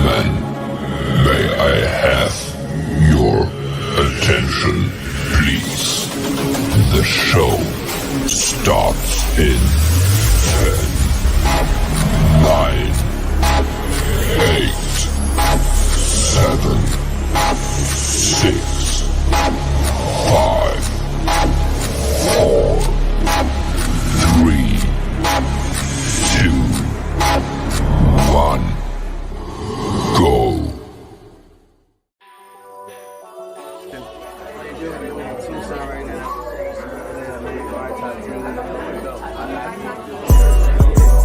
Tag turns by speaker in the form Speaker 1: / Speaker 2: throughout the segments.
Speaker 1: gentlemen, may I have your attention, please? The show starts in 10, 9, 8, 7, 6, 5, 4, 3, 2, 1, go.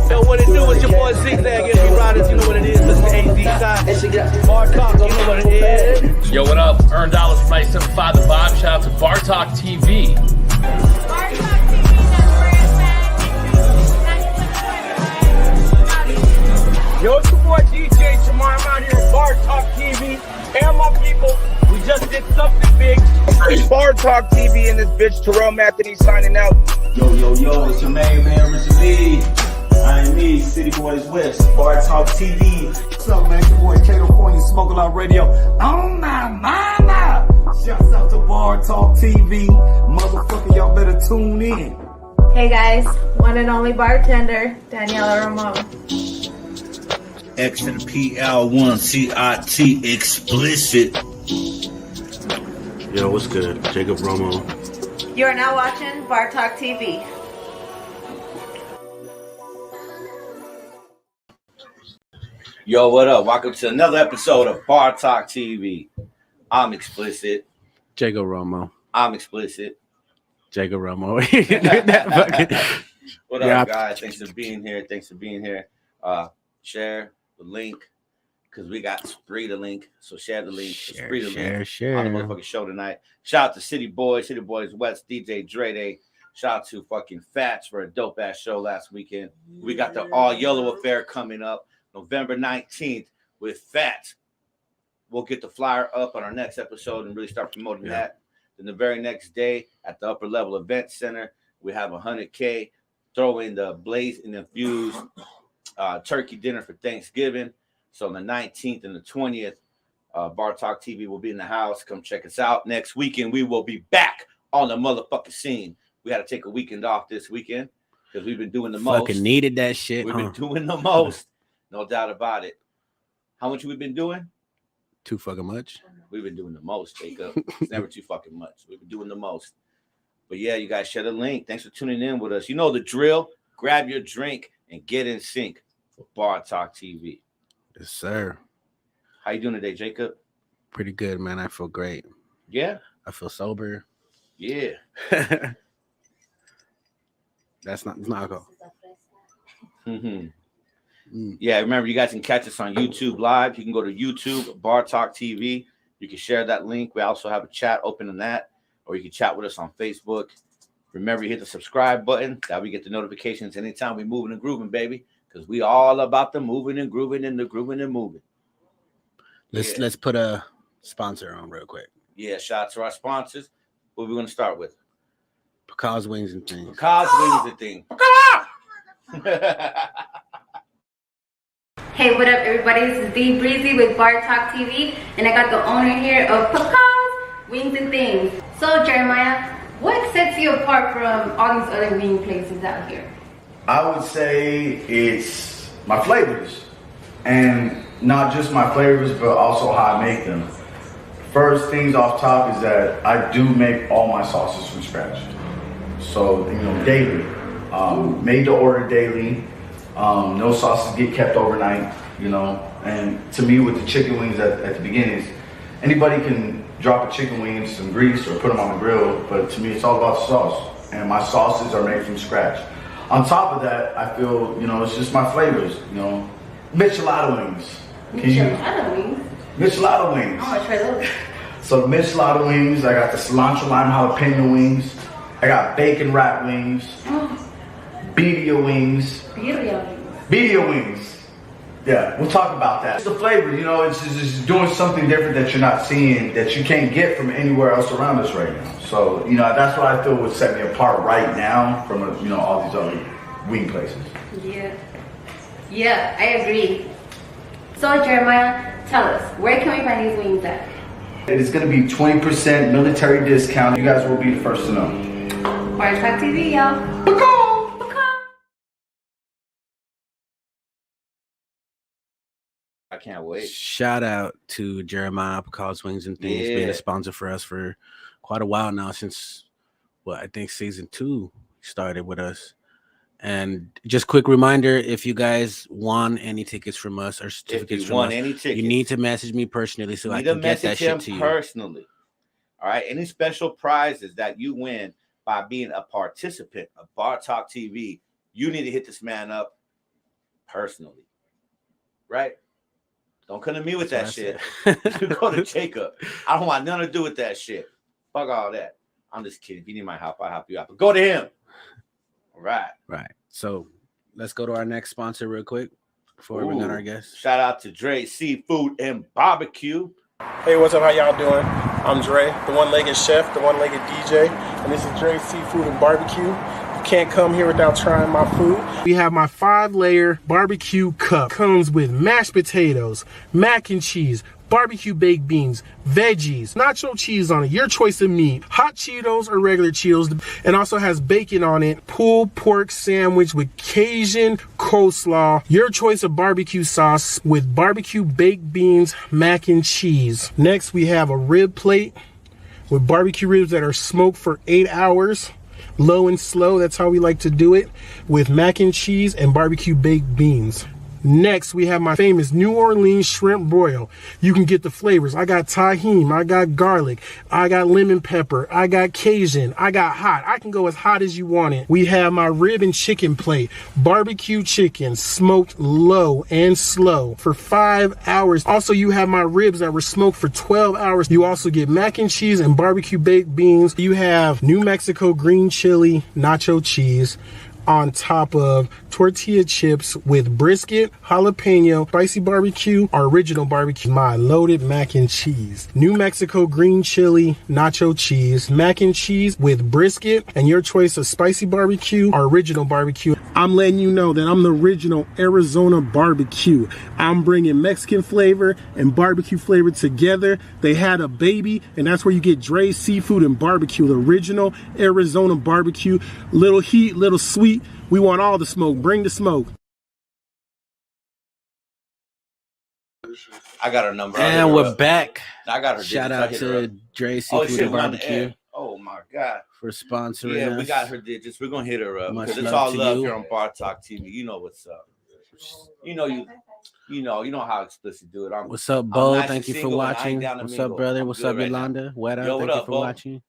Speaker 2: Yo, what it do? It's your boy Zigzag, Energy Riders, you know what it is, Mr. AZ. Bar Talk, you know what it is.
Speaker 3: Yo, what up? Earn dollars from 975 The Vibe. Shout out to Bar Talk TV.
Speaker 2: Yo, it's your boy DJ Shamar. I'm out here at Bar Talk TV. And my people, we just did something big. It's Bar Talk TV and this bitch Terrell Anthony signing out.
Speaker 4: Yo, it's your main man, Richard Lee. I ain't me, City Boys West, Bar Talk TV.
Speaker 5: What's up, man? It's your boy Kato Corny, Smoke A Lot Radio. Oh my mama! Shouts out to Bar Talk TV. Motherfucker, y'all better tune in.
Speaker 6: Hey guys, one and only bartender, Daniela Ramon.
Speaker 7: XNPL1CIT explicit.
Speaker 8: Yo, what's good? Jacob Romo.
Speaker 6: You are now watching Bar Talk TV.
Speaker 7: Yo, what up? Welcome to another episode of Bar Talk TV. I'm explicit.
Speaker 8: Jacob Romo.
Speaker 7: I'm explicit.
Speaker 8: Jacob Romo.
Speaker 7: What up, guys? Thanks for being here. Share the link because we got SPREEDALINK. So share the link.
Speaker 8: Share.
Speaker 7: On the motherfucking show tonight. Shout out to City Boys West, DJ Dre Day. Shout out to fucking Fats for a dope ass show last weekend. We got the All Yellow Affair coming up November 19th with Fats. We'll get the flyer up on our next episode and really start promoting that. Then the very next day at the Upper Level Event Center, we have 100K. Throw in the Blaze and Infused turkey dinner for Thanksgiving. So on the 19th and the 20th, Bar Talk TV will be in the house. Come check us out. Next weekend, we will be back on the motherfucking scene. We had to take a weekend off this weekend because we've been doing the most.
Speaker 8: Fucking needed that shit.
Speaker 7: We've been doing the most. No doubt about it. How much we've been doing?
Speaker 8: Too fucking much.
Speaker 7: We've been doing the most, Jacob. It's never too fucking much. We've been doing the most. But yeah, you guys share the link. Thanks for tuning in with us. You know the drill. Grab your drink and get in sync with Bar Talk TV.
Speaker 8: Yes, sir.
Speaker 7: How you doing today, Jacob?
Speaker 8: Pretty good, man. I feel great.
Speaker 7: Yeah?
Speaker 8: I feel sober.
Speaker 7: Yeah.
Speaker 8: It's not alcohol.
Speaker 7: Yeah, remember, you guys can catch us on YouTube Live. You can go to YouTube, Bar Talk TV. You can share that link. We also have a chat open on that, or you can chat with us on Facebook. Remember, you hit the subscribe button. That we get the notifications anytime we moving and grooving, baby, because we all about the moving and grooving and the grooving and moving.
Speaker 8: Let's put a sponsor on real quick.
Speaker 7: Yeah, shout out to our sponsors. What are we going to start with?
Speaker 8: Pecaz Wings and Things.
Speaker 7: Pecaz Wings and Things.
Speaker 6: Hey, what up everybody? This is D Breezy with Bar Talk TV, and I got the owner here of Pecaz Wings and Things. So Jeremiah, what sets you apart from all these other wing places out here?
Speaker 4: I would say it's my flavors. And not just my flavors, but also how I make them. First things off top is that I do make all my sauces from scratch. So, daily. Made to order daily. No sauces get kept overnight, And to me, with the chicken wings at the beginning, is anybody can drop a chicken wing in some grease or put them on the grill, but to me, it's all about the sauce. And my sauces are made from scratch. On top of that, I feel, it's just my flavors, Michelada wings.
Speaker 6: Michelada wings?
Speaker 4: Michelada wings.
Speaker 6: I want to try those.
Speaker 4: So the Michelada wings, I got the cilantro lime jalapeno wings. I got bacon wrap wings. Birria wings. Birria wings. Yeah, we'll talk about that. It's the flavor, it's just doing something different that you're not seeing, that you can't get from anywhere else around us right now. So, that's what I feel would set me apart right now from, all these other wing places.
Speaker 6: Yeah, I agree. So Jeremiah, tell us, where can we find these wings at?
Speaker 4: It's going to be 20% military discount. You guys will be the first to know.
Speaker 6: Bar Talk TV, y'all.
Speaker 7: I can't wait.
Speaker 8: Shout out to Jeremiah Pacal's Wings and Things being a sponsor for us for quite a while now, since I think season 2 started with us. And just quick reminder, if you guys won any tickets from us or certificates from us, you need to message me personally so I can get that shit to you.
Speaker 7: Personally. All right. Any special prizes that you win by being a participant of Bar Talk TV, you need to hit this man up personally. Right? Don't come to me with that shit. Go to Jacob. I don't want nothing to do with that shit. Fuck all that. I'm just kidding. If you need my help, I'll help you out. But go to him. All right.
Speaker 8: Right. So let's go to our next sponsor real quick before we bring on our guests.
Speaker 7: Shout out to Dre Seafood and Barbecue.
Speaker 9: Hey, what's up? How y'all doing? I'm Dre, the one-legged chef, the one-legged DJ, and this is Dre Seafood and Barbecue. You can't come here without trying my food. We have my 5-layer barbecue cup. Comes with mashed potatoes, mac and cheese, barbecue baked beans, veggies, nacho cheese on it, your choice of meat, hot Cheetos or regular Cheetos, and also has bacon on it, pulled pork sandwich with Cajun coleslaw, your choice of barbecue sauce with barbecue baked beans, mac and cheese. Next, we have a rib plate with barbecue ribs that are smoked for 8 hours. Low and slow, that's how we like to do it, with mac and cheese and barbecue baked beans. Next, we have my famous New Orleans shrimp broil. You can get the flavors. I got tahini, I got garlic, I got lemon pepper, I got Cajun, I got hot. I can go as hot as you want it. We have my rib and chicken plate. Barbecue chicken, smoked low and slow for 5 hours. Also, you have my ribs that were smoked for 12 hours. You also get mac and cheese and barbecue baked beans. You have New Mexico green chili nacho cheese on top of tortilla chips with brisket, jalapeno, spicy barbecue, or original barbecue, my loaded mac and cheese. New Mexico green chili, nacho cheese, mac and cheese with brisket, and your choice of spicy barbecue or original barbecue. I'm letting you know that I'm the original Arizona barbecue. I'm bringing Mexican flavor and barbecue flavor together. They had a baby, and that's where you get Dre's Seafood and Barbecue, the original Arizona barbecue. Little heat, little sweet. We want all the smoke. Bring the smoke.
Speaker 7: I got her number.
Speaker 8: And we're back.
Speaker 7: I got her.
Speaker 8: Shout out to Dre's Seafood and Barbecue.
Speaker 7: Oh my God.
Speaker 8: For sponsoring
Speaker 7: us.
Speaker 8: us.
Speaker 7: We got her digits. We're gonna hit her up.
Speaker 8: Much
Speaker 7: Because it's
Speaker 8: love
Speaker 7: all
Speaker 8: to
Speaker 7: love
Speaker 8: you.
Speaker 7: here on Bar Talk TV. You know what's up. You know how explicit do it.
Speaker 8: What's up, Bo? Thank you for watching. What's up, brother? What's up, Yolanda? Weta, thank you for watching.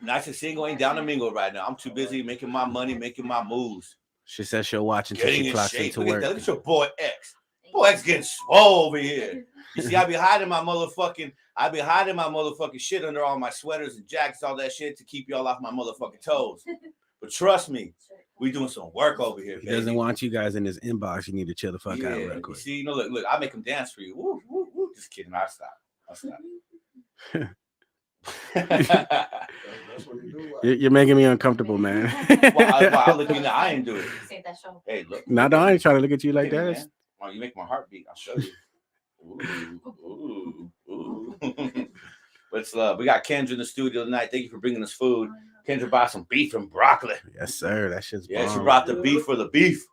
Speaker 7: Nice and single, ain't down to mingle right now. I'm too busy making my money, making my moves.
Speaker 8: She says she'll watch until she clocks into work.
Speaker 7: Look at your boy X. Boy X getting swole over here. You see, I be hiding my motherfucking shit under all my sweaters and jackets, all that shit to keep y'all off my motherfucking toes. But trust me, we doing some work over here.
Speaker 8: He doesn't want you guys in his inbox. You need to chill the fuck out real quick.
Speaker 7: You see, look, I make him dance for you. Woo, woo, woo. Just kidding. I'll stop.
Speaker 8: You're making me uncomfortable, man.
Speaker 7: I look, I ain't doing it. Hey, look.
Speaker 8: No, I ain't trying to look at you like that.
Speaker 7: Man. Oh, you make my heart beat. I'll show you. Ooh. What's up? We got Kendra in the studio tonight. Thank you for bringing us food. Kendra brought some beef and broccoli.
Speaker 8: Yes, sir. That shit's
Speaker 7: bomb.
Speaker 8: She
Speaker 7: brought the beef for the beef.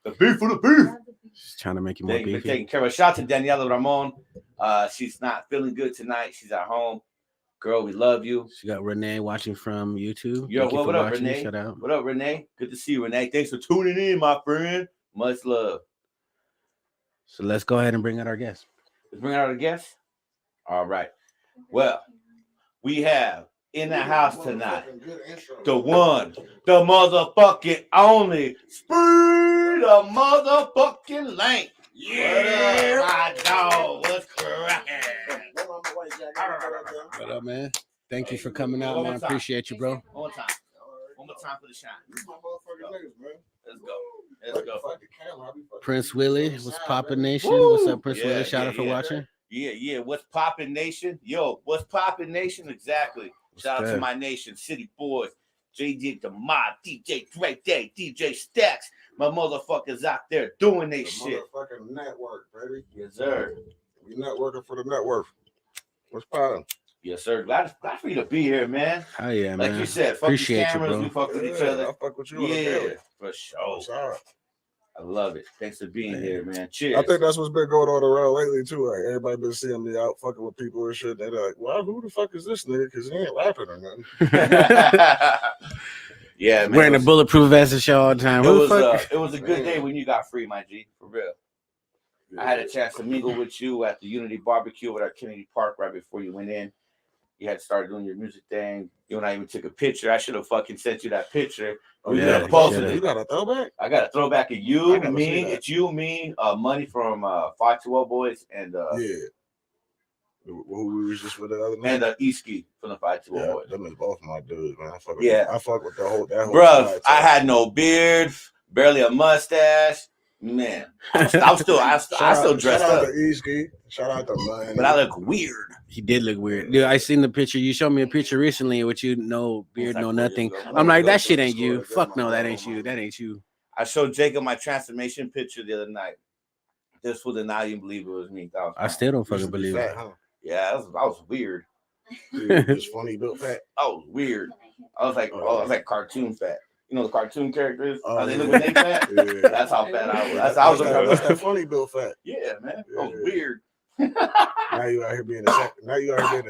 Speaker 7: The beef for the beef.
Speaker 8: She's trying to make you more beefy.
Speaker 7: Taking care of. Shout out to Daniela Ramon. She's not feeling good tonight. She's at home. Girl, we love you.
Speaker 8: She got Renee watching from YouTube.
Speaker 7: Yo, what up, Renee?
Speaker 8: Shout out.
Speaker 7: What up, Renee? Good to see you, Renee. Thanks for tuning in, my friend. Much love.
Speaker 8: So let's go ahead and bring out our guests.
Speaker 7: Let's bring out our guests. All right. Well, we have in the house tonight the one, the motherfucking only Spree the motherfucking Link. Yeah, my dog. What's cracking?
Speaker 8: What up, man? Thank you for coming out, man. Appreciate you, bro.
Speaker 7: One more time. One more time for the shine. Let's go.
Speaker 8: Prince Willie, what's poppin' Nation? What's up, Prince Willie? Shout out for watching.
Speaker 7: Yeah. What's poppin' Nation? Yo, what's poppin' Nation? Exactly. Shout out to my nation, City Boys, JD the Mod, DJ Drake Day, DJ Stacks. My motherfuckers out there doing they shit.
Speaker 10: Motherfucking network, baby.
Speaker 7: Yes, sir.
Speaker 10: We networking for the network. What's poppin'?
Speaker 7: Yes, sir. Glad for you to be here, man.
Speaker 8: Oh yeah,
Speaker 7: Like
Speaker 8: man.
Speaker 7: you said, fuck
Speaker 8: Appreciate
Speaker 7: these cameras.
Speaker 8: you, bro.
Speaker 7: We fuck with each other.
Speaker 10: I fuck with you on the
Speaker 7: Yeah,
Speaker 10: daily.
Speaker 7: for sure.
Speaker 10: Sorry.
Speaker 7: I love it. Thanks for being here, man. Cheers.
Speaker 10: I think that's what's been going on around lately too. Like everybody been seeing me out fucking with people and shit. They're like, "Well, who the fuck is this nigga? Because he ain't rapping or nothing."
Speaker 7: Yeah, man.
Speaker 8: Wearing a bulletproof vest and show all the time.
Speaker 7: It was a good day when you got free, my G. For real. Yeah. I had a chance to mingle with you at the Unity Barbecue at our Kennedy Park right before you went in. You had to start doing your music thing. You and I even took a picture. I should have fucking sent you that picture. We could have posted it.
Speaker 10: You got a throwback?
Speaker 7: I got a throwback of you, me. It's you, me, Money from 520 Boys, and
Speaker 10: yeah. Who we was just with the other
Speaker 7: man? And Easky from the 520 Boys.
Speaker 10: Them is both my dudes, man. I fuck with the whole that whole.
Speaker 7: Bruh, I had no beard, barely a mustache. Man, I still dressed up.
Speaker 10: Shout out to Easky. Shout out to Money.
Speaker 7: But I look weird.
Speaker 8: He did look weird. Dude, I seen the picture. You showed me a picture recently with you, no beard, no nothing. I'm like, that shit ain't you. Fuck no, that ain't you. That ain't you.
Speaker 7: I showed Jacob my transformation picture the other night. This was the night you believe it was me.
Speaker 8: I still don't fucking believe it.
Speaker 7: Yeah, I was weird.
Speaker 10: It's funny built fat.
Speaker 7: I was weird. I was like cartoon fat. You know the cartoon characters? How they look when they fat? Yeah. That's how fat I was.
Speaker 10: That's that funny built fat.
Speaker 7: Yeah, man. Yeah. I was weird.
Speaker 10: Now you out here being a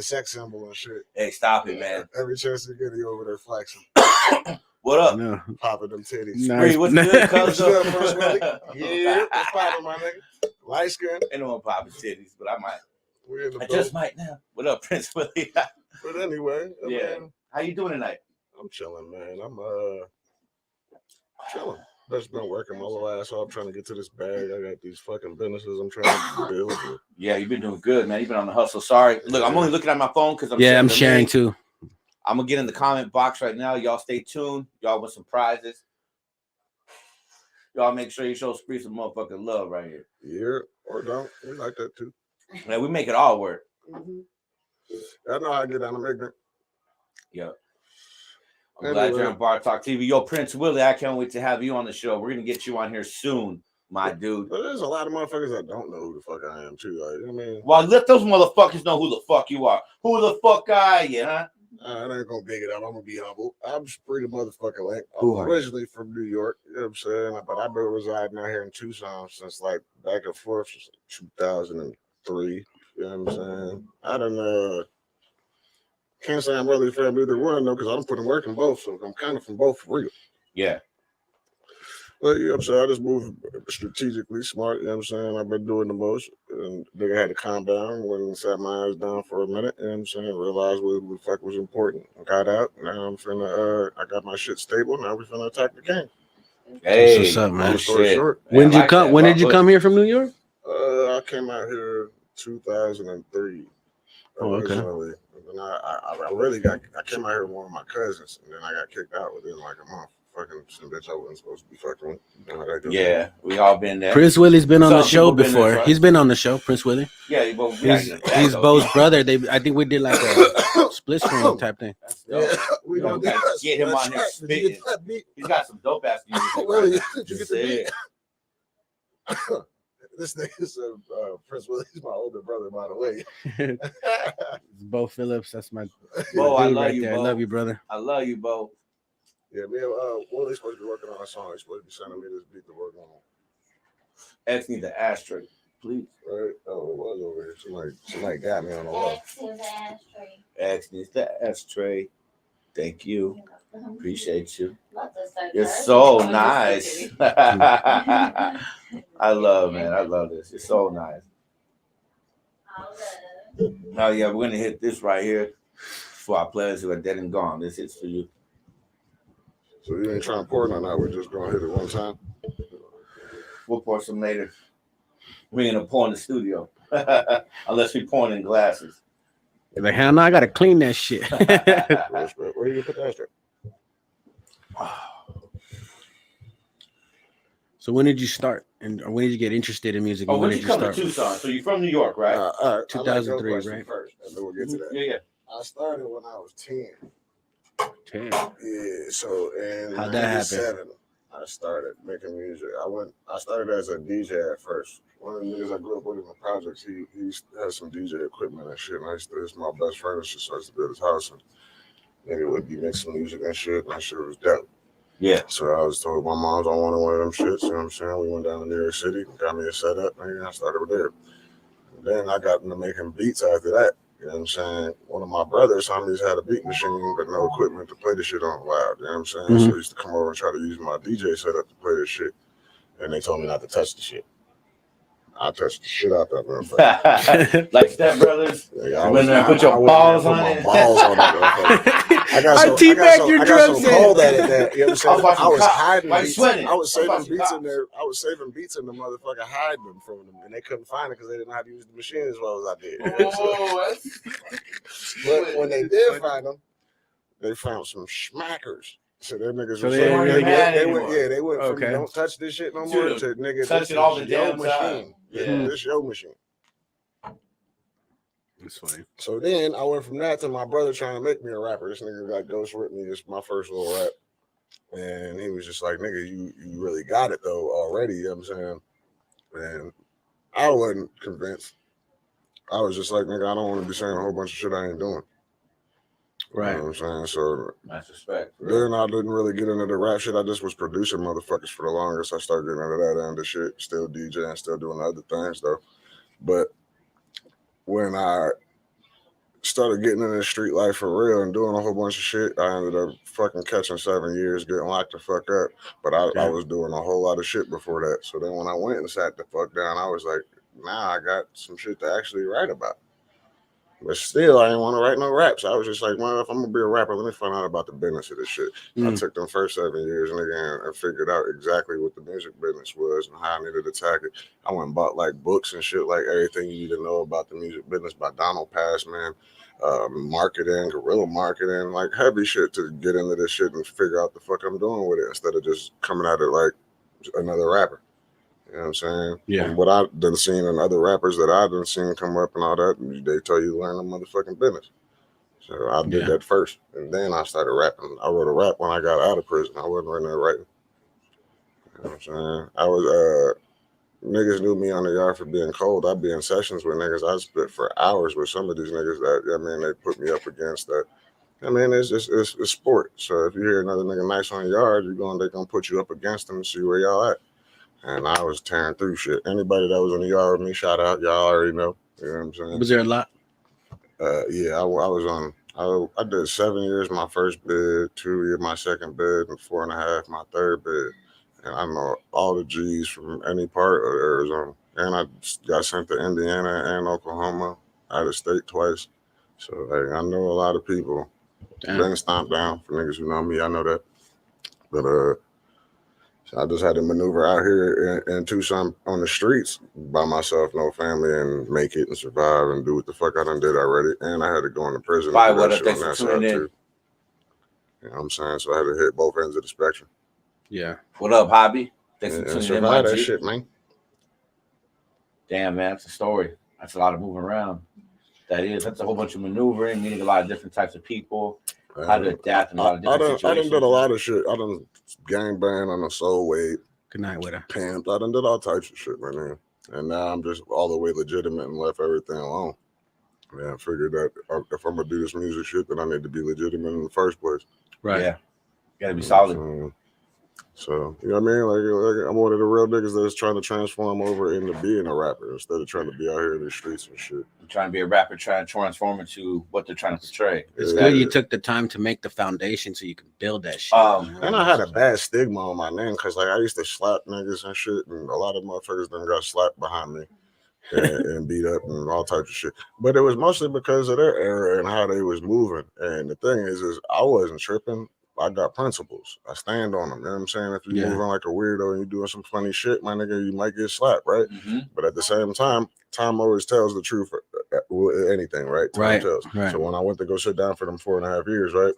Speaker 10: sex symbol and shit.
Speaker 7: Hey, stop it, man.
Speaker 10: Every chance you get, you over there flexing.
Speaker 7: What up?
Speaker 8: No.
Speaker 10: Popping them titties.
Speaker 7: Nice. What's good, cuz?
Speaker 10: Yeah, what's popping, my nigga? Light skin.
Speaker 7: Ain't no one popping titties, but I might.
Speaker 10: I
Speaker 7: just might now. What up, Prince Willie?
Speaker 10: But anyway,
Speaker 7: yeah.
Speaker 10: Man,
Speaker 7: how you doing tonight?
Speaker 10: I'm chilling, man. I'm chilling. Just been working my little ass off trying to get to this bag. I got these fucking businesses I'm trying to build with.
Speaker 7: Yeah, you've been doing good, man. You've been on the hustle. Sorry. Look, I'm only looking at my phone because
Speaker 8: I'm sharing too.
Speaker 7: I'm gonna get in the comment box right now. Y'all stay tuned. Y'all want some prizes. Y'all make sure you show Spree some motherfucking love right here.
Speaker 10: Yeah, or don't. We like that too.
Speaker 7: Man, we make it all work.
Speaker 10: Mm-hmm. I know how to get down to ignorant.
Speaker 7: Yep. I'm glad you're on Bar Talk TV. Yo, Prince Willie, I can't wait to have you on the show. We're gonna get you on here soon, my dude.
Speaker 10: But there's a lot of motherfuckers that don't know who the fuck I am too. Like, I mean,
Speaker 7: well, let those motherfuckers know who the fuck you are. Who the fuck I am, huh?
Speaker 10: I ain't gonna big it up. I'm gonna be humble. I'm Spree the motherfucking Link. I'm originally from New York, you know what I'm saying? But I've been residing out here in Tucson since like back and forth since 2003. You know what I'm saying? I don't can't say I'm really from either one though, because I'm putting work in both, so I'm kind of from both for real.
Speaker 7: Yeah.
Speaker 10: But you know what I'm saying? I just moved strategically smart, you know what I'm saying? I've been doing the most. And nigga had to calm down, went and sat my ass down for a minute, you know what I'm saying? Realized what the fuck was important. I got out. Now I'm finna I got my shit stable. Now we finna attack the game.
Speaker 8: Hey, what's up, man?
Speaker 10: Short.
Speaker 8: When did you come? When did you come here from New York?
Speaker 10: I came out here 2003.
Speaker 8: Oh, okay.
Speaker 10: And I came out here with one of my cousins, and then I got kicked out within like a month. Fucking some bitch I wasn't supposed to be fucking with. You know,
Speaker 7: yeah, we all been there.
Speaker 8: Prince Willie's been on the show before. He's been on the show, Prince Willie.
Speaker 7: Yeah,
Speaker 8: he's Bo's brother. I think we did like a split screen type thing.
Speaker 10: Yeah, we gonna
Speaker 7: get him on here spitting. He's got some dope ass music.
Speaker 10: Really? Did you get the beat? This nigga's Prince Willie's my older brother, by the way.
Speaker 8: Bo Phillips, that's my
Speaker 7: Bo. I love you,
Speaker 8: there.
Speaker 7: Bo.
Speaker 8: I love you, brother.
Speaker 7: I love you, Bo.
Speaker 10: Yeah, me and Willie's supposed to be working on a song. He's supposed to be sending me this beat to work on.
Speaker 7: X needs the ashtray, please.
Speaker 10: Right? Oh, it was over here. Somebody got me on the wall.
Speaker 6: X needs the ashtray.
Speaker 7: X needs the ashtray. Thank you. Appreciate you. You're so nice. I love this. You're so nice. Oh yeah, we're gonna hit this right here for our players who are dead and gone. This is for you.
Speaker 10: So you ain't trying to pour none out. We're just gonna hit it one time.
Speaker 7: We'll pour some later. We ain't gonna pour in the studio unless we pour in glasses.
Speaker 8: You're like, hell no, I gotta clean that shit.
Speaker 10: Where you put that straight?
Speaker 8: So when did you start, or when did you get interested in music?
Speaker 7: Oh, when did you come to Tucson? So you're from New York, right?
Speaker 8: 2003, right?
Speaker 10: First, and then we'll get to that.
Speaker 7: Yeah.
Speaker 10: I started when I was 10.
Speaker 8: 10.
Speaker 10: Yeah, so in
Speaker 8: How'd that happen?
Speaker 10: 97, I started making music. I started as a DJ at first. One of the niggas I grew up with in the projects, he has some DJ equipment and shit. And it's my best friend. So I used to be at his house and nigga would be mixing music and shit. And that shit was dope.
Speaker 7: Yeah.
Speaker 10: So I was told my mom's on one of them shits. You know what I'm saying? We went down to New York City, got me a setup, and I started with there. And then I got into making beats after that. You know what I'm saying? One of my brothers, homies, had a beat machine, but no equipment to play the shit on loud. You know what I'm saying? So I used to come over and try to use my DJ setup to play this shit. And they told me not to touch the shit. I touched the shit out that motherfucker.
Speaker 7: Like Step Brothers.
Speaker 10: Yeah,
Speaker 7: You went there and put your balls on it.
Speaker 10: Balls on that motherfucker. I got so cold at it that, you know what I'm saying? I was hiding beats. I was saving beats in there. I was saving beats in the motherfucker, hiding them from them, and they couldn't find it because they didn't know how to use the machine as well as I did. But when they did find them, they found some schmackers. So them niggas
Speaker 8: So
Speaker 10: was
Speaker 8: they
Speaker 10: like,
Speaker 8: really
Speaker 10: they went from
Speaker 8: Okay.
Speaker 10: don't touch this shit no more to nigga,
Speaker 7: touch
Speaker 10: this
Speaker 7: it all
Speaker 10: is
Speaker 7: the
Speaker 10: your
Speaker 7: damn
Speaker 10: machine.
Speaker 7: time.
Speaker 10: Yeah, this your machine.
Speaker 8: That's funny.
Speaker 10: So then I went from that to my brother trying to make me a rapper. This nigga got ghost with me. It's my first little rap. And he was just like, nigga, you really got it though already. You know what I'm saying? And I wasn't convinced. I was just like, nigga, I don't want to be saying a whole bunch of shit I ain't doing.
Speaker 8: Right.
Speaker 10: You know what I'm saying? So
Speaker 7: That's respect.
Speaker 10: then I didn't really get into the rap shit. I just was producing motherfuckers for the longest. I started getting into that end of shit. Still DJing, still doing other things though. But when I started getting into the street life for real and doing a whole bunch of shit, I ended up fucking catching 7 years, getting locked the fuck up. But I was doing a whole lot of shit before that. So then when I went and sat the fuck down, I was like, nah, I got some shit to actually write about. But still, I didn't want to write no raps. I was just like, well, if I'm going to be a rapper, let me find out about the business of this shit. I took them first 7 years, nigga, and figured out exactly what the music business was and how I needed to attack it. I went and bought, like, books and shit, like everything you need to know about the music business by Donald Passman, marketing, guerrilla marketing, like heavy shit to get into this shit and figure out the fuck I'm doing with it instead of just coming at it like another rapper. You know what I'm saying?
Speaker 8: Yeah.
Speaker 10: And what I've done seen in other rappers that I've done seen come up and all that, they tell you to learn the motherfucking business. So I did that first. And then I started rapping. I wrote a rap when I got out of prison. I wasn't running there writing. You know what I'm saying? I was, niggas knew me on the yard for being cold. I'd be in sessions with niggas. I spit for hours with some of these niggas that, I mean, they put me up against that. I mean, it's just, it's sport. So if you hear another nigga nice on the yard, they're gonna put you up against them and see where y'all at. And I was tearing through shit. Anybody that was on the yard with me, shout out. Y'all already know. You know what I'm saying?
Speaker 8: Was there a lot?
Speaker 10: Yeah, I was on. I did 7 years my first bid, 2 years my second bid, and 4.5 my third bid. And I know all the G's from any part of Arizona. And I got sent to Indiana and Oklahoma, out of state twice. So like, I know a lot of people. Been stomped down for niggas who know me. I know that. But so I just had to maneuver out here in Tucson on the streets by myself, no family, and make it and survive and do what the fuck I done did already. And I had to go into prison.
Speaker 7: Bye, what if they tuning in?
Speaker 10: You know what I'm saying? So I had to hit both ends of the spectrum.
Speaker 8: Yeah.
Speaker 7: What up, Hobby? Thanks for
Speaker 10: And
Speaker 7: tuning in,
Speaker 10: survive
Speaker 7: my
Speaker 10: that
Speaker 7: G.
Speaker 10: shit, man.
Speaker 7: Damn, man, that's a story. That's a lot of moving around. That's a whole bunch of maneuvering, meeting a lot of different types of people, how to adapt in a lot of different situations.
Speaker 10: I done did a lot of shit. I done gangbang on a soul weight.
Speaker 8: Good night with her.
Speaker 10: Pimped. I done did all types of shit, man. And now I'm just all the way legitimate and left everything alone. Yeah, I figured that if I'm gonna do this music shit, then I need to be legitimate in the first place.
Speaker 8: Right.
Speaker 7: Yeah. You gotta be solid.
Speaker 10: So, you know what I mean? Like I'm one of the real niggas that's trying to transform over into being a rapper instead of trying to be out here in the streets and shit.
Speaker 7: You're trying to be a rapper, trying to transform into what they're trying to portray.
Speaker 8: It's good you took the time to make the foundation so you can build that shit.
Speaker 10: And I had a bad stigma on my name because like I used to slap niggas and shit, and a lot of motherfuckers done got slapped behind me and beat up and all types of shit. But it was mostly because of their era and how they was moving. And the thing is I wasn't tripping. I got principles. I stand on them. You know what I'm saying? If you're moving like a weirdo and you're doing some funny shit, my nigga, you might get slapped, right?
Speaker 7: Mm-hmm.
Speaker 10: But at the same time always tells the truth with anything, right? Time tells.
Speaker 8: Right.
Speaker 10: So when I went to go sit down for them 4.5 years, right?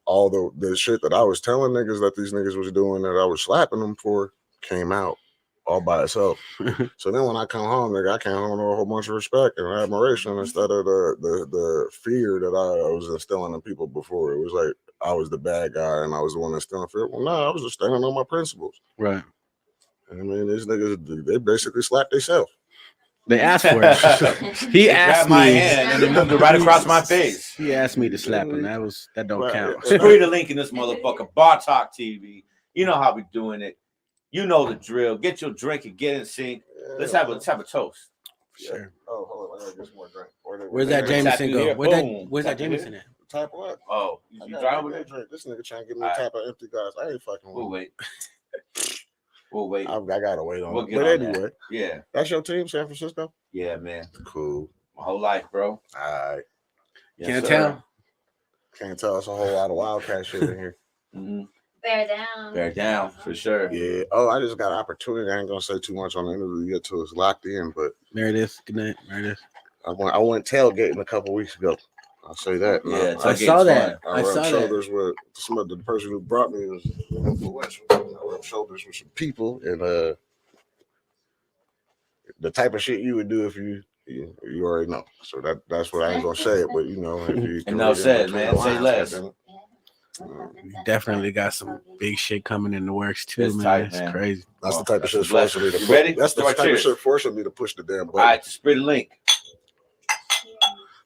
Speaker 10: All the shit that I was telling niggas that these niggas was doing that I was slapping them for came out all by itself. So then when I come home, nigga, I came home with a whole bunch of respect and admiration instead of the fear that I was instilling in people before. It was like I was the bad guy and I was the one that's stealing for it. Well, no, I was just standing on my principles.
Speaker 8: Right.
Speaker 10: I mean, these niggas, they basically slapped themselves.
Speaker 8: They asked for it. He asked
Speaker 7: my
Speaker 8: me,
Speaker 7: hand and he moved it right across my face.
Speaker 8: He asked me to slap him. That don't count.
Speaker 7: SPREEDALINK in this motherfucker. Bar Talk TV. You know how we doing it. You know the drill. Get your drink and get in sync. Let's have a toast.
Speaker 8: Sure.
Speaker 10: Oh, hold on. I gotta get some more drink.
Speaker 8: Where's that Jameson go? Where's that Jameson at?
Speaker 10: Type what?
Speaker 7: Oh, you drive with it?
Speaker 10: Drink. This nigga trying to get me a type of empty glass. I ain't fucking with.
Speaker 7: We'll wait. We'll wait.
Speaker 10: I gotta wait on it.
Speaker 7: But
Speaker 10: anyway,
Speaker 7: yeah.
Speaker 10: That's your team, San Francisco?
Speaker 7: Yeah, man.
Speaker 10: Cool.
Speaker 7: My whole life, bro.
Speaker 10: All right.
Speaker 8: Can't tell.
Speaker 10: Can't tell. It's a whole lot of Wildcat shit in here.
Speaker 7: Mm-hmm.
Speaker 6: Bear down.
Speaker 7: Bear down, for sure.
Speaker 10: Yeah. Oh, I just got an opportunity. I ain't gonna say too much on the interview yet till it's locked in, but
Speaker 8: Meredith, good night, Meredith.
Speaker 10: I went tailgating a couple weeks ago. I'll say that.
Speaker 7: Yeah,
Speaker 8: I saw that.
Speaker 10: I rubbed shoulders with the person who brought me was influential. I rubbed shoulders with some people, and the type of shit you would do if you already know. So that's what I ain't gonna say it, but you know, if you
Speaker 7: enough said, man. Say less.
Speaker 8: Definitely got some big shit coming in the works too,
Speaker 7: It's
Speaker 8: man.
Speaker 7: tight,
Speaker 8: It's
Speaker 7: man.
Speaker 8: crazy.
Speaker 10: That's the type of shit forcing me to push.
Speaker 7: Ready?
Speaker 10: That's the type of shit forcing me to push the damn button.
Speaker 7: All right, SPREEDALINK.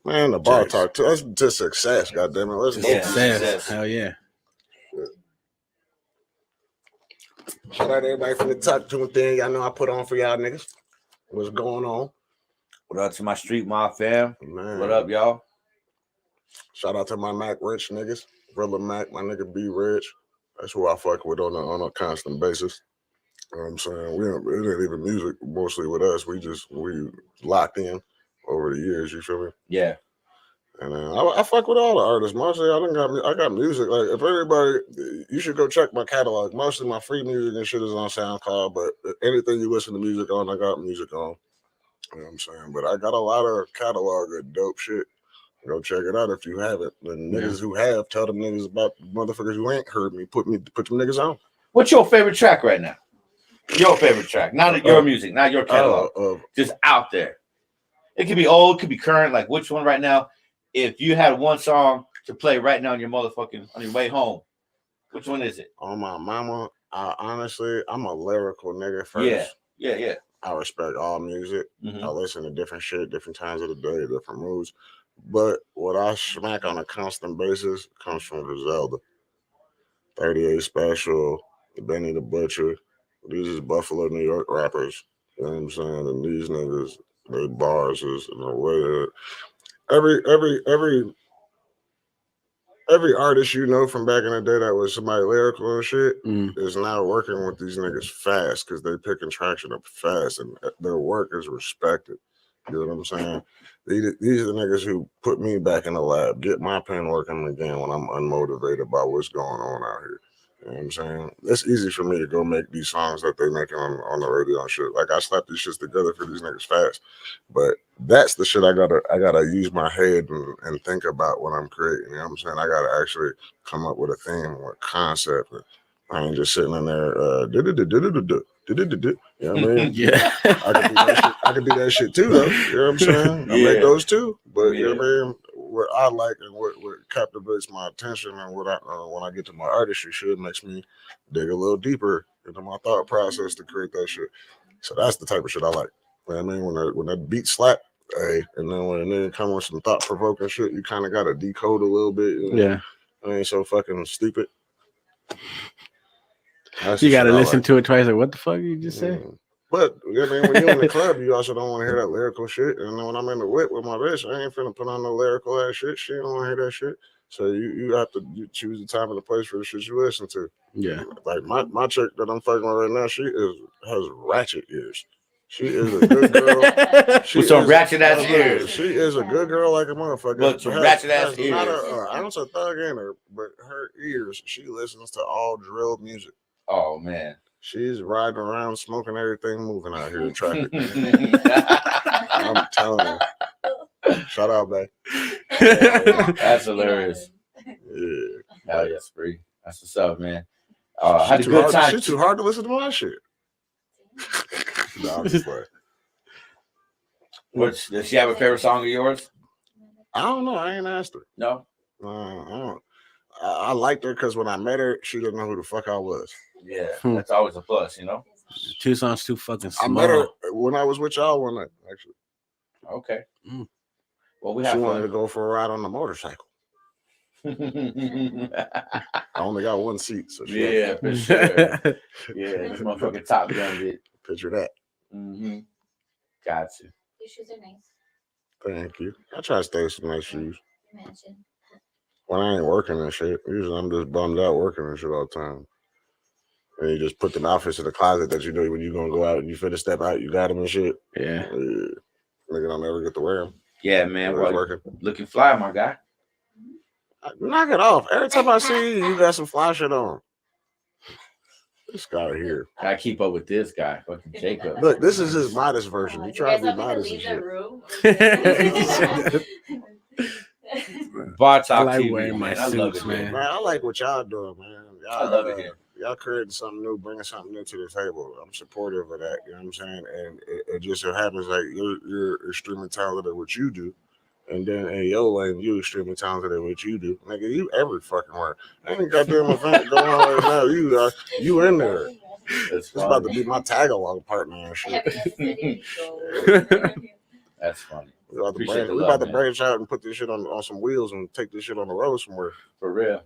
Speaker 10: Man, the bar talk too. That's just success, goddamn it. Let's go.
Speaker 8: Success. Hell yeah.
Speaker 10: Shout out to everybody from the Talk Tune thing. I know I put on for y'all niggas. What's going on?
Speaker 7: What up to my Street Mob fam?
Speaker 10: Man.
Speaker 7: What up, y'all?
Speaker 10: Shout out to my Mac Rich niggas. Brother Mac, my nigga B Rich. That's who I fuck with on a constant basis. You know what I'm saying? It ain't even music mostly with us. We locked in over the years, you feel me?
Speaker 7: Yeah.
Speaker 10: And I fuck with all the artists. Mostly I got music. Like if everybody, you should go check my catalog. Mostly my free music and shit is on SoundCloud, but anything you listen to music on, I got music on. You know what I'm saying? But I got a lot of catalog of dope shit. Go check it out if you haven't. The niggas who have, tell them niggas about motherfuckers who ain't heard me. Put them niggas on.
Speaker 7: What's your favorite track right now? Your favorite track, not your music, not your catalog, just out there. It could be old, could be current. Like which one right now? If you had one song to play right now on your way home, which one is it?
Speaker 10: On my mama, honestly, I'm a lyrical nigga first.
Speaker 7: Yeah.
Speaker 10: I respect all music.
Speaker 7: Mm-hmm.
Speaker 10: I listen to different shit, different times of the day, different moods. But what I smack on a constant basis comes from Griselda. 38 Special, Benny the Butcher. These is Buffalo, New York rappers. You know what I'm saying? And these niggas, their bars is in a way that every artist you know from back in the day that was somebody lyrical and shit is now working with these niggas fast because they picking traction up fast and their work is respected. You know what I'm saying? These are the niggas who put me back in the lab, get my pen working again when I'm unmotivated by what's going on out here. You know what I'm saying? It's easy for me to go make these songs that they making on the radio and shit. Like I slap these shits together for these niggas fast. But that's the shit I gotta use my head and think about when I'm creating. You know what I'm saying? I gotta actually come up with a theme or a concept. I ain't just sitting in there you know what I mean?
Speaker 8: Yeah.
Speaker 10: I could do that shit too though. You know what I'm saying? I make those too. But you know what I mean? What I like and what captivates my attention and what when I get to my artistry shit makes me dig a little deeper into my thought process to create that shit. So that's the type of shit I like. You know what I mean? When that beat slap, hey, and then when it come with some thought provoking shit, you kind of gotta decode a little bit. You know?
Speaker 8: Yeah.
Speaker 10: I ain't so fucking stupid.
Speaker 8: You gotta listen to it twice. Like, what the fuck you just say?
Speaker 10: But I mean, when you're in the club, you also don't want to hear that lyrical shit. And then when I'm in the whip with my bitch, I ain't finna put on no lyrical ass shit. She don't want to hear that shit. So you have to choose the time and the place for the shit you listen to.
Speaker 8: Yeah.
Speaker 10: Like my chick that I'm fucking with right now, she has ratchet ears. She is a good girl.
Speaker 7: With some ratchet ass ears.
Speaker 10: She is a good girl like a motherfucker.
Speaker 7: But some ratchet ass ears.
Speaker 10: I don't say thug in her, but her ears, she listens to all drill music.
Speaker 7: Oh man.
Speaker 10: She's riding around smoking everything moving out here in traffic. I'm telling you. Shout out, babe.
Speaker 7: That's hilarious.
Speaker 10: Yeah.
Speaker 7: Hell yeah, Spree. That's what's up, man. Had a good time.
Speaker 10: She's too hard to listen to my shit. No, I'm just playing.
Speaker 7: Does she have a favorite song of yours?
Speaker 10: I don't know. I ain't asked her.
Speaker 7: No.
Speaker 10: I don't. I liked her because when I met her, she didn't know who the fuck I was.
Speaker 7: Yeah, that's always a plus, you know.
Speaker 8: Tucson's too fucking small.
Speaker 10: I met her when I was with y'all one night, actually.
Speaker 7: Okay.
Speaker 8: Mm.
Speaker 7: Well, we
Speaker 10: She
Speaker 7: have
Speaker 10: wanted to
Speaker 7: fun.
Speaker 10: go for a ride on the motorcycle. I only got one seat, so she
Speaker 7: Yeah, for sure. Yeah, this motherfucking Top Gun did.
Speaker 10: Picture that.
Speaker 7: Mm-hmm. Got you.
Speaker 6: Your shoes are nice.
Speaker 10: Thank you. I try to stay with some nice shoes.
Speaker 6: Imagine.
Speaker 10: When I ain't working and shit, usually I'm just bummed out working and shit all the time. And you just put them outfits in the closet that you know when you're gonna go out and you finna step out, you got them and shit.
Speaker 8: Yeah.
Speaker 10: Nigga don't never get to wear them.
Speaker 7: Yeah, man. Well,
Speaker 10: working.
Speaker 7: Looking fly, my guy.
Speaker 10: Knock it off. Every time I see you, you got some fly shit on. This guy here.
Speaker 7: Gotta keep up with this guy, fucking Jacob.
Speaker 10: Look, this is his modest version. He tried to be modest and shit.
Speaker 7: Bar Talk
Speaker 8: I like
Speaker 7: TV,
Speaker 8: wearing my
Speaker 7: man. I love
Speaker 8: suits,
Speaker 7: it,
Speaker 8: man.
Speaker 10: Man, I like what y'all doing, man. Y'all,
Speaker 7: I love it here.
Speaker 10: Y'all creating something new, bringing something new to the table. I'm supportive of that. You know what I'm saying? And it just so happens like you're extremely talented at what you do. And then in your lane, you extremely talented at what you do. Nigga, you every fucking word. Ain't goddamn event going on right now. You in there. It's about to be my tag along partner and shit.
Speaker 7: That's funny.
Speaker 10: We about to branch out and put this shit on some wheels and take this shit on the road somewhere.
Speaker 7: For real.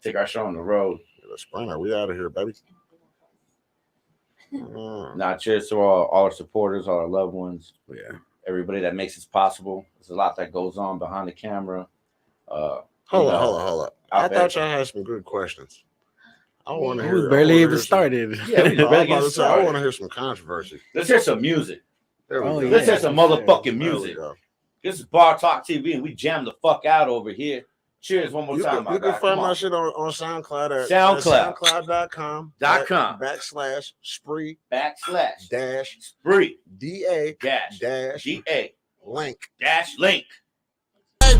Speaker 7: Take our show on the road.
Speaker 10: The Sprinter, we out of here, baby.
Speaker 7: Nah, cheers to all our supporters, all our loved ones.
Speaker 8: Yeah.
Speaker 7: Everybody that makes this possible. There's a lot that goes on behind the camera.
Speaker 10: Hold on. I thought y'all had some good questions. I want to hear.
Speaker 8: We barely even started.
Speaker 7: Yeah, we barely
Speaker 10: I want to hear some controversy.
Speaker 7: Let's hear some music.
Speaker 10: Let's
Speaker 7: hear some motherfucking music. This is Bar Talk TV, and we jam the fuck out over here. Cheers one more time.
Speaker 10: You can find my shit on SoundCloud at
Speaker 7: SoundCloud.com
Speaker 10: /spree
Speaker 7: spree
Speaker 10: DA
Speaker 7: DA
Speaker 10: link.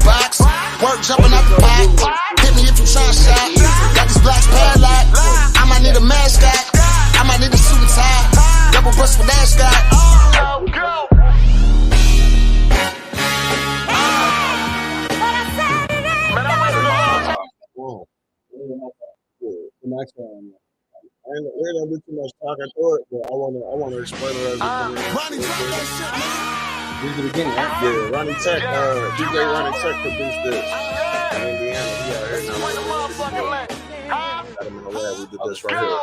Speaker 11: Box, work jumping out the pot. Hit me if you try shot. Got these blacks paralyzed. I might need a mascot. I might need a suit and tie. Double bust for that Scott. Go.
Speaker 10: Whoa. I don't do too much talking to it, but I want to explain it as
Speaker 8: This is the beginning, right?
Speaker 10: Yeah, Ronnie Tech, DJ Ronnie Tech produced this. In Indiana, he out here now. Got him in the lab, we did this right here.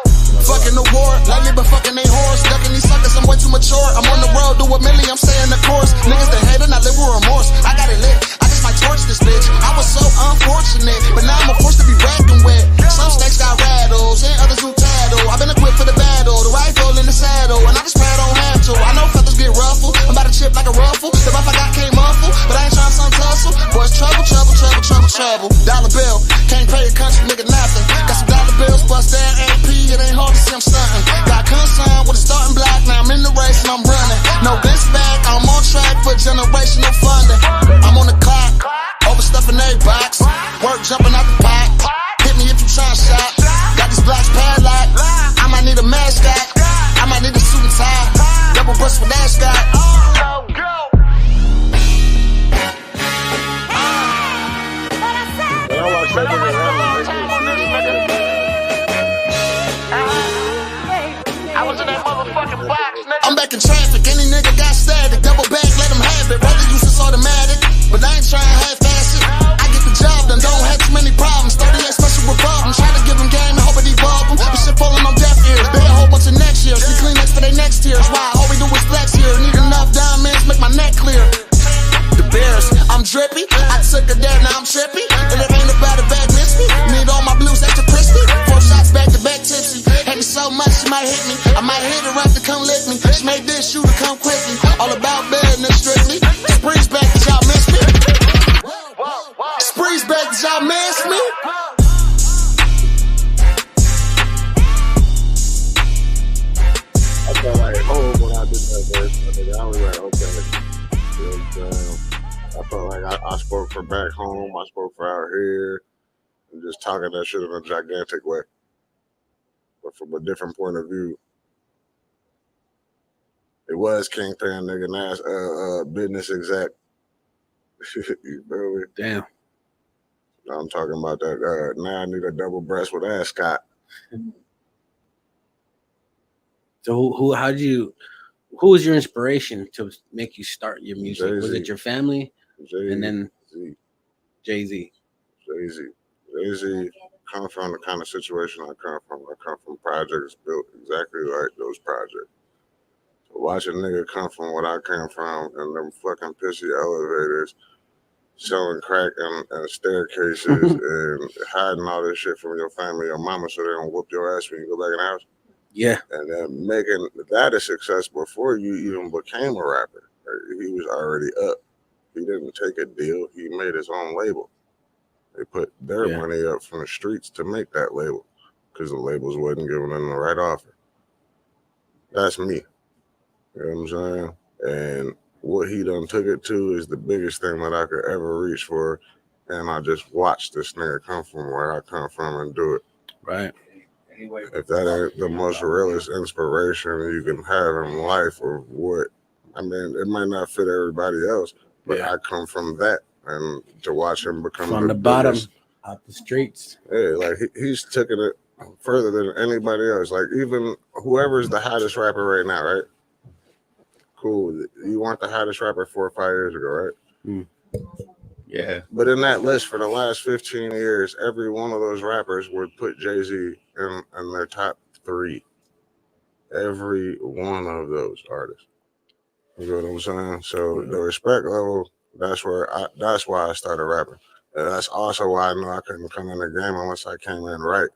Speaker 11: Fucking the war, lately been fucking they whores. Ducking these suckers, I'm way too mature. I'm on the road, do a million, I'm saying the course. Niggas that hate and I live with remorse. I got it lit, I just might torch this bitch. I was so unfortunate, but now I'm a force to be reckoned with. Some snakes got rattles, and others do tattle. I've been equipped for the battle, the rifle in the saddle, and I just pray I don't have to. I know feathers get ruffled, I'm about to chip like a ruffle. The buff I got came muffled, but I ain't trying some tussle. Boys, trouble. Dollar bill, can't pay a country nigga nothing. Got some dollar bills, bust that AP, it ain't hard to see I'm stunting. Got consigned with a starting block, now I'm in the race and I'm running. No this back, I'm on track for generational funding. I'm on the clock, overstuffing every box. Work jumping out the pot. Hit me if you try shot. Got these blacks padlocked. I might need a mascot. I might need a suit and tie. Double bust for that Scott. I'm back in traffic, any nigga got static. Double back, let him have it. Rather use this automatic, but I ain't trying half-ass it. I get the job done, don't have too many problems. 38 special revolving, try to give him game and hope it evolve them. But shit falling on deaf ears, bet a whole bunch of next years. We clean next for their next tears. Why? All we do is flex here. Need enough diamonds, make my neck clear. The Bears, I'm drippy. I took a dab, now I'm trippy. And it ain't about a bag, miss me. Need all my blues extra crispy. 4 shots back to back tipsy. Hate me so much, she might hit me. I might hit her up to come lick me. She made this shooter come quickly. All about business strictly. Spree's back, did y'all miss me? Spree's back, did y'all miss me?
Speaker 10: I felt like home when I did that verse. I was like, okay. I felt like I spoke for back home. I spoke for out here. And just talking that shit in a gigantic way. But from a different point of view. It was Kingpin, nigga, now it's business exec. You feel me?
Speaker 8: Damn.
Speaker 10: I'm talking about that. Now I need a double breast with ascot.
Speaker 8: So who was your inspiration to make you start your music?
Speaker 10: Jay-Z.
Speaker 8: Was it your family?
Speaker 10: Jay-Z.
Speaker 8: And then Jay-Z.
Speaker 10: Jay-Z come from the kind of situation I come from. I come from projects built exactly like those projects. So watch a nigga come from what I came from and them fucking pissy elevators, selling crack and staircases and hiding all this shit from your family, your mama, so they don't whoop your ass when you go back in the house.
Speaker 8: Yeah.
Speaker 10: And then making that a success before you even became a rapper. He was already up. He didn't take a deal. He made his own label. They put their money up from the streets to make that label because the labels wasn't giving them the right offer. That's me. You know what I'm saying? And what he done took it to is the biggest thing that I could ever reach for. And I just watched this nigga come from where I come from and do it.
Speaker 8: Right.
Speaker 10: If that ain't the most realest inspiration you can have in life, or what, I mean, it might not fit everybody else, but I come from that, and to watch him become
Speaker 8: from the
Speaker 10: biggest,
Speaker 8: bottom out the streets.
Speaker 10: Yeah, like he's taking it further than anybody else. Like even whoever's the hottest rapper right now, right? Cool. You weren't the hottest rapper 4 or 5 years ago, right?
Speaker 7: Yeah.
Speaker 10: But in that list for the last 15 years, every one of those rappers would put Jay-Z in their top 3. Every one of those artists. You know what I'm saying? So the respect level, that's why I started rapping. And that's also why I knew I couldn't come in the game unless I came in right.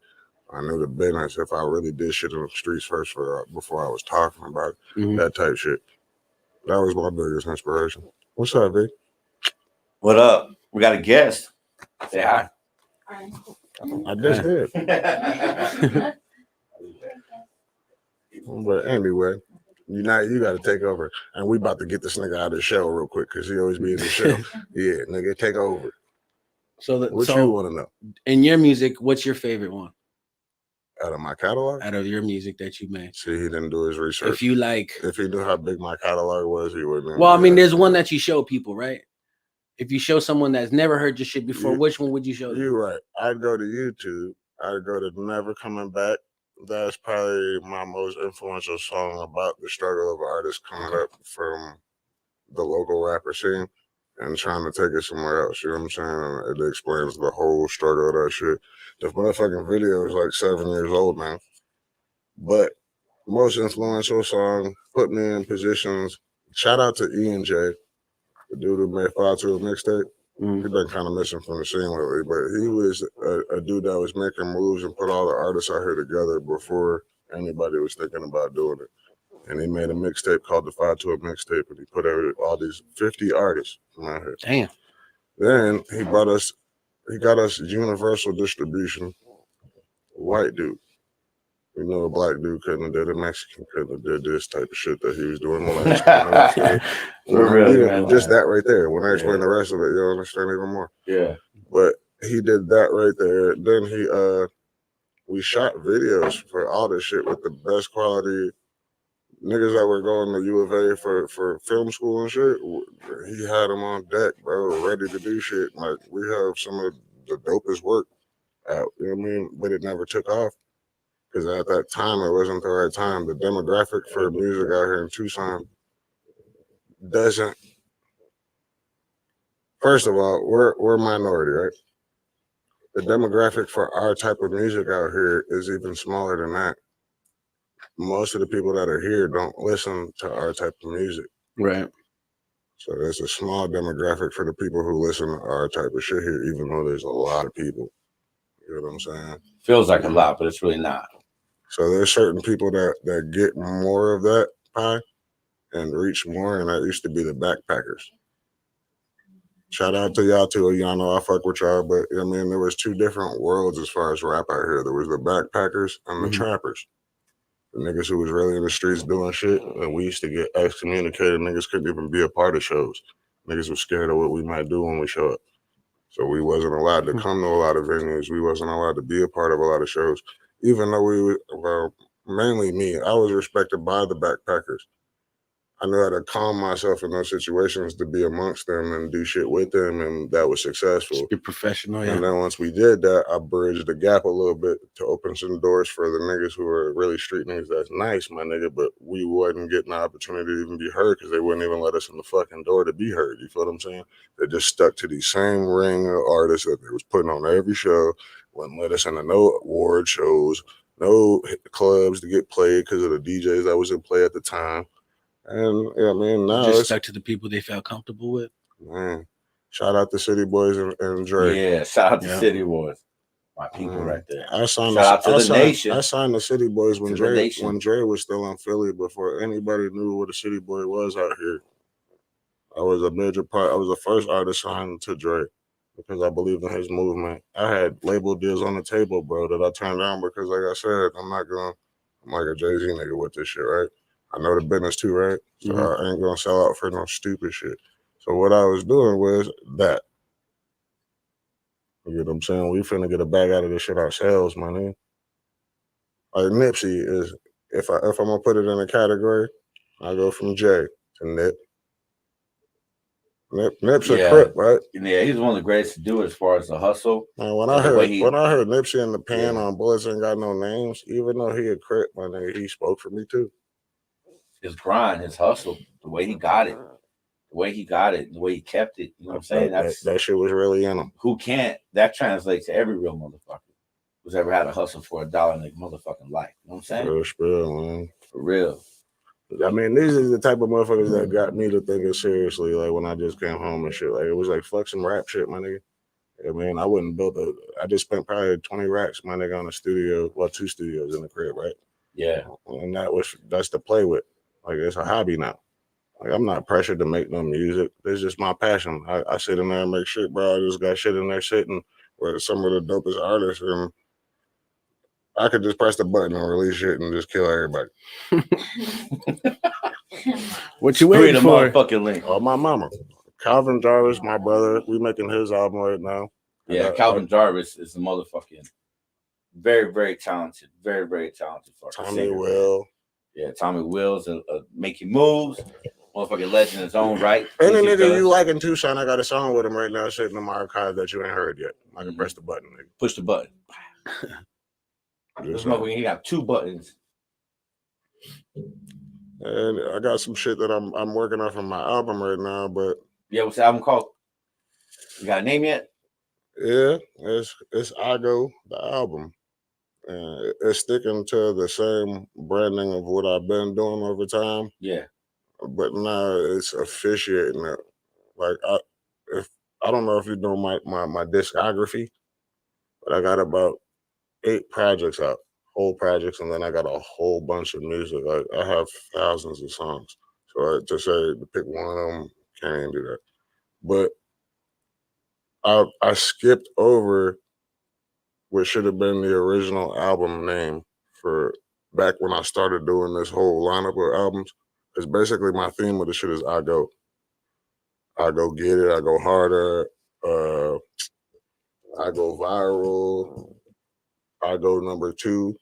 Speaker 10: I knew the business if I really did shit in the streets first before I was talking about it, that type shit. That was my biggest inspiration. What's up, V?
Speaker 7: What up? We got a guest. Say hi.
Speaker 10: I just did. But anyway, you got to take over. And we about to get this nigga out of the show real quick because he always be in the show. Yeah, nigga, take over.
Speaker 8: So
Speaker 10: what you want to know?
Speaker 8: In your music, what's your favorite one?
Speaker 10: Out of my catalog?
Speaker 8: Out of your music that you made.
Speaker 10: See, he didn't do his research.
Speaker 8: If you like,
Speaker 10: if he knew how big my catalog was, he wouldn't.
Speaker 8: Well, I mean, there's one that you show people, right? If you show someone that's never heard your shit before, which one would you show them?
Speaker 10: You're right. I'd go to YouTube. I'd go to Never Coming Back. That's probably my most influential song about the struggle of artists coming up from the local rapper scene and trying to take it somewhere else. You know what I'm saying? It explains the whole struggle of that shit. The motherfucking video is like 7 years old now. But most influential song, put me in positions. Shout out to E&J, the dude who made File to a mixtape. He's been kind of missing from the scene lately, but he was a dude that was making moves and put all the artists out here together before anybody was thinking about doing it. And he made a mixtape called the File to a Mixtape, and he put all these 50 artists from out here.
Speaker 8: Damn.
Speaker 10: Then he got us universal distribution. White dude. You know, a black dude couldn't have did it. Mexican couldn't have did this type of shit that he was doing. Just that right there. When I explain the rest of it, you'll understand even more.
Speaker 7: Yeah.
Speaker 10: But he did that right there. Then we shot videos for all this shit with the best quality niggas that were going to U of A for film school and shit. He had them on deck, bro, ready to do shit. Like, we have some of the dopest work out, you know what I mean? But it never took off. Because at that time, it wasn't the right time. The demographic for music out here in Tucson doesn't. First of all, we're a minority, right? The demographic for our type of music out here is even smaller than that. Most of the people that are here don't listen to our type of music.
Speaker 8: Right.
Speaker 10: So there's a small demographic for the people who listen to our type of shit here, even though there's a lot of people. You know what I'm saying?
Speaker 7: Feels like a lot, but it's really not.
Speaker 10: So there's certain people that get more of that pie and reach more, and that used to be the backpackers. Shout out to y'all too. Y'all know I fuck with y'all, but I mean, there was 2 different worlds as far as rap out here. There was the backpackers and the trappers. The niggas who was really in the streets doing shit, and we used to get excommunicated. Niggas couldn't even be a part of shows. Niggas were scared of what we might do when we show up. So we wasn't allowed to come to a lot of venues. We wasn't allowed to be a part of a lot of shows. Even though mainly me, I was respected by the backpackers. I knew how to calm myself in those situations to be amongst them and do shit with them, and that was successful.
Speaker 8: Be professional, yeah.
Speaker 10: And then once we did that, I bridged the gap a little bit to open some doors for the niggas who are really street niggas. That's nice, my nigga, but we wasn't getting the opportunity to even be heard because they wouldn't even let us in the fucking door to be heard. You feel what I'm saying? They just stuck to these same ring of artists that they was putting on every show, wouldn't let us into no award shows, no clubs to get played because of the DJs that was in play at the time. And yeah, I mean, now
Speaker 8: just stuck to the people they felt comfortable with.
Speaker 10: Man, shout out to City Boys and Dre.
Speaker 7: Yeah, shout out to City Boys. My people right there.
Speaker 10: Shout
Speaker 7: out to the nation.
Speaker 10: I signed the City Boys when Dre was still in Philly before anybody knew what a City Boy was out here. I was a major part. I was the first artist signed to Dre because I believed in his movement. I had label deals on the table, bro, that I turned down because, like I said, I'm like a Jay-Z nigga with this shit, right? I know the business too, right? So I ain't gonna sell out for no stupid shit. So what I was doing was that. You know what I'm saying? We finna get a bag out of this shit ourselves, my nigga. Like Nipsey is, if I'm gonna put it in a category, I go from Jay to Nip. Nip's a Crip, right?
Speaker 7: Yeah, he's one of the greatest to do it as far as the hustle.
Speaker 10: Man, when I heard Nipsey in the pen on Bullets Ain't Got No Names, even though he a Crip, my nigga, he spoke for me too.
Speaker 7: His grind, his hustle, the way he got it, the way he kept it. You know what I'm saying?
Speaker 10: That shit was really in him.
Speaker 7: Who can't? That translates to every real motherfucker who's ever had a hustle for $1 in their motherfucking life. You know what I'm saying?
Speaker 10: Real spill, man.
Speaker 7: For real.
Speaker 10: I mean, these are the type of motherfuckers that got me to thinking seriously. Like when I just came home and shit, like it was like fuck some rap shit, my nigga. I mean, I wouldn't build I just spent probably 20 racks, my nigga, on a studio, 2 studios in the crib, right?
Speaker 7: Yeah.
Speaker 10: And that's to play with. Like it's a hobby now. Like I'm not pressured to make no music. It's just my passion. I sit in there and make shit, bro. I just got shit in there sitting with some of the dopest artists, and I could just press the button and release shit and just kill everybody.
Speaker 8: What you waiting for?
Speaker 7: Motherfucking link.
Speaker 10: Oh, my mama. Calvin Jarvis, my brother. We making his album right now.
Speaker 7: Yeah, Calvin Jarvis is a motherfucking very, very talented. Very, very talented.
Speaker 10: Tommy Will.
Speaker 7: Yeah, Tommy Will's making moves. Motherfucking legend in his own right.
Speaker 10: Any nigga you like in Tucson, I got a song with him right now sitting in my archive that you ain't heard yet. I can press the button, nigga.
Speaker 7: Push the button. This motherfucker, he got 2 buttons.
Speaker 10: And I got some shit that I'm working on from my album right now, but
Speaker 7: yeah, what's the album called? You got a name yet?
Speaker 10: Yeah, it's I Go, the album. And it's sticking to the same branding of what I've been doing over time.
Speaker 7: Yeah.
Speaker 10: But now it's officiating it. Like I don't know if you know my discography, but I got about 8 projects out, whole projects, and then I got a whole bunch of music. I have thousands of songs. So to say to pick one of them, can't even do that. But I skipped over what should have been the original album name for back when I started doing this whole lineup of albums. Because basically my theme of the shit is I go get it, I go harder, I go viral, I go number 2,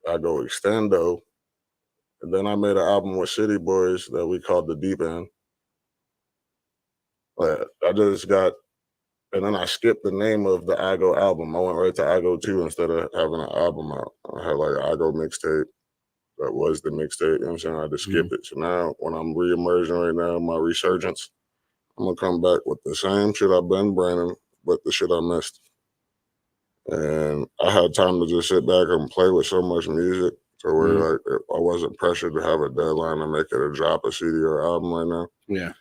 Speaker 10: I go extendo. And then I made an album with City Boys that we called The Deep End. And then I skipped the name of the I Go album. I went right to I Go 2 instead of having an album out. I had like an I Go mixtape. That was the mixtape. You know what I'm saying? I had to skip it. So now when I'm re-emerging right now, my resurgence, I'm going to come back with the same shit I've been branding, but the shit I missed. And I had time to just sit back and play with so much music to where like I wasn't pressured to have a deadline to make it a drop a CD or album right now.
Speaker 8: Yeah.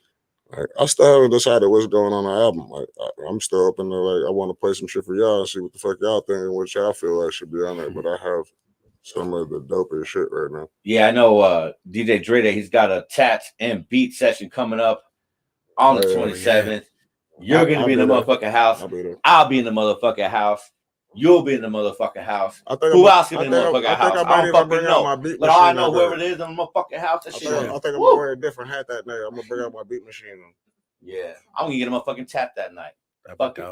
Speaker 10: Like, I still haven't decided what's going on the album. Like I'm still open to I want to play some shit for y'all and see what the fuck y'all think and what y'all feel like should be on there. But I have some of the dopest shit right now.
Speaker 7: Yeah, I know DJ Dre, he's got a tats and beat session coming up on the 27th. You're going to be in the motherfucking house. I'll be in the motherfucking house. You'll be in the motherfucking house. Who else can be in the motherfucking house? I don't fucking know. But all I know, whoever it is in the motherfucking house, that shit.
Speaker 10: I think I'm going to wear a different hat that night. I'm going to bring out my beat machine.
Speaker 7: Yeah. I'm going to get a motherfucking tap that night. Fuck it.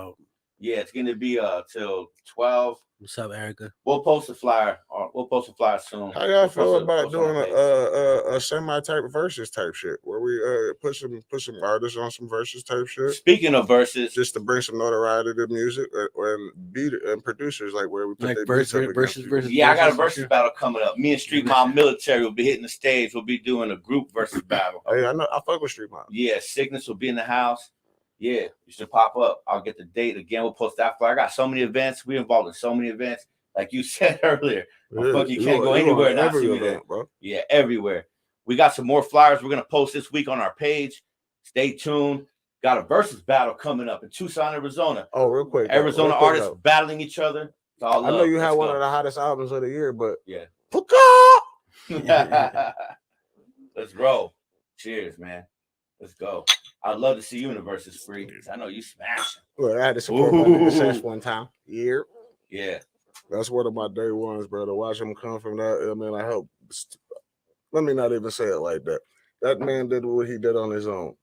Speaker 7: Yeah, it's gonna be till 12.
Speaker 8: What's up, Erica?
Speaker 7: We'll post a flyer. We'll post a flyer soon.
Speaker 10: How y'all feel
Speaker 7: Post
Speaker 10: about
Speaker 7: post on
Speaker 10: doing
Speaker 7: our page.
Speaker 10: a semi type versus type shit where we put some artists on some versus type shit?
Speaker 7: Speaking of verses,
Speaker 10: just to bring some notoriety to music and beat and producers, like where we put
Speaker 8: Like
Speaker 10: their beats up against people.
Speaker 7: Yeah, I got a versus battle coming up. Me and Street Mob Military will be hitting the stage. We'll be doing a group versus battle.
Speaker 10: Oh yeah, I know. I fuck with Street Mob.
Speaker 7: Yeah, Cygnus will be in the house. Yeah, you should pop up. I'll get the date again. We'll post that flyer. I got so many events. We involved in so many events. Like you said earlier, you can't go anywhere and not see me there,
Speaker 10: bro.
Speaker 7: Yeah, everywhere. We got some more flyers we're gonna post this week on our page. Stay tuned. Got a versus battle coming up in Tucson, Arizona.
Speaker 10: Oh, real quick.
Speaker 7: Arizona artists battling each other. It's all love.
Speaker 10: I know you had one of the hottest albums of the year, but
Speaker 7: yeah. Let's roll. Cheers, man. Let's go. I'd love to see you in the versus free. I know you smashing.
Speaker 10: Look, I had to support my nigga Sesh one time.
Speaker 7: Yeah.
Speaker 10: That's one of my day ones, bro. To watch him come from that, I mean, I hope. Let me not even say it like that. That man did what he did on his own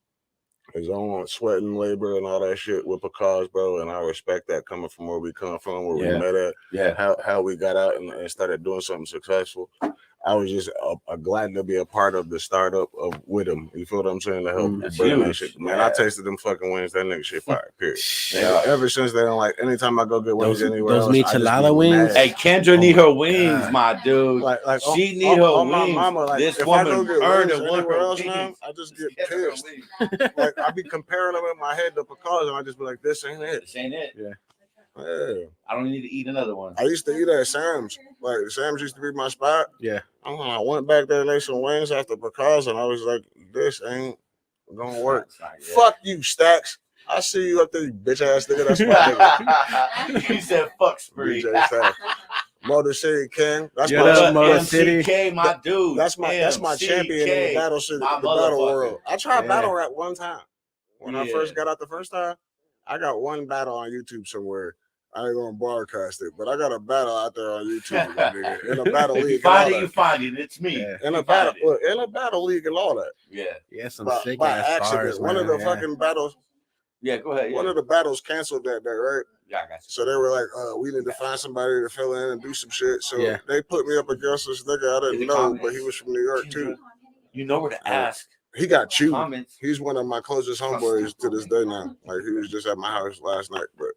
Speaker 10: sweat and labor and all that shit with Picard, bro. And I respect that coming from where we come from, where we met at, how we got out and started doing something successful. I was just glad to be a part of the startup with him. You feel what I'm saying? To help bring that shit. Man, I tasted them fucking wings. That nigga shit fire, period. Ever since then, like, anytime I go get wings anywhere
Speaker 8: those
Speaker 10: else,
Speaker 8: michelada wings?
Speaker 7: Hey, Kendra need her wings, my dude.
Speaker 10: Like
Speaker 7: she need her wings.
Speaker 10: My mama, like,
Speaker 7: this
Speaker 10: if
Speaker 7: woman
Speaker 10: I go get
Speaker 7: earned
Speaker 10: wings
Speaker 7: it one
Speaker 10: anywhere
Speaker 7: her
Speaker 10: else
Speaker 7: wings.
Speaker 10: now, I just get pissed. Like, I be comparing them in my head to Picard, and I just be like, this ain't it.
Speaker 7: This ain't it.
Speaker 10: Yeah.
Speaker 7: I don't need to eat another one.
Speaker 10: I used to eat at Sam's. Like, Sam's used to be my spot.
Speaker 8: Yeah.
Speaker 10: I went back there and ate some wings after Picasso, and I was like, this ain't gonna work. Fuck you, Stacks. I see you up there, you bitch ass nigga. That's my nigga.
Speaker 7: He said, fuck Spree.
Speaker 10: Motor City King. That's
Speaker 8: Motor City.
Speaker 7: MCK, my dude.
Speaker 10: That's my champion in the battle shit, the battle world. I tried battle rap one time. When I first got out the first time, I got one battle on YouTube somewhere. I ain't gonna broadcast it, but I got a battle out there on YouTube, my nigga. In a battle league.
Speaker 7: You find it. It's me.
Speaker 10: Yeah. In a battle league and all that.
Speaker 7: Yeah.
Speaker 8: Some sick
Speaker 10: by
Speaker 8: ass
Speaker 10: accident.
Speaker 8: stars,
Speaker 10: One of the fucking battles.
Speaker 7: Yeah, go ahead.
Speaker 10: One of the battles canceled that day, right?
Speaker 7: Yeah, I got you.
Speaker 10: So they were like, we need to find somebody to fill in and do some shit. So they put me up against this nigga I didn't know, but he was from New York too.
Speaker 7: You know where to ask.
Speaker 10: He got chewed. He's one of my closest homeboys to this day now. Like, he was just at my house last night, but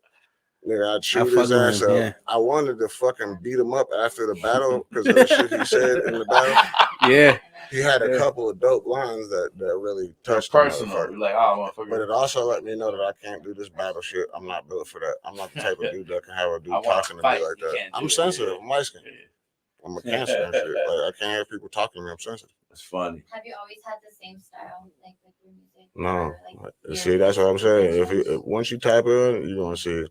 Speaker 10: nigga, I chewed his ass up. Yeah. I wanted to fucking beat him up after the battle because of the shit he said in the battle.
Speaker 8: Yeah.
Speaker 10: He had a couple of dope lines that really touched
Speaker 7: personal.
Speaker 10: Like, but it also let me know that I can't do this battle shit. I'm not built for that. I'm not the type of dude that can have a dude talking to me like that. I'm sensitive. I'm light skinned. I'm a cancer and shit. Like, I can't have people talking to me. I'm sensitive.
Speaker 7: It's funny.
Speaker 12: Have you always had the same style, like with your music?
Speaker 10: No. See, that's what I'm saying. If once you tap in, you're gonna see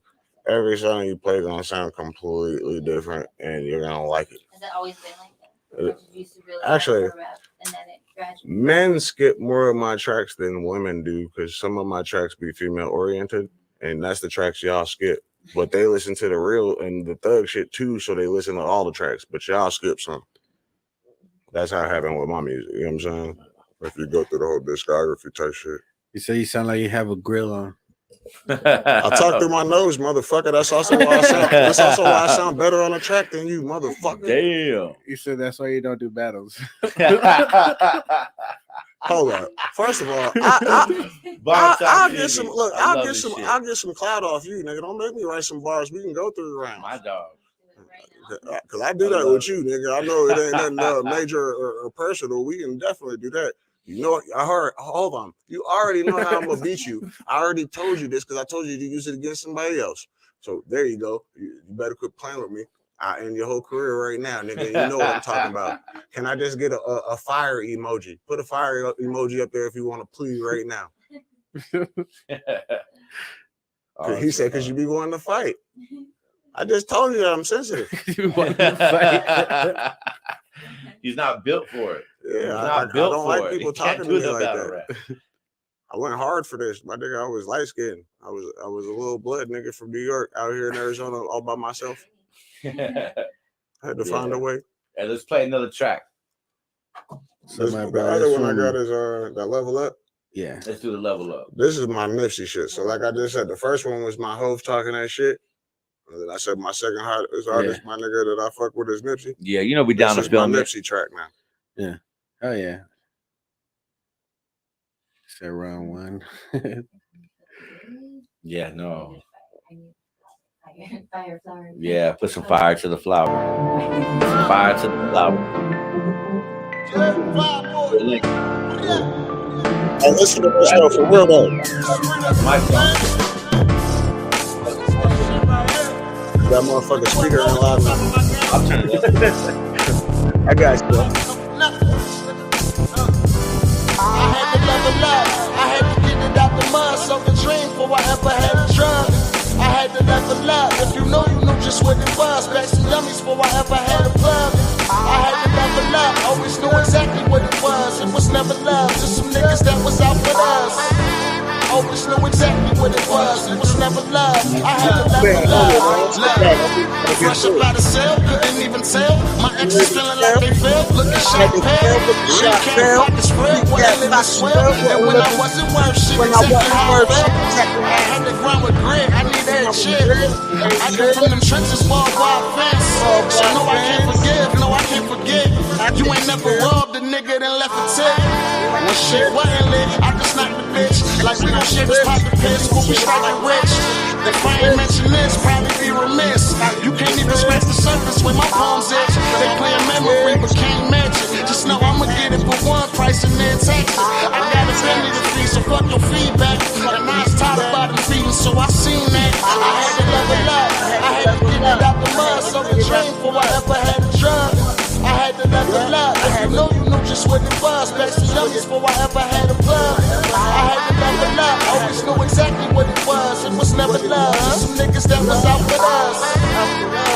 Speaker 10: every song you play gonna sound completely different, and you're gonna like it.
Speaker 12: Has it always been like that? Or did you used to really
Speaker 10: Actually,
Speaker 12: rap and then it gradually?
Speaker 10: Men skip more of my tracks than women do because some of my tracks be female oriented, and that's the tracks y'all skip. But they listen to the real and the thug shit too, so they listen to all the tracks. But y'all skip some. That's how it happened with my music. You know what I'm saying? If you go through the whole discography type shit.
Speaker 8: You say you sound like you have a grill on.
Speaker 10: I talk through my nose, motherfucker. That's also why I sound better on a track than you, motherfucker.
Speaker 7: Damn.
Speaker 8: You said that's why you don't do battles.
Speaker 10: Hold up. First of all, I'll get some. Look, I'll get some clout off you, nigga. Don't make me write some bars. We can go through the rounds.
Speaker 7: My dog.
Speaker 10: Because I do that with you, nigga. I know it ain't nothing major or personal. We can definitely do that. You know, I heard. Hold on. You already know how I'm gonna beat you. I already told you this because I told you to use it against somebody else. So there you go. You better quit playing with me. I end your whole career right now, nigga. You know what I'm talking about. Can I just get a fire emoji? Put a fire emoji up there if you want to please right now. He said, because you be wanting to fight. I just told you that I'm sensitive.
Speaker 7: He's not built for it.
Speaker 10: Yeah, I don't like people talking to me like that. I went hard for this. My nigga, I was light skinned. I was a little blood nigga from New York out here in Arizona all by myself. I had to find a way.
Speaker 7: And let's play another track.
Speaker 10: The other one I got is that Level Up.
Speaker 8: Yeah.
Speaker 7: Let's do the level up.
Speaker 10: This is my Nipsey shit. So like I just said, the first one was my Hove talking that shit. And then I said my second hottest artist, my nigga that I fuck with is Nipsey.
Speaker 7: Yeah, you know we down to film
Speaker 10: my
Speaker 7: it.
Speaker 10: Nipsey track now.
Speaker 8: Yeah. Oh yeah. Said round one.
Speaker 7: Yeah, no.
Speaker 12: Fire flower.
Speaker 7: Yeah, put some fire to the flower. Some fire to the flower.
Speaker 10: Hey, listen to this though, for real though.
Speaker 7: My song.
Speaker 10: That motherfucking speaker ain't loud enough.
Speaker 7: I'll turn it up.
Speaker 10: I got you.
Speaker 11: I had to level up. I had to get it out the mud. So the dream for I ever had a drug. I had to level up. If you know just what it was. Back some dummies before I ever had a plug. I had to level up. Always knew exactly what it was. It was never love. Just some niggas that was out with us. Always knew exactly what it was. It was never love. I had to level up. Fresh up out of cell, couldn't even tell. My exes feeling like they failed. Looking shot pale. Recap pockets spread. What I live is swell. And when I wasn't worth shit, exactly how I felt. I had to grind with grit. I need that shit. I come from them trenches, ball wild fence. So no, I can't forgive. No, I can't forget. You ain't never robbed a nigga, then left a tip. When shit wasn't lit, I just knocked the bitch. Like we don't shit, just pop the piss. But we striking rich. If I ain't mention this, probably be remiss. You can't even scratch the surface with my palms itch. They play a memory, but can't match it. Just know I'ma get it for one price and then tax it. I got a family to feed, so fuck your feedback. And I was tired of bottom feeding, so I seen that. I had to level up. I had to get it out the mud, so the train for I ever had a drug. I had to level up. If you knew just what it was. Back to youngest before I ever had a plug. I had to level up. Always knew exactly what it was. It was never love. Just some niggas that was out with us.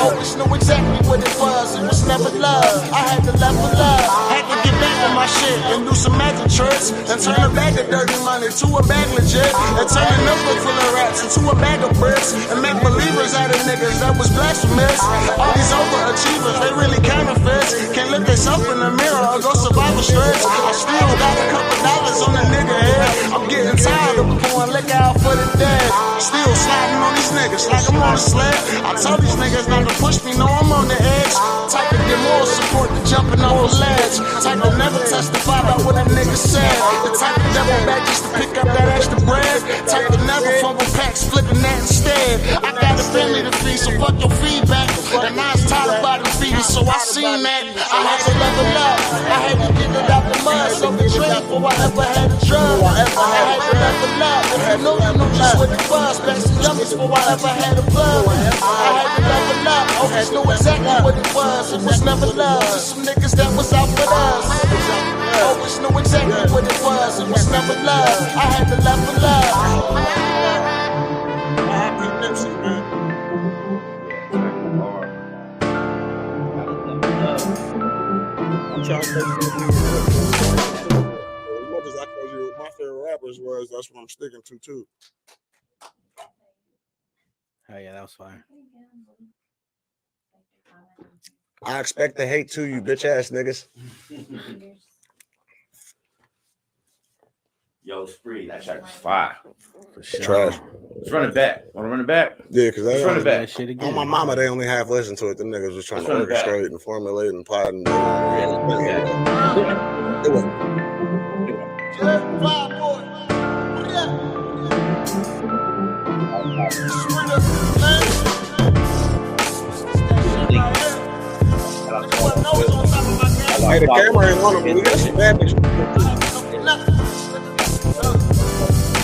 Speaker 11: Always knew exactly what it was. It was never love. I had to level up. Had to get back on my shit and do some magic tricks. And turn a bag of dirty money to a bag legit. And turn a notebook full of rats into a bag of bricks. And make believers out of niggas that was blasphemous. All these overachievers, they really counterfeits. Can't look themselves in the mirror or go survival stretch. I still got a couple dollars on the nigga head. I'm getting tired of pouring liquor out for the dead. Still sliding on these niggas like I'm on a sled. I told these niggas not to push me, no, I'm on the edge. Type to get more support than jumping off a ledge. Type to never testify about what a nigga said. The type to double back just to pick up that extra bread. Type to never fumble packs, flipping that instead. I got a family to feed, so fuck your feedback. And I was tired of bottom feeding, so I seen that. I had to level up. I had to get it out the mud, so the train before I ever had a drug. I had to level up. If you knew just what it was. Back some youngest before I ever had a plug. I had to level up. Always knew exactly what it was. It was never love. Just some niggas that was out with us. Always knew exactly what it was. It was never love. I had to level up.
Speaker 10: I'm trying to make as much as I told you my favorite rappers was, that's what I'm sticking to too.
Speaker 8: Oh yeah, that was fire.
Speaker 10: I expect the hate to you, bitch ass niggas.
Speaker 7: Yo, Spree, that track was fire.
Speaker 8: For sure.
Speaker 10: Trash.
Speaker 7: Let's run it back. Want to run it back?
Speaker 10: Yeah, because
Speaker 7: Let's run it back.
Speaker 8: Shit again.
Speaker 10: on my mama, they only half listened to it. The niggas was trying to
Speaker 7: Let's run it back.
Speaker 10: orchestrate and formulate and plot. And it Hey, the camera ain't on them, but we got some bad bitches.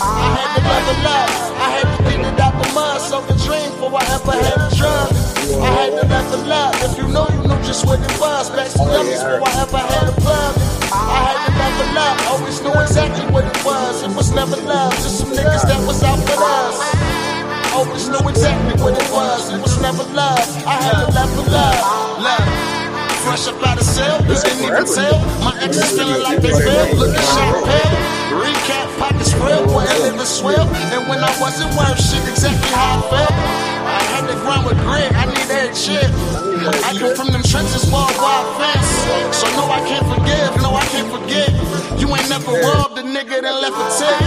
Speaker 11: I had to level up. I had to get it out the mud, so the dream before I ever had a drug. I had to level up. If you knew just what it was. Back to youngest before I ever had a plug. I had to level up. Always knew exactly what it was. It was never love. Just some niggas that was out with us. Always knew exactly what it was. It was never love. I had to level up. Fresh up out of cell, couldn't even tell. My exes feeling like they failed, looking shot pale. Recap pockets spread, boy, I live and swell. And when I wasn't worth shit, exactly how I felt. I had to grind with grit, I need that shit. I come from them trenches, ball wild fence. So no, I can't forgive, no, I can't forget. You ain't never robbed a nigga that left a tip.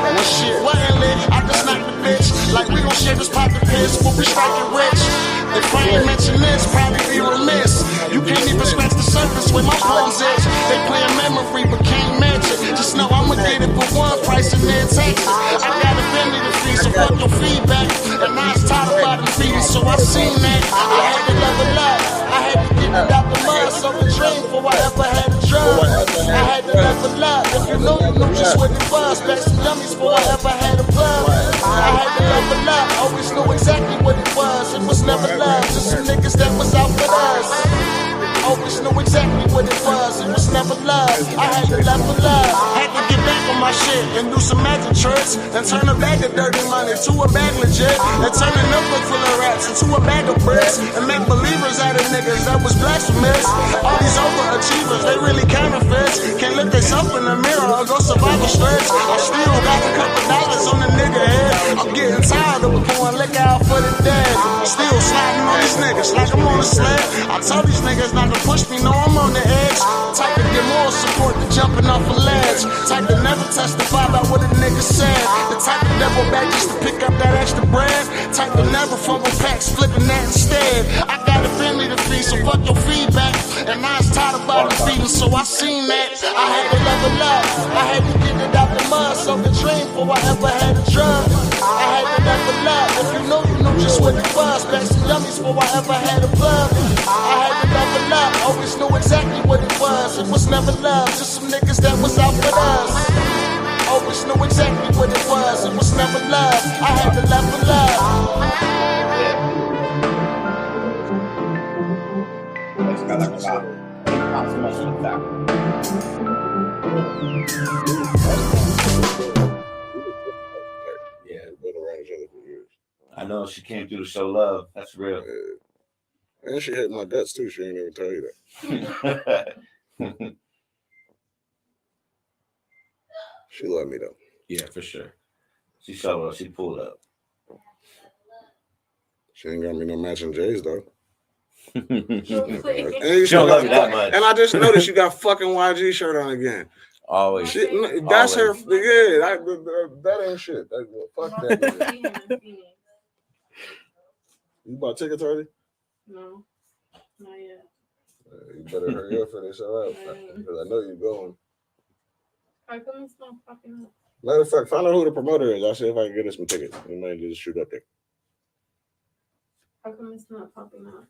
Speaker 11: Well, shit, wasn't lit. I just knocked the bitch. Like we gon' share this pocket piss. We'll be striking rich. If I ain't mention this, probably be remiss. You can't even scratch the surface where my palms is. They playing memory but can't match it. Just know I'ma get it for one price and then take it. I got a family to feed, so fuck your feedback. And I was tired of bottom feeding, so I seen that. I had to level up. I had to get it out the mud, so the dream before I ever had a drug. I had to level up. If you know just what it was. Back some dummies before I ever had a plug. I had to level up. Always knew exactly what it was. It was never love, just some niggas that was out for us. Always knew exactly what it was. It was never love. I had to level up. Had to get back on my shit and do some magic tricks and turn a bag of dirty money to a bag legit. And turn a notebook full of rats into a bag of bricks and make believers out of niggas that was blasphemous. All these overachievers, they really counterfeits. Can't look themselves in the mirror or go survival stretch. I still got a couple dollars on the nigga head. I'm getting tired of pouring liquor out for the dead. Still sliding on these niggas like I'm on a sled. I told these niggas not to push me, no, I'm on the edge. Type to get more support than jumping off a ledge. Type to never testify about what a nigga said. The type to double back just to pick up that extra bread. Type to never fumble packs, flipping that instead. I got a family to feed, so fuck your feedback. And I was tired of bottom feeding, so I seen that. I had to level up. I had to get it out the mud, so the dream before I ever had a drug. I had to level up. If you know just what it was. Back some dummies before I ever had a plug. I had to level up. Always knew exactly what it was. It was never love, just some niggas that was out with us. Always knew exactly what it was. It was never love. I had to level
Speaker 7: I know she came through to show love. That's real.
Speaker 10: And she hit my guts too. She ain't even tell you that. She loved me though.
Speaker 7: Yeah, for sure. She showed up. She pulled up.
Speaker 10: She ain't got me no matching J's though.
Speaker 7: She don't love you that much.
Speaker 10: And I just noticed you got fucking YG shirt on again.
Speaker 7: Always.
Speaker 10: That's her. Yeah, that ain't shit. Fuck that. You bought tickets already?
Speaker 13: No, not yet.
Speaker 10: You better hurry up for this show out because I know you're going.
Speaker 13: How come it's not popping up?
Speaker 10: Matter of fact, find out who the promoter is. I'll see if I can get us some tickets. We might just shoot up there.
Speaker 13: How come it's not popping up?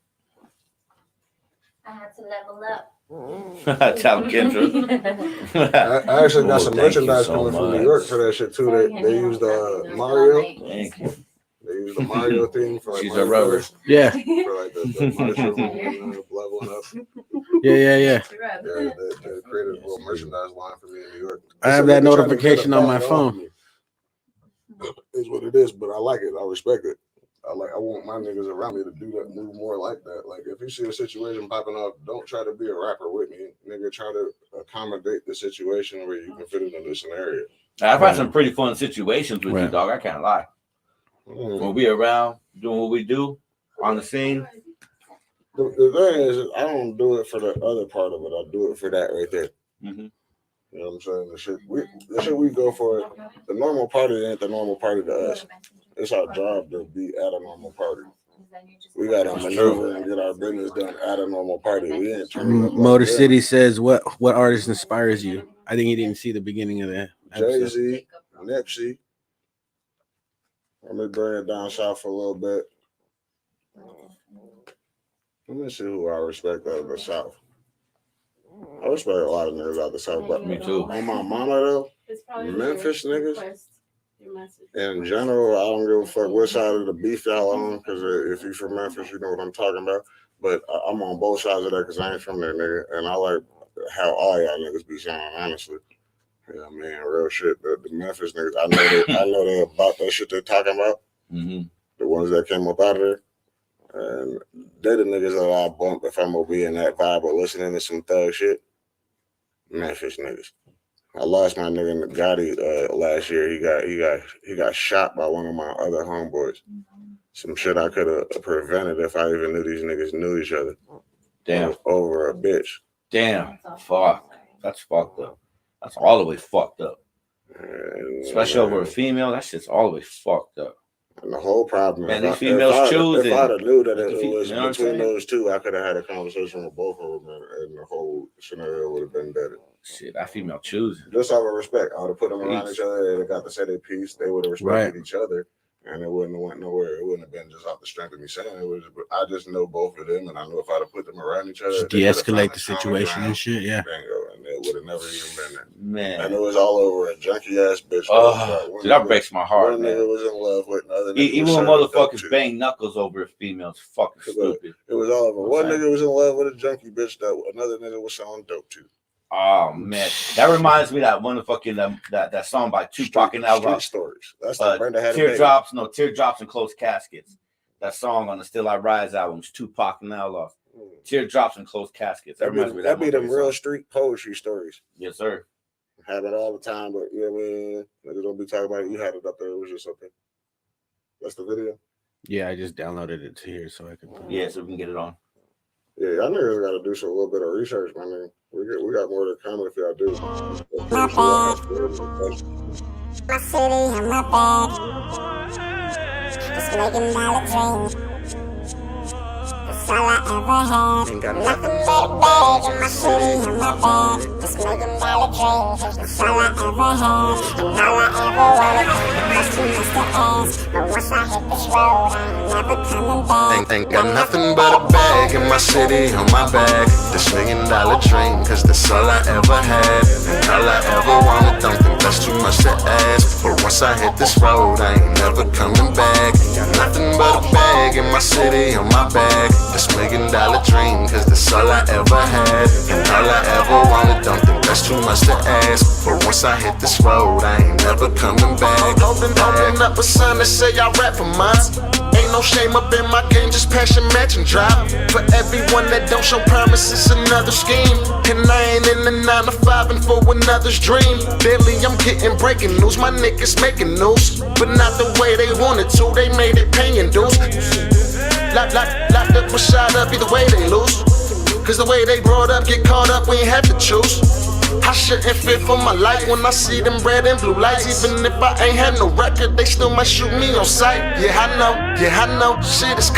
Speaker 12: I had to level up.
Speaker 7: Tell Kendra.
Speaker 10: I actually got some merchandise coming from New York for that shit too. They used Mario.
Speaker 7: Thank you.
Speaker 10: They used the Mario theme for like
Speaker 7: she's a rubber.
Speaker 8: Yeah.
Speaker 10: For like the mushroom leveling up.
Speaker 8: Yeah.
Speaker 10: They created a little merchandise line for me in New York.
Speaker 8: I have that notification on my phone.
Speaker 10: It's what it is, but I like it. I respect it. I want my niggas around me to move more like that. Like if you see a situation popping up, don't try to be a rapper with me. Nigga, try to accommodate the situation where you can fit it in the scenario.
Speaker 7: I've had some pretty fun situations with you, dog. I can't lie. When we around doing what we do on the scene.
Speaker 10: The thing is, I don't do it for the other part of it. I do it for that right there.
Speaker 7: Mm-hmm.
Speaker 10: You know what I'm saying? The shit we go for, the normal party ain't the normal party to us. It's our job to be at a normal party. We got to maneuver and get our business done at a normal party. We ain't turning up.
Speaker 8: Motor City says, what artist inspires you? I think he didn't see the beginning of that.
Speaker 10: Jay-Z, Nipsey. Let me bring it down south for a little bit. Let me see who I respect out of the South. I respect a lot of niggas out of the South, but
Speaker 7: me too.
Speaker 10: On my mama though, Memphis niggas. In general, I don't give a fuck what side of the beef y'all on, because if you from Memphis, you know what I'm talking about. But I'm on both sides of that because I ain't from there, nigga. And I like how all y'all niggas be sounding, honestly. Yeah, man, real shit. The Memphis niggas, I know they about that shit they're talking about.
Speaker 7: Mm-hmm.
Speaker 10: The ones that came up out of there. And they're the niggas that I bump if I'm gonna be in that vibe or listening to some thug shit. Memphis niggas. I lost my nigga Gotti last year. He got shot by one of my other homeboys. Some shit I could have prevented if I even knew these niggas knew each other.
Speaker 7: Damn.
Speaker 10: Over a bitch.
Speaker 7: Damn. Fuck. That's fucked up. That's all the way fucked up.
Speaker 10: And,
Speaker 7: especially over a female. That shit's all the way fucked up.
Speaker 10: And the whole problem
Speaker 7: man,
Speaker 10: is
Speaker 7: these females choosing.
Speaker 10: If I'd have knew that it was
Speaker 7: you know
Speaker 10: between those two, I could have had a conversation with both of them, and the whole scenario would have been better.
Speaker 7: Shit, that female choosing.
Speaker 10: Just out of respect, I would have put them around each other. They got to say their piece. They would have respected each other, and it wouldn't have went nowhere. It wouldn't have been just off the strength of me saying it. Was, I just know both of them, and I know if I'd have put them around each other,
Speaker 8: de-escalate the situation and shit. Yeah,
Speaker 10: bingo, and it would have never even been that.
Speaker 7: Man,
Speaker 10: and it was all over a junky ass bitch.
Speaker 7: Dude, that breaks my heart.
Speaker 10: One
Speaker 7: man.
Speaker 10: nigga was in love with another.
Speaker 7: Even when motherfuckers bang knuckles over a female, it's fucking stupid.
Speaker 10: It was all over. One nigga was in love with a junkie bitch that another nigga was selling dope to.
Speaker 7: Oh man, that reminds me of that one fucking that song by Tupac and Outlawz.
Speaker 10: Stories. That's like Brenda had
Speaker 7: teardrops, teardrops and closed caskets. That song on the Still I Rise album was Tupac and Outlawz. Teardrops and closed caskets. That reminds me of
Speaker 10: that be them real street poetry stories.
Speaker 7: Yes, sir.
Speaker 10: Have it all the time, but you know what I mean? Niggas don't be talking about it. You had it up there. It was just okay. That's the video.
Speaker 8: Yeah, I just downloaded it to here so I can.
Speaker 7: Yeah, so we can get it on.
Speaker 10: Yeah, y'all niggas got to do a little bit of research, my nigga. We got more to come if y'all do.
Speaker 14: My city and my bag. Just making dollar dreams. That's all I ever had. Nothing but a bag in my city and my bag. Just making dollar dreams. That's all I ever had. And all I ever wanted was too much to ask. But once I hit this road, I ain't never coming back.
Speaker 11: Ain't got nothing but a bag in my city on my back. This $1 million dream, cause that's all I ever had. And all I ever wanted, don't think that's too much to ask. But once I hit this road, I ain't never coming back. Got nothing but a bag in my city on my back. This $1 million dream, cause that's all I ever had. And all I ever wanted, don't think that's too much to ask. But once I hit this road, I ain't never coming back. Open up a sign that say I rap for mine. Ain't no shame up in my game, just passion, match, and drive. For everyone that don't show promise, it's another scheme. And I ain't in the 9 to 5 and for another's dream. Daily I'm getting breaking news, my niggas making news. But not the way they wanted to, they made it paying dues. Locked up or shot up, either way they lose. Cause the way they brought up, get caught up, we ain't have to choose. I shouldn't fear for my life when I see them red and blue lights. Even if I ain't had no record, they still might shoot me on sight. Yeah, I know, shit is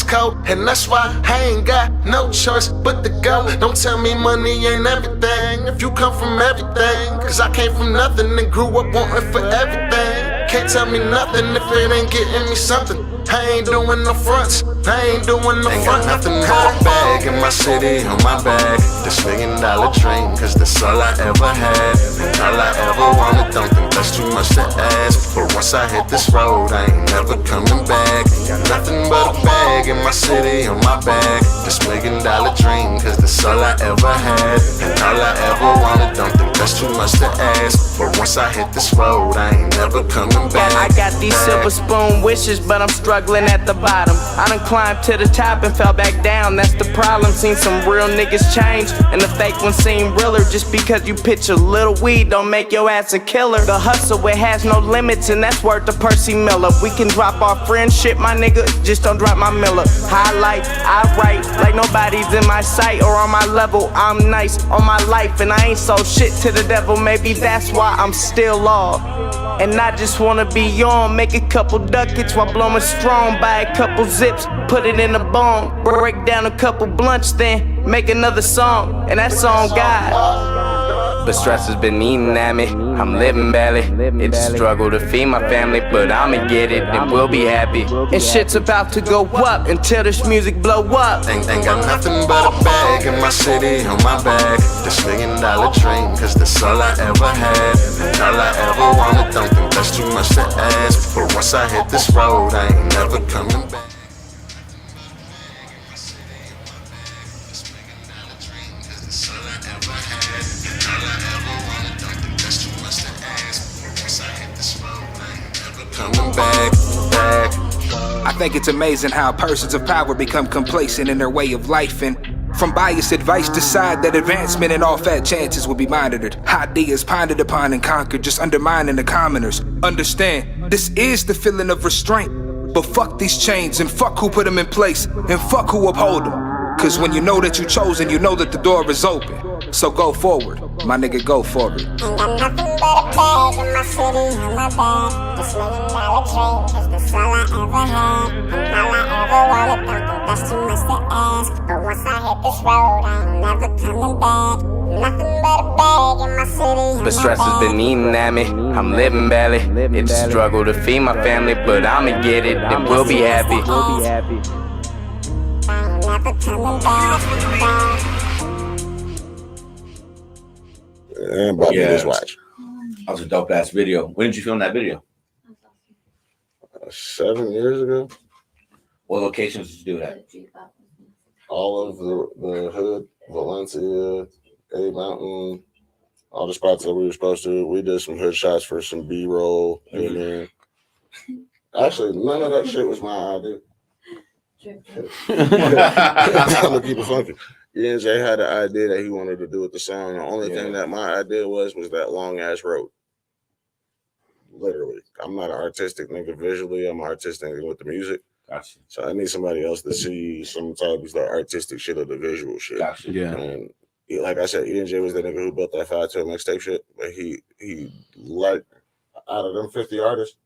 Speaker 11: cold, and that's why I ain't got no choice but to go. Don't tell me money ain't everything, if you come from everything. Cause I came from nothing and grew up wanting for everything. Can't tell me nothing if it ain't getting me something. I ain't doing no fronts, I ain't doing no fronts. Got nothing but a bag in my city on my back. This $1 million dream, cause that's all I ever had. And all I ever wanted, don't think that's too much to ask. But once I hit this road, I ain't never coming back. Got nothing but a bag in my city on my back. This $1 million dream, cause that's all I ever had. And all I ever wanted, don't think that's too much to ask. But once I hit this road, I ain't never coming back.
Speaker 15: I got these silver spoon wishes, but I'm struggling at the bottom. I done climbed to the top and fell back down, that's the problem. Seen some real niggas change, and the fake ones seem realer. Just because you pitch a little weed don't make your ass a killer. The hustle, it has no limits, and that's worth the Percy Miller. We can drop our friendship, my nigga, just don't drop my Miller. Highlight, I write like nobody's in my sight or on my level. I'm nice on my life, and I ain't sold shit to the devil. Maybe that's why I'm still off. And I just wanna be on, make a couple ducats while blowing strong. Buy a couple zips, put it in a bong. Break down a couple blunts, then make another song. And that song God. But stress has been eating at me, I'm living barely. It's a struggle to feed my family, but I'ma get it and we'll be happy. And shit's about to go up until this music blow up.
Speaker 11: Ain't got nothing but a bag in my city on my back. This $1 million dream, cause that's all I ever had. And all I ever wanted, don't think that's too much to ask. But once I hit this road, I ain't never coming back.
Speaker 16: I think it's amazing how persons of power become complacent in their way of life, and from biased advice decide that advancement and all fat chances will be monitored. Ideas pondered upon and conquered, just undermining the commoners. Understand, this is the feeling of restraint, but fuck these chains and fuck who put them in place and fuck who uphold them. Cause when you know that you chosen, you know that the door is open. So go forward, my nigga, go for it.
Speaker 14: Ain't got nothing but a bag in my city on my back. This $1 million dream, cause that's all I ever had. And all I ever wanted, don't think that's too much to ask. But once I hit this road, I ain't never coming back. Nothing but a bag in my city on
Speaker 15: But stress has been eating at me, I'm living barely. It's a struggle to feed my family, but I'ma get it, and we'll be happy.
Speaker 14: I ain't never coming back.
Speaker 10: And Bobby his watch.
Speaker 7: That was a dope ass video. When did you film that video?
Speaker 10: 7 years ago.
Speaker 7: What locations did you do that?
Speaker 10: All of the hood, Valencia, A Mountain, all the spots that we were supposed to. We did some hood shots for some B-roll. And then, actually, none of that shit was my idea. I'm gonna keep it funky. ENJ had the idea that he wanted to do with the song. The only thing that my idea was that long ass road. Literally, I'm not an artistic nigga visually. I'm artistic with the music.
Speaker 7: Gotcha.
Speaker 10: So I need somebody else to see some type of the artistic shit or the visual shit.
Speaker 7: Gotcha.
Speaker 8: Yeah.
Speaker 10: And like I said, ENJ was the nigga who built that 5-2 mixtape shit. But he like out of them 50 artists,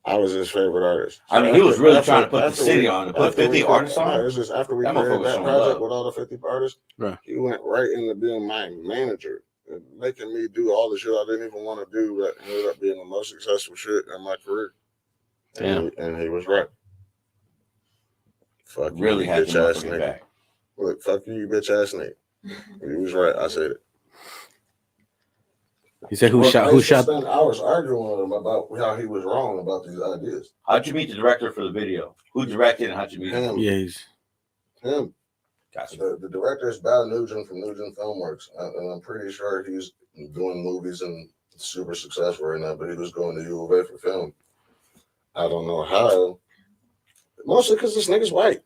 Speaker 10: I was his favorite artist.
Speaker 7: I mean, he was really trying to put the city on it. Put 50 artists on it.
Speaker 10: It's just after we
Speaker 7: That
Speaker 10: created
Speaker 7: motherfucker
Speaker 10: that
Speaker 7: showing
Speaker 10: project
Speaker 7: love.
Speaker 10: with all the 50 artists,
Speaker 8: Right.
Speaker 10: he went right into being my manager and making me do all the shit I didn't even want to do that ended up being the most successful shit in my career. And he was right. Fuck
Speaker 7: Really
Speaker 10: you,
Speaker 7: had
Speaker 10: bitch
Speaker 7: the
Speaker 10: ass
Speaker 7: motherfucker
Speaker 10: nigga.
Speaker 7: back.
Speaker 10: Look, fuck you, bitch ass nigga. He was right. I said it.
Speaker 8: He said, "Who
Speaker 10: I
Speaker 8: shot?
Speaker 10: used to spend hours arguing with him about how he was wrong about these ideas.
Speaker 7: How'd you meet the director for the video? Who directed and how'd you meet him?
Speaker 8: Yeah, he's
Speaker 10: him.
Speaker 7: Gotcha.
Speaker 10: The director is Val Nugent from Nugent Filmworks, and I'm pretty sure he's doing movies and super successful right now. But he was going to U of A for film. I don't know how. Mostly because this nigga's white.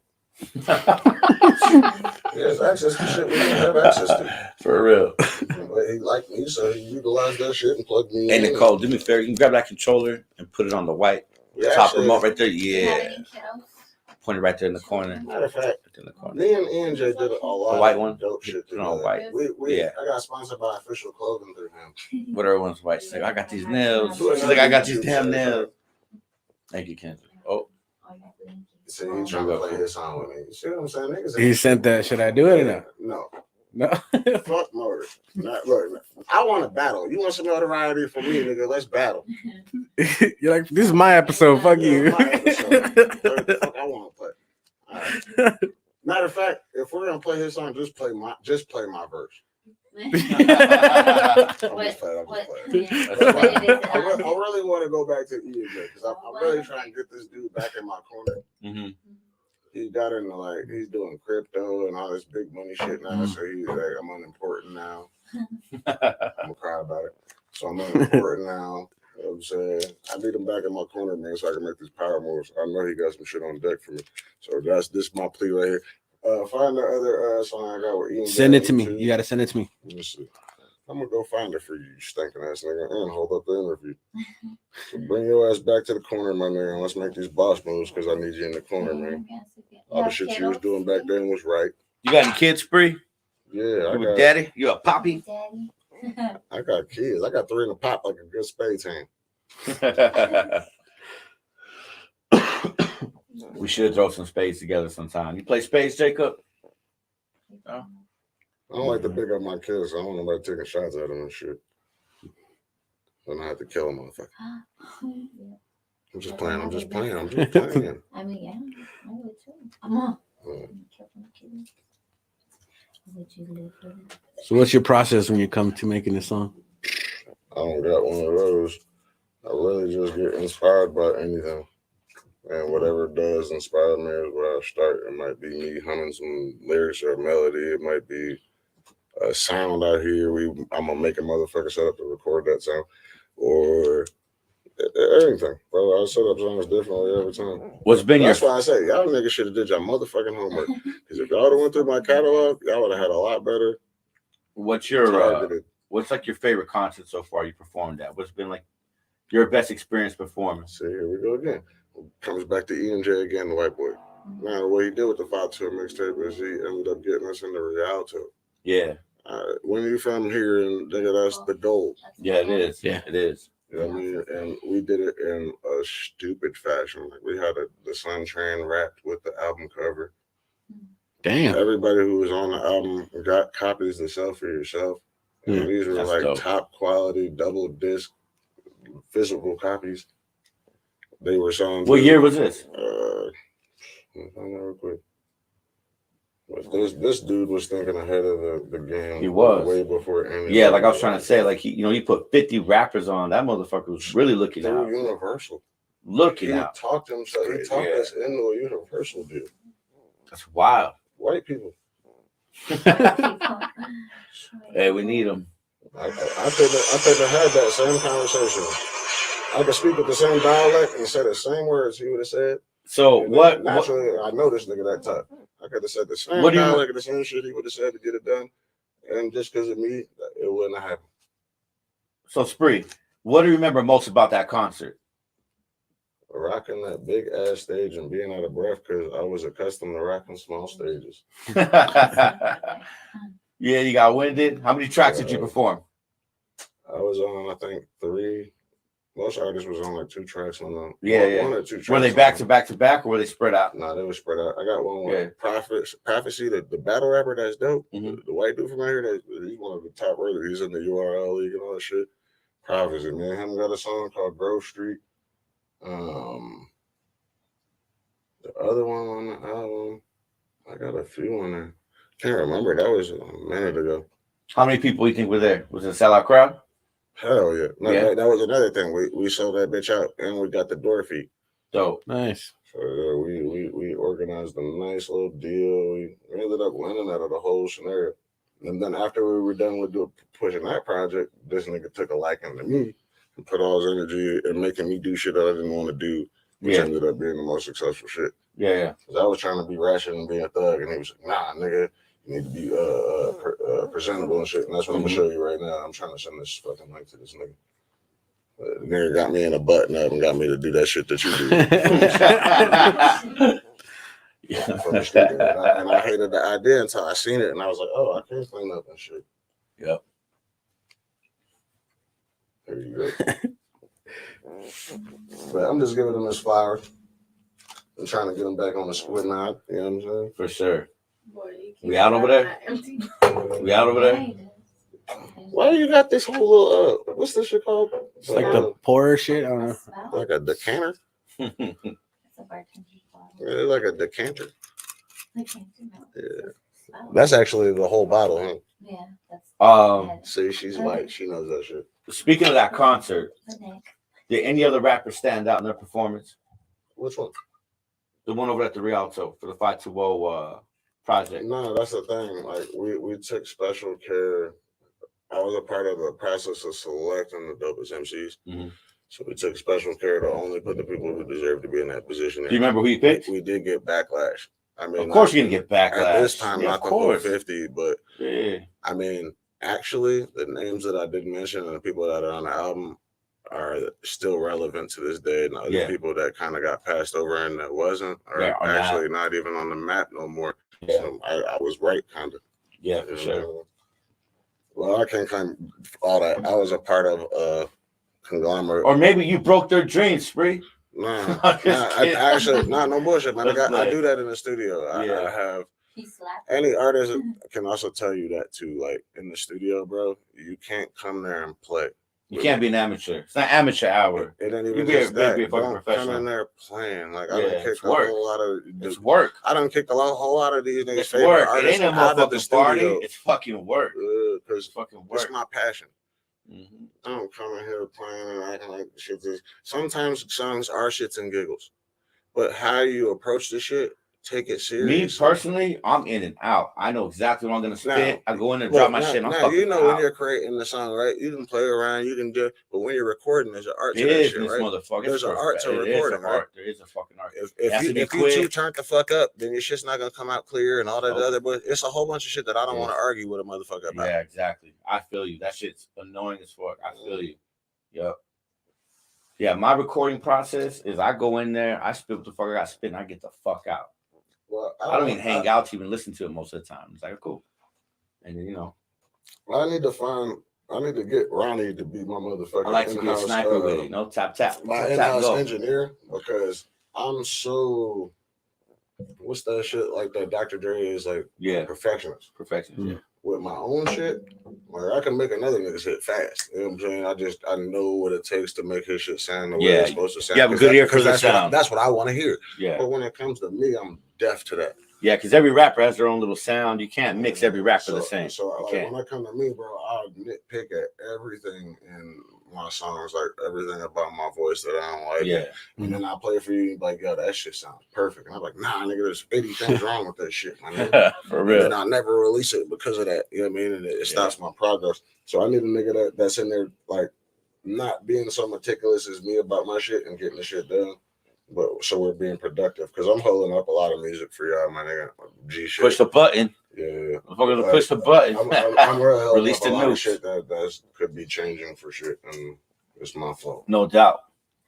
Speaker 10: He has access to shit we didn't have access to.
Speaker 7: For real.
Speaker 10: But he liked me, so he utilized that shit and plugged me
Speaker 7: Hey,
Speaker 10: in.
Speaker 7: Nicole, do me a favor. You can grab that controller and put it on the white top remote right there. Yeah. Point it right there in the corner.
Speaker 10: Matter of fact,
Speaker 7: in the corner.
Speaker 10: me and ENJ did a lot
Speaker 7: The white
Speaker 10: of
Speaker 7: one?
Speaker 10: dope shit
Speaker 7: Put it on
Speaker 10: together.
Speaker 7: white.
Speaker 10: We,
Speaker 7: Yeah.
Speaker 10: I got sponsored by official clothing through him.
Speaker 7: What everyone's white. She's like, I got these nails. She's like, I got these damn nails. Thank you, Kendra. Oh.
Speaker 10: See, he's trying to play his song with me. You see what I'm saying? Niggas
Speaker 8: he sent that. Should I do it or not?
Speaker 10: No.
Speaker 8: No.
Speaker 10: Fuck murder. Look, I want to battle. You want some notoriety from me, nigga? Let's battle.
Speaker 8: You're like, this is my episode. Fuck you.
Speaker 10: My episode. Fuck, I want to play. All right. Matter of fact, if we're gonna play his song, just play my verse. I really want to go back to EJ because I'm really trying to get this dude back in my corner.
Speaker 7: Mm-hmm.
Speaker 10: He got into he's doing crypto and all this big money shit now. So he's like, I'm unimportant now. I'm gonna cry about it. So I'm unimportant now. You know what I'm saying? I need him back in my corner, man, so I can make these power moves. I know he got some shit on deck for me. So this my plea right here. Find the other song I got with Ian.
Speaker 8: Send it to me. You got to send it to me.
Speaker 10: Let me see. I'm gonna go find it for you, you stinking ass nigga, and hold up the interview. So bring your ass back to the corner, my nigga, and let's make these boss moves because I need you in the corner, man. All the shit you was doing back then was right.
Speaker 7: You got any kids, Spree?
Speaker 10: Yeah,
Speaker 7: You with daddy? You a poppy?
Speaker 10: I got kids. I got 3 in the pop like a good spades hand.
Speaker 7: We should throw some spades together sometime. You play spades, Jacob? No.
Speaker 10: I don't like to pick up my kids. So I don't know about taking shots at them and shit. Then I have to kill a motherfucker. I'm just playing. I'm just playing.
Speaker 12: I mean, yeah, I would too. I'm on.
Speaker 8: So what's your process when you come to making a song?
Speaker 10: I don't got one of those. I really just get inspired by anything. And whatever does inspire me is where I start. It might be me humming some lyrics or a melody. It might be a sound I hear. I'm going to make a motherfucker set up to record that sound. Or everything, bro. I set up songs differently every time. That's why I say, y'all niggas should have did your motherfucking homework. Because if y'all would have went through my catalog, y'all would have had a lot better.
Speaker 7: What's your what's like your favorite concert so far you performed at? What's been like your best experience performing?
Speaker 10: See, here we go again. Comes back to ENJ again, the white boy. Now, what he did with the 5-2 mixtape is he ended up getting us into Rialto.
Speaker 7: Yeah.
Speaker 10: When you from here, and nigga, that's the goal.
Speaker 7: Yeah, it is.
Speaker 8: Yeah,
Speaker 7: it is.
Speaker 10: You know what I mean? And we did it in a stupid fashion. Like we had the Sun Train wrapped with the album cover.
Speaker 8: Damn.
Speaker 10: Everybody who was on the album got copies to sell for yourself. And these were
Speaker 7: That's
Speaker 10: like
Speaker 7: dope.
Speaker 10: top quality double disc physical copies. They were selling.
Speaker 7: What year was this?
Speaker 10: Real quick. But this dude was thinking ahead of the game.
Speaker 7: He was
Speaker 10: way before any.
Speaker 7: Yeah, like I was trying to say, like he put 50 rappers on. That motherfucker was really looking out.
Speaker 10: Universal.
Speaker 7: Looking
Speaker 10: He
Speaker 7: out.
Speaker 10: talked himself. He talked us into a Universal deal.
Speaker 7: That's wild.
Speaker 10: White people.
Speaker 7: Hey, we need them.
Speaker 10: I could have had that same conversation. I could speak with the same dialect and say the same words he would have said.
Speaker 7: So what?
Speaker 10: Naturally, I know this nigga that tough. I could have said the same
Speaker 7: What do you-
Speaker 10: dialect and the same shit he would have said to get it done, and just because of me, it wouldn't have happened.
Speaker 7: So Spree, what do you remember most about that concert?
Speaker 10: Rocking that big ass stage and being out of breath because I was accustomed to rocking small stages.
Speaker 7: Yeah, you got winded. How many tracks did you perform?
Speaker 10: I was on, I think, 3. Most artists was on like 2 tracks on them.
Speaker 7: Yeah.
Speaker 10: One or 2 tracks.
Speaker 7: Were they back to back to back, or were they spread out?
Speaker 10: No, they were spread out. I got one with Prophecy, the battle rapper that's dope. The white dude from out here, he's one of the top rappers. He's in the URL league and all that shit. Prophecy, man. Him got a song called Grove Street. The other one on the album, I got a few on there. Can't remember. That was a minute ago.
Speaker 7: How many people you think were there? Was it a sellout crowd?
Speaker 10: Hell yeah. No,
Speaker 7: Yeah.
Speaker 10: That was another thing. We sold that bitch out and we got the door fee.
Speaker 7: Dope.
Speaker 8: Nice.
Speaker 10: So we organized a nice little deal. We ended up winning out of the whole scenario. And then after we were done with pushing that project, this nigga took a liking to me and put all his energy in making me do shit that I didn't want to do, which ended up being the most successful shit.
Speaker 7: Yeah.
Speaker 10: Because I was trying to be rational and be a thug, and he was like, nah, nigga, you need to be presentable and shit. And that's what I'm going to show you right now. I'm trying to send this fucking link to this nigga. The nigga got me in a button up and got me to do that shit that you do. From the studio. And I hated the idea until I seen it, and I was like, oh, I can't clean up and shit.
Speaker 7: Yep.
Speaker 10: There you go. But I'm just giving them his flowers. I'm trying to get him back on the squid knot. You know what I'm saying?
Speaker 7: For sure. We out over there? We out over there?
Speaker 10: Why you got this whole little, what's this shit called?
Speaker 8: It's like the pourer shit. I don't know.
Speaker 10: Like a decanter? Yeah, like a decanter. Yeah. That's actually the whole bottle, huh?
Speaker 12: Yeah.
Speaker 10: See, she's white. She knows that shit.
Speaker 7: Speaking of that concert, did any other rappers stand out in their performance?
Speaker 10: Which one?
Speaker 7: The one over at the Rialto for the 520 project.
Speaker 10: No, that's the thing. Like we took special care. I was a part of the process of selecting the dopest MCs.
Speaker 7: Mm-hmm.
Speaker 10: So we took special care to only put the people who deserve to be in that position.
Speaker 7: Do you remember who you picked?
Speaker 10: We did get backlash. I mean,
Speaker 7: of course you're gonna get backlash.
Speaker 10: At this time,
Speaker 7: yeah,
Speaker 10: not the whole 50, but
Speaker 7: yeah.
Speaker 10: I mean, actually, the names that I didn't mention and the people that are on the album are still relevant to this day. And other people that kind of got passed over and that wasn't are actually not even on the map no more.
Speaker 7: Yeah.
Speaker 10: So I was right, kind of.
Speaker 7: Yeah, for sure.
Speaker 10: Well, I can't claim all that. I was a part of a conglomerate.
Speaker 7: Or maybe you broke their dreams, Spree.
Speaker 10: Nah, no bullshit, man. I do that in the studio. I have any artist can also tell you that too. Like in the studio, bro, you can't come there and play.
Speaker 7: You can't be an amateur. It's not amateur hour.
Speaker 10: It ain't even
Speaker 7: You
Speaker 10: just that.
Speaker 7: be a fucking
Speaker 10: Don't
Speaker 7: professional.
Speaker 10: come in there playing. Like I
Speaker 7: Yeah,
Speaker 10: done kicked
Speaker 7: it's
Speaker 10: a
Speaker 7: work.
Speaker 10: whole lot of.
Speaker 7: It's work.
Speaker 10: I done kicked a whole lot of these niggas'
Speaker 7: It's
Speaker 10: favorite
Speaker 7: work. It
Speaker 10: artists
Speaker 7: ain't a
Speaker 10: out of the
Speaker 7: motherfucking party.
Speaker 10: studio.
Speaker 7: It's fucking work.
Speaker 10: Because
Speaker 7: fucking work.
Speaker 10: it's my passion.
Speaker 7: Mm-hmm.
Speaker 10: I don't come in here playing and acting like shit is. Sometimes songs are shits and giggles, but how you approach the shit, take it serious.
Speaker 7: Me personally, I'm in and out. I know exactly what I'm gonna spit. I go in and
Speaker 10: Well,
Speaker 7: drop my shit. And I'm fucking
Speaker 10: you know
Speaker 7: out.
Speaker 10: when you're creating the song, right? You can play around, you can do, but when you're recording, there's an art to
Speaker 7: It
Speaker 10: that
Speaker 7: is
Speaker 10: shit,
Speaker 7: this
Speaker 10: right?
Speaker 7: motherfucker.
Speaker 10: There's an art to recording, right?
Speaker 7: There is a fucking art.
Speaker 10: If you too turned the fuck up, then your shit's not gonna come out clear and all that other. But it's a whole bunch of shit that I don't want to argue with a motherfucker about.
Speaker 7: Yeah, exactly. I feel you. That shit's annoying as fuck. I feel you. Yep. Yeah, my recording process is I go in there, I spit what the fuck I got spit, and I get the fuck out.
Speaker 10: Well,
Speaker 7: I don't even hang out to even listen to it most of the time. It's like, cool. And then,
Speaker 10: I need to get Ronnie to be my motherfucker.
Speaker 7: I like to be a sniper with it. No tap.
Speaker 10: My in-house engineer, because I'm so. What's that shit like that? Dr. Dre is like perfectionist.
Speaker 7: Yeah.
Speaker 10: With my own shit, like I can make another nigga's hit fast. You know what I'm saying? I know what it takes to make his shit sound the way it's supposed to sound.
Speaker 7: You have a good ear for the sound.
Speaker 10: That's what I want to hear.
Speaker 7: Yeah.
Speaker 10: But when it comes to me, I'm deaf to that.
Speaker 7: Yeah, because every rapper has their own little sound. You can't mix every rapper the same.
Speaker 10: So like, when it comes to me, bro, I nitpick at everything in my songs, like everything about my voice that I don't like.
Speaker 7: Yeah.
Speaker 10: And then I play for you, like, yo, that shit sounds perfect. And I'm like, nah, nigga, there's 80 things wrong with that shit, my nigga.
Speaker 7: For real.
Speaker 10: And I never release it because of that. You know what I mean? And it stops my progress. So I need a nigga that's in there, like, not being so meticulous as me about my shit and getting the shit done. But so we're being productive, because I'm holding up a lot of music for y'all, my nigga. G shit.
Speaker 7: Push the button.
Speaker 10: Yeah.
Speaker 7: Motherfucker, like, push the button.
Speaker 10: I'm real
Speaker 7: Release the
Speaker 10: new
Speaker 7: new
Speaker 10: shit that could be changing for shit, and it's my fault.
Speaker 7: No doubt.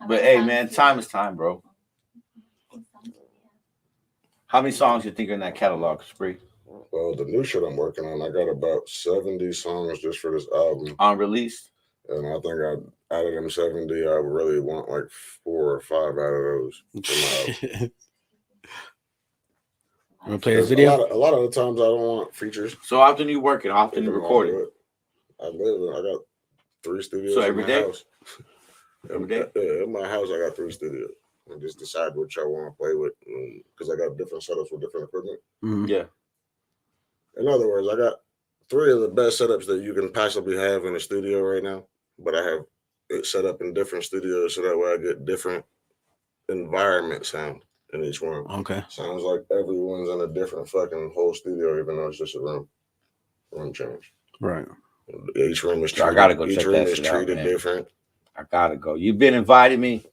Speaker 7: But hey, man, time is time, bro. How many songs you think are in that catalog, Spree?
Speaker 10: Well, the new shit I'm working on, I got about 70 songs just for this album.
Speaker 7: Unreleased?
Speaker 10: And I think out of them 70, I really want like 4 or 5 out of those.
Speaker 8: You want to play this video?
Speaker 10: A lot of the times I don't want features.
Speaker 7: So often you working, often you recording?
Speaker 10: I got 3 studios.
Speaker 7: So every day?
Speaker 10: House. Every day? Yeah, in my house I got 3 studios. And just decide which I want to play with, because I got different setups with different equipment.
Speaker 8: Mm-hmm.
Speaker 7: Yeah.
Speaker 10: In other words, I got 3 of the best setups that you can possibly have in a studio right now, but I have it set up in different studios so that way I get different environment sound in each one.
Speaker 8: Okay.
Speaker 10: Sounds like everyone's in a different fucking whole studio, even though it's just a room change.
Speaker 8: Right.
Speaker 10: Each room is treated,
Speaker 7: I gotta go
Speaker 10: each
Speaker 7: check
Speaker 10: room
Speaker 7: that
Speaker 10: is
Speaker 7: shit out,
Speaker 10: treated
Speaker 7: man.
Speaker 10: different.
Speaker 7: I gotta go. You've been inviting me.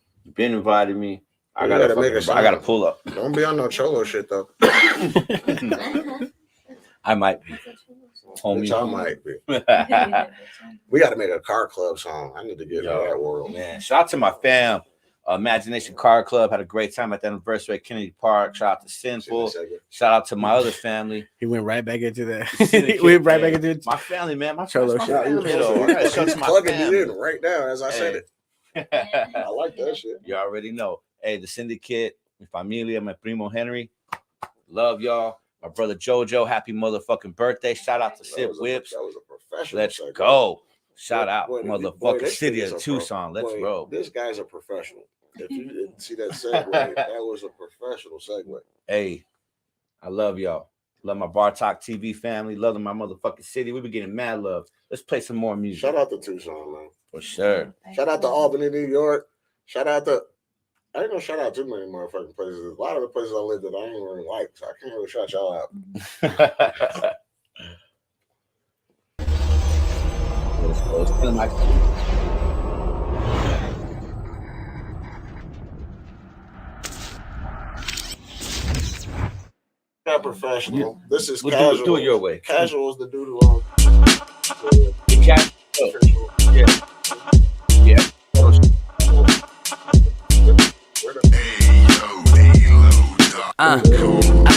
Speaker 7: I gotta pull up.
Speaker 10: Don't be on no cholo shit though.
Speaker 7: I might be. Homie.
Speaker 10: I might be. We got to make a car club song. I need to get into that world.
Speaker 7: Man, shout out to my fam. Imagination Car Club had a great time at the anniversary at Kennedy Park. Shout out to Sinful. Shout out to my other family.
Speaker 8: He went right back into that. He went right back into
Speaker 7: my family, man. My
Speaker 8: cholo
Speaker 7: my
Speaker 8: shit.
Speaker 7: family, though. I gotta shout out to my
Speaker 10: Plugging
Speaker 7: family.
Speaker 10: it in right now as I said it. I like that shit.
Speaker 7: You already know. Hey, the Syndicate, mi familia, my primo Henry. Love y'all. My brother Jojo, happy motherfucking birthday. Shout out to Sip Whips.
Speaker 10: That was a professional.
Speaker 7: Let's
Speaker 10: segment.
Speaker 7: go. Shout out,
Speaker 10: Boy,
Speaker 7: motherfucking
Speaker 10: this
Speaker 7: City
Speaker 10: nigga's
Speaker 7: of
Speaker 10: a
Speaker 7: Tucson. Let's
Speaker 10: boy,
Speaker 7: roll.
Speaker 10: This guy's a professional. If you didn't see that segue, that was a professional segue.
Speaker 7: Hey, I love y'all. Love my Bar Talk TV family. Love my motherfucking city. We be getting mad love. Let's play some more music.
Speaker 10: Shout out to Tucson, man.
Speaker 7: For sure.
Speaker 10: Shout out to Albany, New York. Shout out to, I ain't gonna shout out too many motherfucking places. A lot of the places I live that I ain't really like, so I can't really shout y'all out. Not professional. This is
Speaker 7: We'll
Speaker 10: casual.
Speaker 7: do it your way.
Speaker 10: Casual is the dude who
Speaker 17: I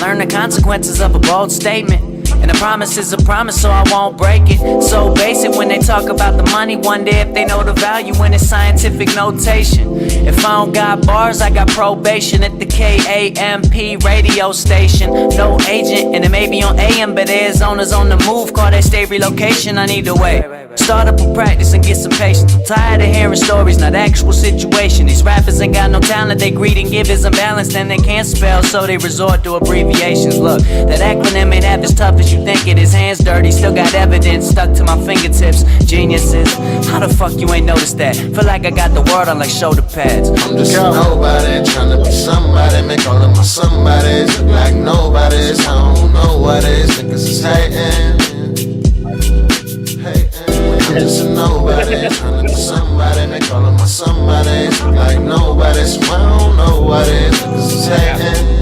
Speaker 17: learned the consequences of a bold statement. And a promise is a promise, so I won't break it. So basic when they talk about the money. Wonder if they know the value in its scientific notation. If I don't got bars, I got probation at the KAMP radio station. No agent, and it may be on AM, but Arizona's on the move. Call that state relocation, I need to wait. Start up a practice and get some patience. I'm tired of hearing stories, not actual situation. These rappers ain't got no talent, they greed and give is imbalanced, and they can't spell, so they resort to abbreviations. Look, that acronym ain't half as tough as you think it is. Hands dirty, still got evidence stuck to my fingertips. Geniuses, how the fuck you ain't noticed that? Feel like I got the word on like shoulder pads.
Speaker 11: I'm just a nobody, trying to be somebody. Make all of my somebodies look like nobodies. I don't know what it is, niggas is hating. I'm just a nobody, trying to be somebody. Make all of my somebodies look like nobody's. I don't know what it is, niggas is hating.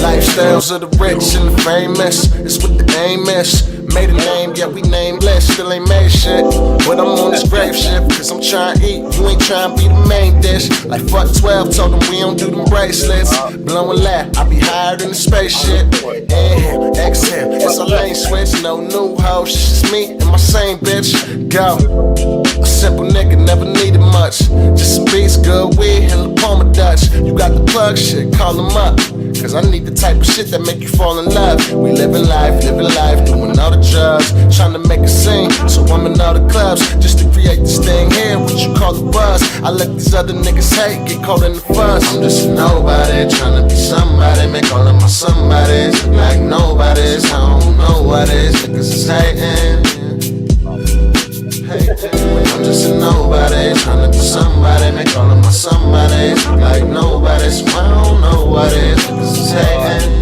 Speaker 11: Lifestyles of the rich and the famous, it's what the aim is. Made a name name, yet we nameless. Still ain't made shit, but I'm on this grave shift, cause I'm trying to eat. You ain't trying to be the main dish. Like fuck 12, told them we don't do them bracelets. Blowing loud, I be higher than the spaceship. Inhale, exhale, it's a lane switch. No new hoes, it's just me and my same bitch. Go. A simple nigga, never needed much. Just some beats, good weed, and La Palma Dutch. You got the plug shit, call them up. Cause I need the type of shit that make you fall in love. We living life, doing all the drugs. Trying to make a scene, so I'm in all the clubs. Just to create this thing here, what you call the buzz. I let these other niggas hate, get caught in the fuzz. I'm just a nobody, trying to be somebody. Make all of my somebodies look like nobodies. I don't know what is, niggas is hating. I'm just a nobody, trying to be somebody. Make all of my somebodies look like nobody. So I don't know what it is, this is hating.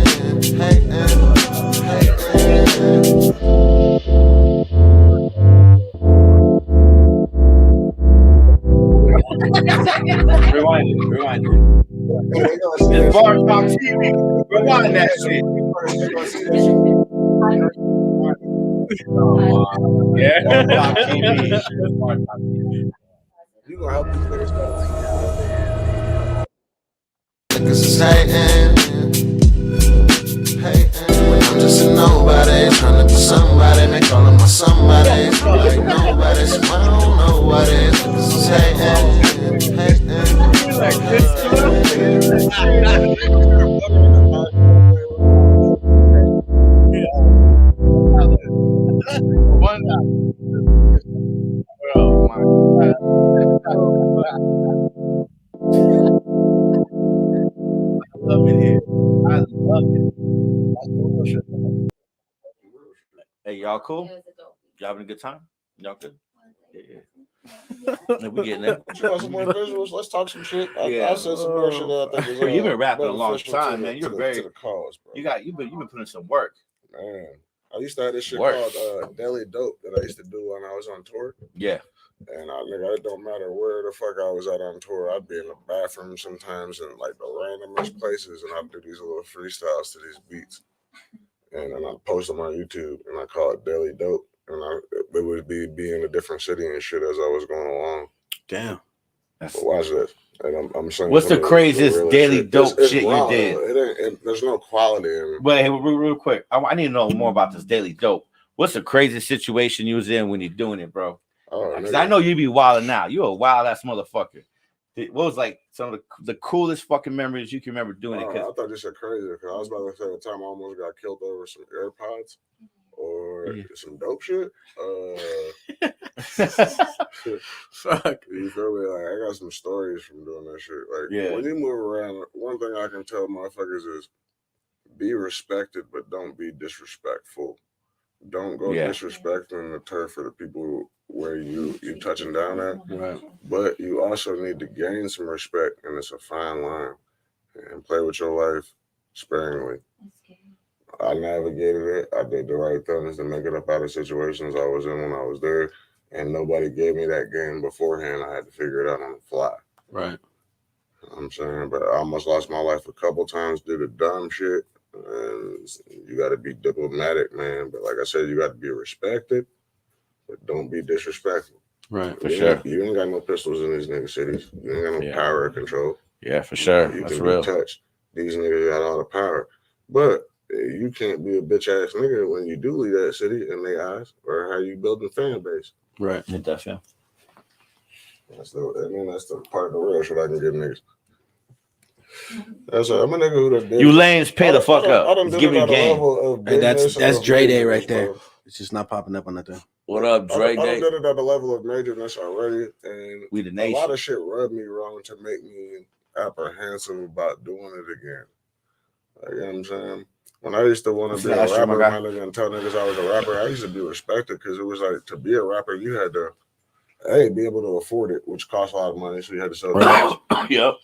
Speaker 7: Rewind it. This Bar Talk TV. Rewind that shit. Yeah. Bar Talk TV.
Speaker 10: You gonna help these niggas go.
Speaker 11: Niggas is hating. I'm just a nobody, trying to be somebody. Make all of my somebodies like nobody. So I don't know what it is. Niggas is hating.
Speaker 7: Hey, y'all cool? Y'all having a good time? Y'all good? Yeah. We getting there.
Speaker 10: You want some more visuals? Let's talk some shit.
Speaker 7: Yeah.
Speaker 10: I said some more shit that I think is
Speaker 7: You've been rapping a long
Speaker 10: beneficial
Speaker 7: time,
Speaker 10: to
Speaker 7: man. You're
Speaker 10: to
Speaker 7: very
Speaker 10: the cause, bro.
Speaker 7: you've been putting some work.
Speaker 10: Man, I used to have this shit
Speaker 7: Work.
Speaker 10: called Daily Dope that I used to do when I was on tour.
Speaker 7: Yeah.
Speaker 10: And nigga, it don't matter where the fuck I was at on tour. I'd be in the bathroom sometimes in like the randomest places, and I'd do these little freestyles to these beats. And then I'd post them on YouTube, and I call it Daily Dope. And it would be in a different city and shit as I was going along.
Speaker 8: Damn.
Speaker 10: But watch this. And I'm saying,
Speaker 7: What's the craziest daily dope shit you did?
Speaker 10: There's no quality in it.
Speaker 7: But hey, real quick, I need to know more about this daily dope. What's the craziest situation you was in when you're doing it, bro? Because I know you be wilding now. You a wild ass motherfucker. What was like some of the coolest fucking memories you can remember doing it?
Speaker 10: I thought this shit crazy because I was about to say the time I almost got killed over some AirPods or some dope shit.
Speaker 8: Fuck.
Speaker 10: You feel me? Like I got some stories from doing that shit. Like when you move around, one thing I can tell motherfuckers is be respected, but don't be disrespectful. Don't go disrespecting the turf for the people where you touching down at.
Speaker 8: Right.
Speaker 10: But you also need to gain some respect, and it's a fine line. And play with your life sparingly. I navigated it. I did the right things to make it up out of situations I was in when I was there. And nobody gave me that game beforehand. I had to figure it out on the fly.
Speaker 8: Right.
Speaker 10: I'm saying, but I almost lost my life a couple times due to dumb shit. And you got to be diplomatic, man. But like I said, you got to be respected, but don't be disrespectful.
Speaker 7: Right, for sure.
Speaker 10: You ain't got no pistols in these nigga cities. You ain't got no power or control.
Speaker 7: Yeah, for sure.
Speaker 10: You
Speaker 7: That's
Speaker 10: can
Speaker 7: real.
Speaker 10: be touched. These niggas got all the power. But you can't be a bitch ass nigga when you do leave that city in their eyes, or how you building fan base.
Speaker 8: Right.
Speaker 7: That's
Speaker 10: the part of the real shit I can give niggas. I'm a nigga who done did
Speaker 7: you lanes pay the fuck up. Give me a game.
Speaker 8: Hey, that's Dre Day right there. It's just not popping up on that thing.
Speaker 7: What up, Dre Day?
Speaker 10: I done did it at the level of majorness already, and
Speaker 7: we the
Speaker 10: a
Speaker 7: nation.
Speaker 10: lot of shit rubbed me wrong to make me apprehensive about doing it again. Like, you know what I'm saying? When I used to want to be a rapper, my nigga, and tell niggas I was a rapper, I used to be respected because it was like, to be a rapper, you had to, be able to afford it, which costs a lot of money, so you had to sell it.
Speaker 7: Yep.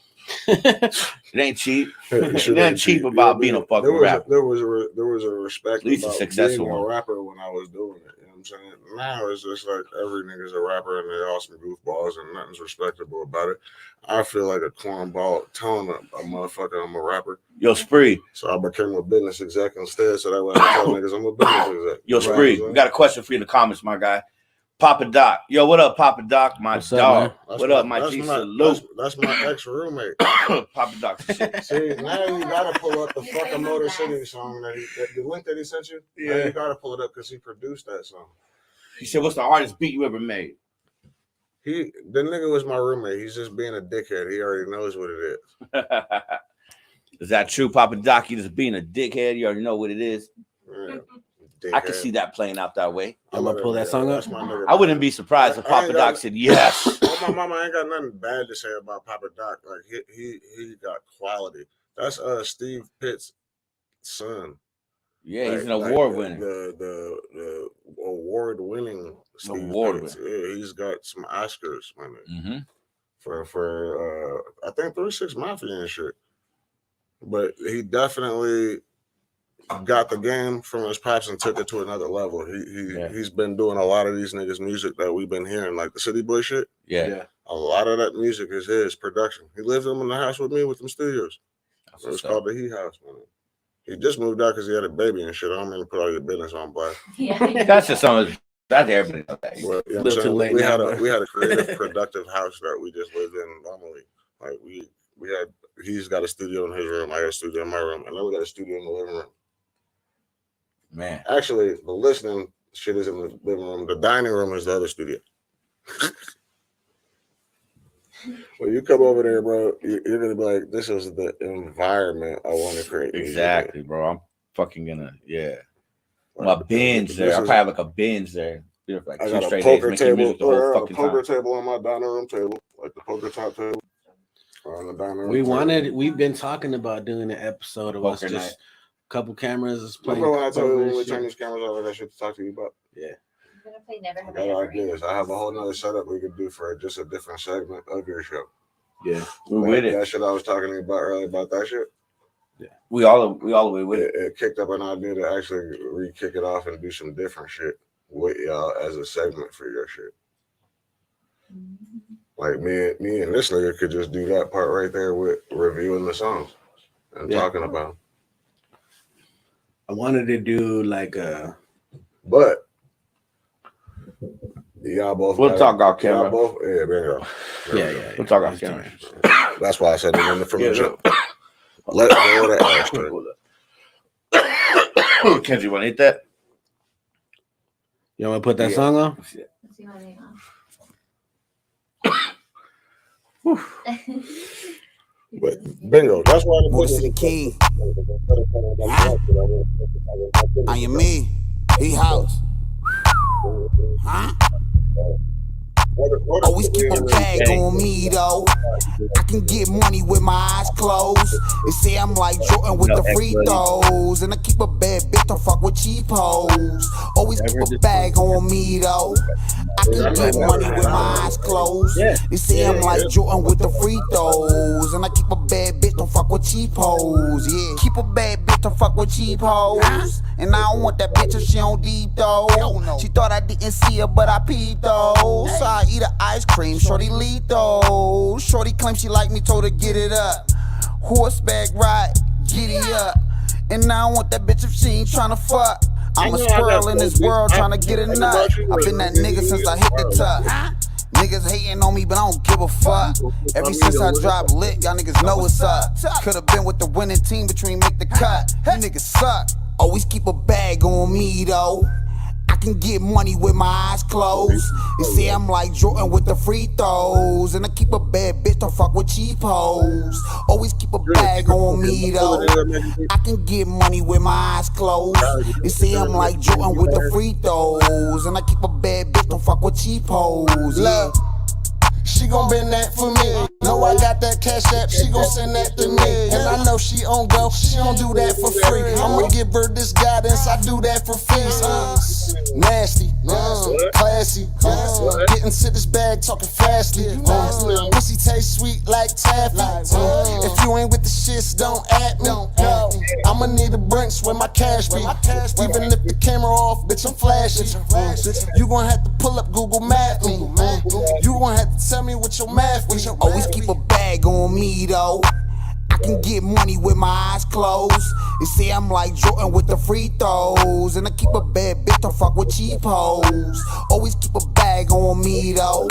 Speaker 7: It ain't cheap. It ain't cheap about being a fucking rapper.
Speaker 10: There was a respect
Speaker 7: at least
Speaker 10: about
Speaker 7: a successful
Speaker 10: being
Speaker 7: one.
Speaker 10: a rapper when I was doing it. You know what I'm I'm saying? Now it's just like every nigga's a rapper and they're all some goofballs and nothing's respectable about it. I feel like a cornball telling a motherfucker I'm a rapper.
Speaker 7: Yo, Spree.
Speaker 10: So I became a business exec instead, so that way I tell niggas I'm a business exec.
Speaker 7: Yo, Spree, we got a question for you in the comments, my guy. Papa Doc. Yo, what up, Papa Doc? My
Speaker 8: What's
Speaker 7: dog.
Speaker 8: up,
Speaker 7: What up, my G salute?
Speaker 10: That's my ex-roommate.
Speaker 7: Papa Doc.
Speaker 10: See, now you gotta pull up the fucking Motor City song the link that he sent you. Yeah, you gotta pull it up because he produced that song.
Speaker 7: He said, "What's the hardest beat you ever made?"
Speaker 10: The nigga was my roommate. He's just being a dickhead. He already knows what it is.
Speaker 7: Is that true, Papa Doc? You just being a dickhead. You already know what it is.
Speaker 10: Yeah.
Speaker 7: I can see that playing out that way.
Speaker 8: I'm gonna pull that song up.
Speaker 7: I wouldn't be surprised if Papa Doc said yes.
Speaker 10: My mama ain't got nothing bad to say about Papa Doc. Like he got quality. That's Steve Pitt's son.
Speaker 7: Yeah, he's an award winner.
Speaker 10: The award winning Steve Pitt. Yeah, he's got some Oscars on it for I think 36 Mafia and shit. But he definitely got the game from his pops and took it to another level. He's been doing a lot of these niggas' music that we've been hearing, like the City Boy shit.
Speaker 7: Yeah.
Speaker 10: A lot of that music is his production. He lived in the house with me with them studios. It was called the He House. Man. He just moved out because he had a baby and shit. I don't mean to put all your business on blast.
Speaker 6: Yeah.
Speaker 7: That's just some of that's everybody knows that.
Speaker 10: Well, you know what I'm saying? We had a creative, productive house that we just lived in normally. Like he's got a studio in his room, I got a studio in my room, and then we got a studio in the living room.
Speaker 7: Man.
Speaker 10: Actually, the listening shit is in the living room. The dining room is the other studio. When you come over there, bro, you're gonna be like, this is the environment I want to create.
Speaker 7: Exactly, bro. I'm fucking gonna, my binge there. I probably have like a binge there. Like
Speaker 10: I got a poker table, poker table on my dining room table, like the poker top table on the dining room.
Speaker 8: We've been talking about doing an episode of us just a couple cameras playing.
Speaker 10: Remember when I told you when we turn these cameras over, that shit to talk to you about?
Speaker 8: Yeah.
Speaker 10: I got ideas. I have a whole nother setup we could do for just a different segment of your show.
Speaker 8: Yeah,
Speaker 7: we're with it.
Speaker 10: That shit I was talking to you about earlier about that shit.
Speaker 7: Yeah, we all the way with it.
Speaker 10: It kicked up an idea to actually re-kick it off and do some different shit with y'all as a segment for your shit. Like me and this nigga could just do that part right there with reviewing the songs and talking about them.
Speaker 8: I wanted to do like
Speaker 10: but y'all both.
Speaker 7: We'll talk off camera.
Speaker 10: Y'all both, bingo.
Speaker 7: Yeah. We'll talk off camera.
Speaker 10: That's why I said it in the jump. Let go of that.
Speaker 7: Kenzie, you want to hit that?
Speaker 8: You want to put that song on?
Speaker 10: But bingo. That's why
Speaker 11: the king. I am me. He house. Huh? Always keep a bag on me though. I can get money with my eyes closed. They say I'm like Jordan with the free throws, and I keep a bad bitch, don't fuck with cheap hoes. Always keep a bag on me though. I can get money with my eyes closed. They say I'm like Jordan with the free throws, and I keep a bad bitch, don't fuck with cheap hoes. Yeah, keep a bad bitch, don't fuck with cheap hoes. And I don't want that bitch if she don't deep though. She thought I didn't see her, but I peeped though. So I eat her ice cream, shorty lethal. Shorty claims she like me, told her get it up. Horseback ride, giddy up. And I don't want that bitch if she ain't tryna fuck. I'm a squirrel in this world tryna get a nut. I've been that nigga since I hit the tuck. Niggas hating on me, but I don't give a fuck. Ever since I dropped lit, y'all niggas know what's up. Could've been with the winning team between make the cut. You niggas suck. Always keep a bag on me though. I can get money with my eyes closed. They say I'm like Jordan with the free throws, and I keep a bad bitch, don't fuck with cheap hoes. Always keep a bag on me though. I can get money with my eyes closed. They say I'm like Jordan with the free throws, and I keep a bad bitch, don't fuck with cheap hoes. Yeah. She gon' bend that for me. Know I got that cash app, she gon' send that to me. And I know she on go, she don't do that for free. I'ma give her this guidance, I do that for fees. Nasty, classy, Getting to this bag, talking fastly. Pussy taste sweet like taffy. If you ain't with the shits, don't at me. I'ma need a Brinks where my cash be. Even if the camera off, bitch, I'm flashing. You gon' have to pull up Google Map me. You gon' have to tell me what your math be.
Speaker 18: Always keep a bag on me though. I can get money with my eyes closed. You see, I'm like Jordan with the free throws. And I keep a bad bitch to fuck with cheap hoes. Always keep a bag on me though.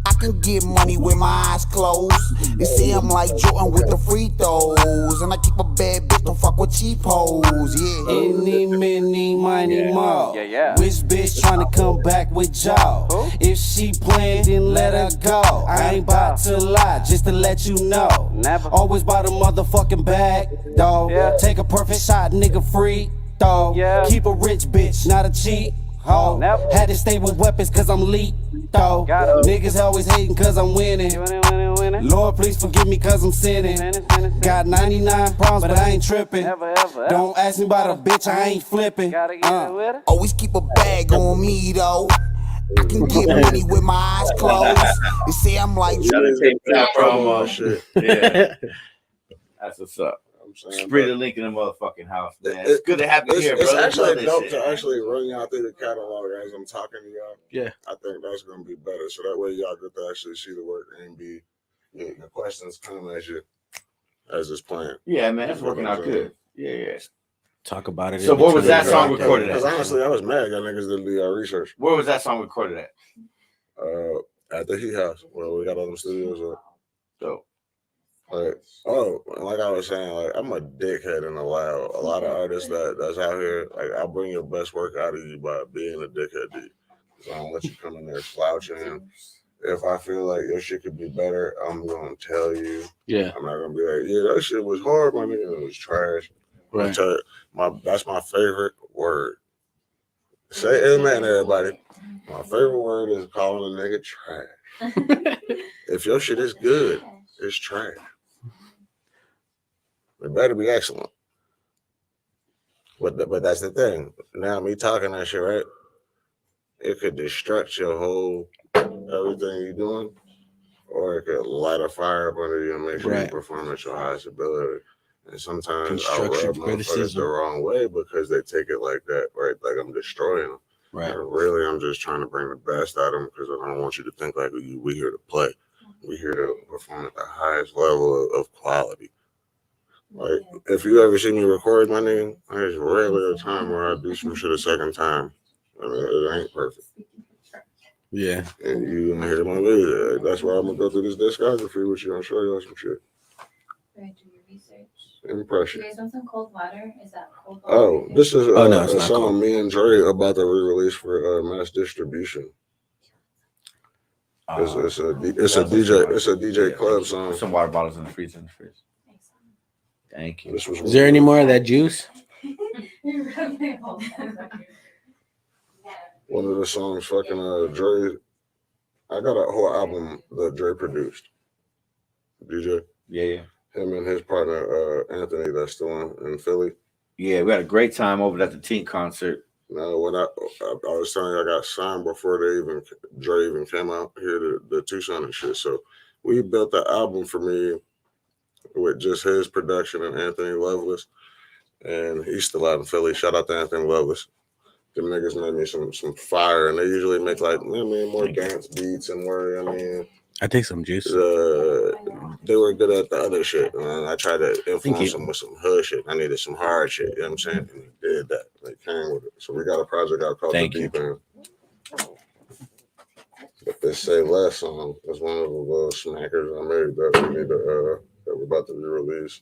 Speaker 18: I can get money with my eyes closed. You see, I'm like Jordan with the free throws. And I keep a bad bitch to fuck with cheap hoes, yeah.
Speaker 19: Any, many, money, more. Which bitch tryna come back with y'all? If she playing, then let her go. I ain't bout to lie, just to let you know. Always by the motherfucking bag, dawg. Take a perfect shot, nigga, free, dawg. Keep a rich bitch, not a cheat. Oh, had to stay with weapons cause I'm elite, though. Niggas always hating cause I'm winning. Lord, please forgive me cause I'm sinning. Got 99 problems, but I ain't tripping. Don't ask me about a bitch, I ain't flipping.
Speaker 18: Always keep a bag on me though. I can get money with my eyes closed. You see, I'm like
Speaker 7: promo shit. Yeah. That's what's up. SPREEDALINK in the motherfucking house, man. It's good to have you here, bro.
Speaker 10: It's actually dope to actually run y'all through the catalog as I'm talking to y'all.
Speaker 8: Yeah.
Speaker 10: I think that's going to be better. So that way y'all get to actually see the work and be, the questions come as it's playing.
Speaker 7: Yeah, man. It's working out good. Yeah.
Speaker 8: Talk about it.
Speaker 7: So where was that song recorded at?
Speaker 10: Because honestly, I was mad y'all niggas didn't do y'all research.
Speaker 7: Where was that song recorded at?
Speaker 10: At the Heat House. Well, we got all the studios up.
Speaker 7: Dope.
Speaker 10: Like I was saying, like I'm a dickhead in a loud. A lot of artists that's out here, like I'll bring your best work out of you by being a dickhead, dude. So I don't let you come in there slouching. If I feel like your shit could be better, I'm gonna tell you.
Speaker 8: Yeah.
Speaker 10: I'm not gonna be like, yeah, that shit was hard, my nigga. It was trash.
Speaker 8: Right.
Speaker 10: That's my favorite word. Say amen, everybody. My favorite word is calling a nigga trash. If your shit is good, it's trash. It better be excellent. But that's the thing. Now me talking that shit, right? It could destruct your whole everything you're doing, or it could light a fire up under you and make sure you perform at your highest ability. And sometimes I rub motherfuckers the wrong way because they take it like that, right? Like I'm destroying them.
Speaker 8: Right.
Speaker 10: And really, I'm just trying to bring the best out of them because I don't want you to think like we here to play. We here to perform at the highest level of quality. Like, if you ever see me record my name, there's rarely a time where I do some shit a second time. I mean, it ain't perfect.
Speaker 8: Yeah.
Speaker 10: And you gonna hear my music. That's why I'm gonna go through this discography with you and show you some shit.
Speaker 12: Right, do your research.
Speaker 10: Impression.
Speaker 12: You guys want some cold water? Is that cold water?
Speaker 10: Oh, this is
Speaker 8: no, it's
Speaker 10: a
Speaker 8: not
Speaker 10: song
Speaker 8: cold.
Speaker 10: me and Dre about to re-release for mass distribution. It's a DJ club song.
Speaker 7: Some water bottles in the freezer. Thank you.
Speaker 8: Is there any more of that juice?
Speaker 10: One of the songs, fucking Dre. I got a whole album that Dre produced. DJ.
Speaker 7: Yeah.
Speaker 10: Him and his partner Anthony, that's still in Philly.
Speaker 7: Yeah, we had a great time over at the Teen concert.
Speaker 10: No, when I was telling you, I got signed before Dre even came out here to the Tucson and shit. So we built the album for me with just his production and Anthony Lovelace, and he's still out in Philly. Shout out to Anthony Lovelace. Them niggas made me some fire, and they usually make like more dance beats and where
Speaker 8: I take some juice.
Speaker 10: They were good at the other shit, and I tried to influence them with some hood shit. I needed some hard shit, you know what I'm saying? And they did that. They came with it. So we got a project out called The Deep End. But this Say Less song is one of the little smackers I made that we need to that we're about to re-release.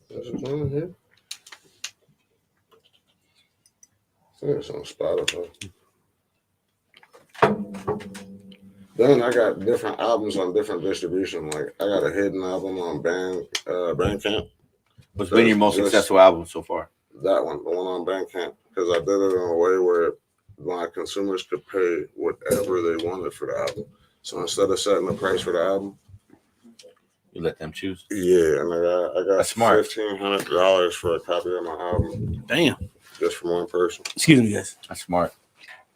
Speaker 10: Is it on here? I think it's on Spotify. Then I got different albums on different distribution. Like I got a hidden album on Bandcamp.
Speaker 7: What's been your most successful album so far?
Speaker 10: That one, the one on Bandcamp, because I did it in a way where my consumers could pay whatever they wanted for the album. So instead of setting the price for the album,
Speaker 7: You let them choose.
Speaker 10: Yeah, and I got
Speaker 7: That's smart.
Speaker 10: $1,500 for a copy of my album.
Speaker 8: Damn.
Speaker 10: Just from one person.
Speaker 8: Excuse me, guys.
Speaker 7: That's smart.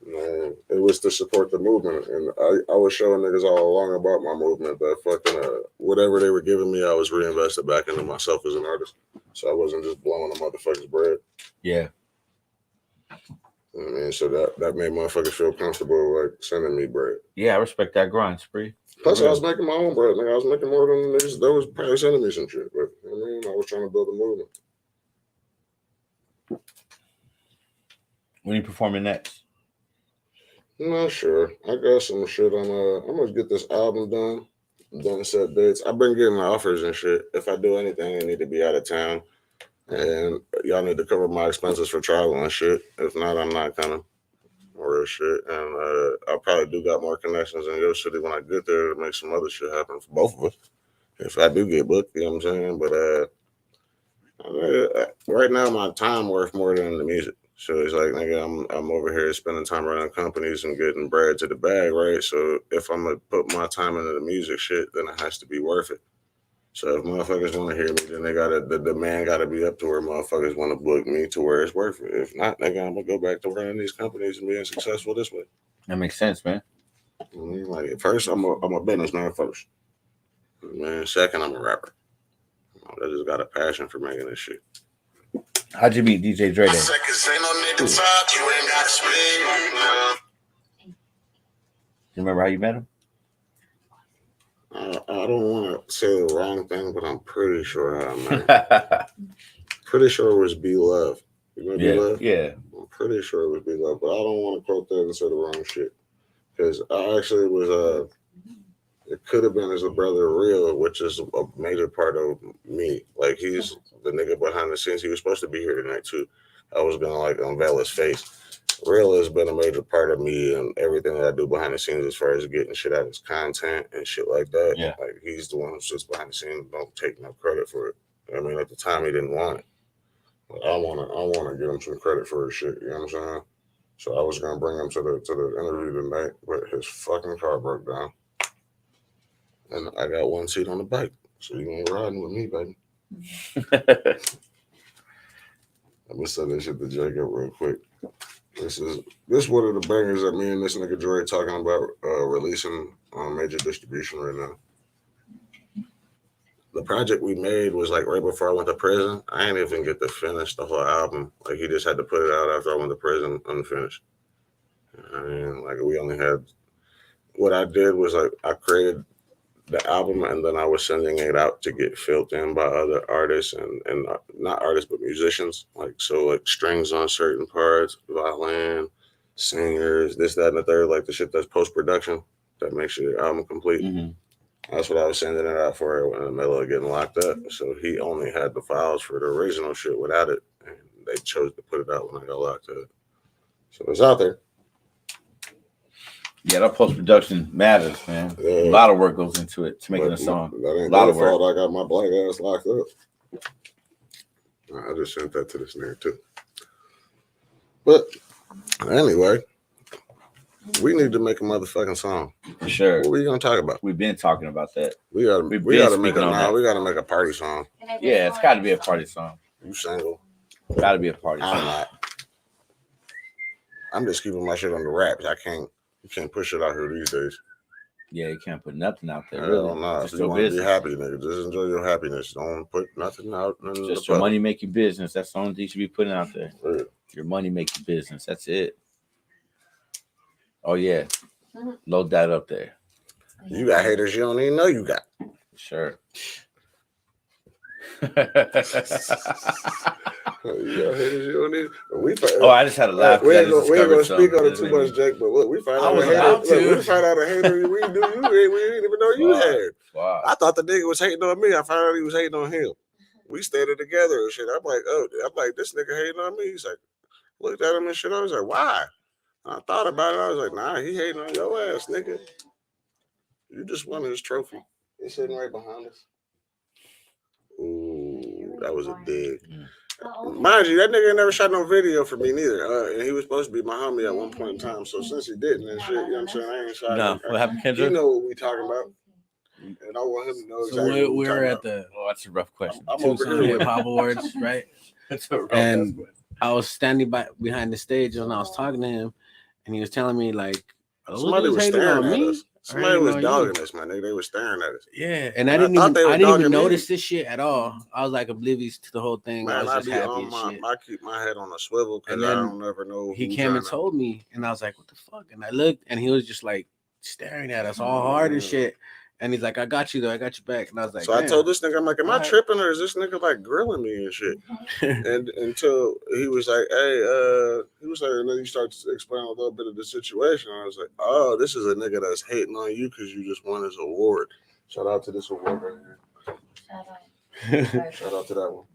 Speaker 10: Man, it was to support the movement, and I was showing niggas all along about my movement that fucking whatever they were giving me, I was reinvested back into myself as an artist, so I wasn't just blowing a motherfucker's bread.
Speaker 7: Yeah.
Speaker 10: You know what I mean, so that made motherfuckers feel comfortable like sending me bread.
Speaker 7: Yeah, I respect that grind, Spree.
Speaker 10: Plus, I was making my own bread. Nigga, I was making more than niggas that was probably sending me some shit. But you know what I mean, I was trying to build a movement.
Speaker 7: When are you performing next?
Speaker 10: I'm not sure. I got some shit on. I'm gonna get this album done set dates. I've been getting offers and shit. If I do anything, I need to be out of town, and y'all need to cover my expenses for travel and shit. If not, I'm not coming. Or shit, and I probably do got more connections in your city when I get there to make some other shit happen for both of us. If I do get booked, you know what I'm saying. But right now, my time worth more than the music. So it's like, nigga, I'm over here spending time running companies and getting bread to the bag, right? So if I'm gonna put my time into the music shit, then it has to be worth it. So if motherfuckers want to hear me, then the demand gotta be up to where motherfuckers want to book me to where it's worth it. If not, nigga, I'm gonna go back to running these companies and being successful this way.
Speaker 7: That makes sense, man.
Speaker 10: Like at first, I'm a businessman first. Man, second, I'm a rapper. I just got a passion for making this shit.
Speaker 7: How'd you meet DJ Dre? You remember how you met him?
Speaker 10: I don't want to say the wrong thing, but I'm pretty sure how I met him. Pretty sure it was B Love. You know B Love?
Speaker 7: Yeah.
Speaker 10: I'm pretty sure it was B Love, but I don't want to quote that and say the wrong shit. Because I actually was it could have been his brother Real, which is a major part of me. Like he's the nigga behind the scenes. He was supposed to be here tonight too. I was gonna like unveil his face. Real has been a major part of me and everything that I do behind the scenes as far as getting shit out of his content and shit like that.
Speaker 7: Yeah.
Speaker 10: Like he's the one who sits behind the scenes, don't take no credit for it. I mean, at the time he didn't want it. But I wanna give him some credit for his shit, you know what I'm saying? So I was gonna bring him to the interview tonight, but his fucking car broke down. And I got one seat on the bike. So you ain't riding with me, baby. Let me send this shit to Jacob real quick. This one of the bangers that me and this nigga Dre talking about releasing on major distribution right now. The project we made was like right before I went to prison. I ain't even get to finish the whole album. Like he just had to put it out after I went to prison unfinished. I mean, like we only had, what I did was like I created the album and then I was sending it out to get filled in by other artists and not artists but musicians, like strings on certain parts, violin, singers, this, that, and the third, like the shit that's post-production that makes your album complete.
Speaker 7: Mm-hmm.
Speaker 10: That's what I was sending it out for in the middle of getting locked up. So he only had the files for the original shit without it, and they chose to put it out when I got locked up. So it's out there.
Speaker 7: Yeah, that post-production matters, man. Yeah. A lot of work goes into it to making a song.
Speaker 10: That ain't
Speaker 7: a lot of
Speaker 10: fault.
Speaker 7: work.
Speaker 10: I got my black ass locked up. I just sent that to this nigga too. But anyway, we need to make a motherfucking song.
Speaker 7: For sure.
Speaker 10: What are we gonna talk about?
Speaker 7: We've been talking about that.
Speaker 10: We gotta make a party song.
Speaker 7: Yeah, it's gotta be a party song.
Speaker 10: You single?
Speaker 7: Gotta be a party song.
Speaker 10: I'm not. I'm just keeping my shit on the wraps. You can't push it out here these days.
Speaker 7: Yeah, you can't put nothing out there.
Speaker 10: Hell no. If you want to be happy, nigga, just enjoy your happiness. Don't put nothing out.
Speaker 7: Just your money making business. That's the only thing you should be putting out there.
Speaker 10: Yeah.
Speaker 7: Your money making business. That's it. Oh yeah. Load that up there.
Speaker 10: You got haters you don't even know you got.
Speaker 7: Sure.
Speaker 10: You got haters you don't need.
Speaker 7: I just had a laugh.
Speaker 10: We ain't gonna speak on it too much, Jake. But look, we find out a hater. We find out a hater we didn't even know you had.
Speaker 7: Wow.
Speaker 10: I thought the nigga was hating on me. I found out he was hating on him. We stayed together and shit. I'm like, this nigga hating on me. He's like, looked at him and shit. I was like, why? I thought about it. I was like, nah, he hating on your ass, nigga. You just won his trophy. It's sitting right behind us. Ooh, that was a dig. Mind you, that nigga never shot no video for me neither. And he was supposed to be my homie at one point in time. So since he didn't and shit, you know what I'm saying? I ain't shot.
Speaker 7: No, what happened, Kendra?
Speaker 10: You know what we talking about. And I want him to know
Speaker 8: So
Speaker 10: exactly.
Speaker 8: we're at the
Speaker 7: that's a rough question.
Speaker 10: I'm over
Speaker 8: Tucson
Speaker 10: here
Speaker 8: Hip Hop Awards, right?
Speaker 7: That's a rough
Speaker 8: And I was standing behind the stage and I was talking to him, and he was telling me like,
Speaker 10: somebody was
Speaker 8: hating
Speaker 10: staring
Speaker 8: on
Speaker 10: at
Speaker 8: me.
Speaker 10: us. Somebody was dogging us, my nigga. They were staring at us.
Speaker 8: Yeah, and I didn't even notice this shit at all. I was like oblivious to the whole thing. I was just happy and shit.
Speaker 10: I keep my head on a swivel because I don't ever know.
Speaker 8: He came and told me, and I was like, "What the fuck?" And I looked, and he was just like staring at us all hard and shit. And he's like, "I got you though. I got you back." And I was like,
Speaker 10: so I told this nigga, I'm like, "Am I tripping or is this nigga like grilling me and shit?" And until he was like, "Hey," he was like, and then he started to explain a little bit of the situation. I was like, "Oh, this is a nigga that's hating on you because you just won his award." Shout out to this award right here. Shout out to that one.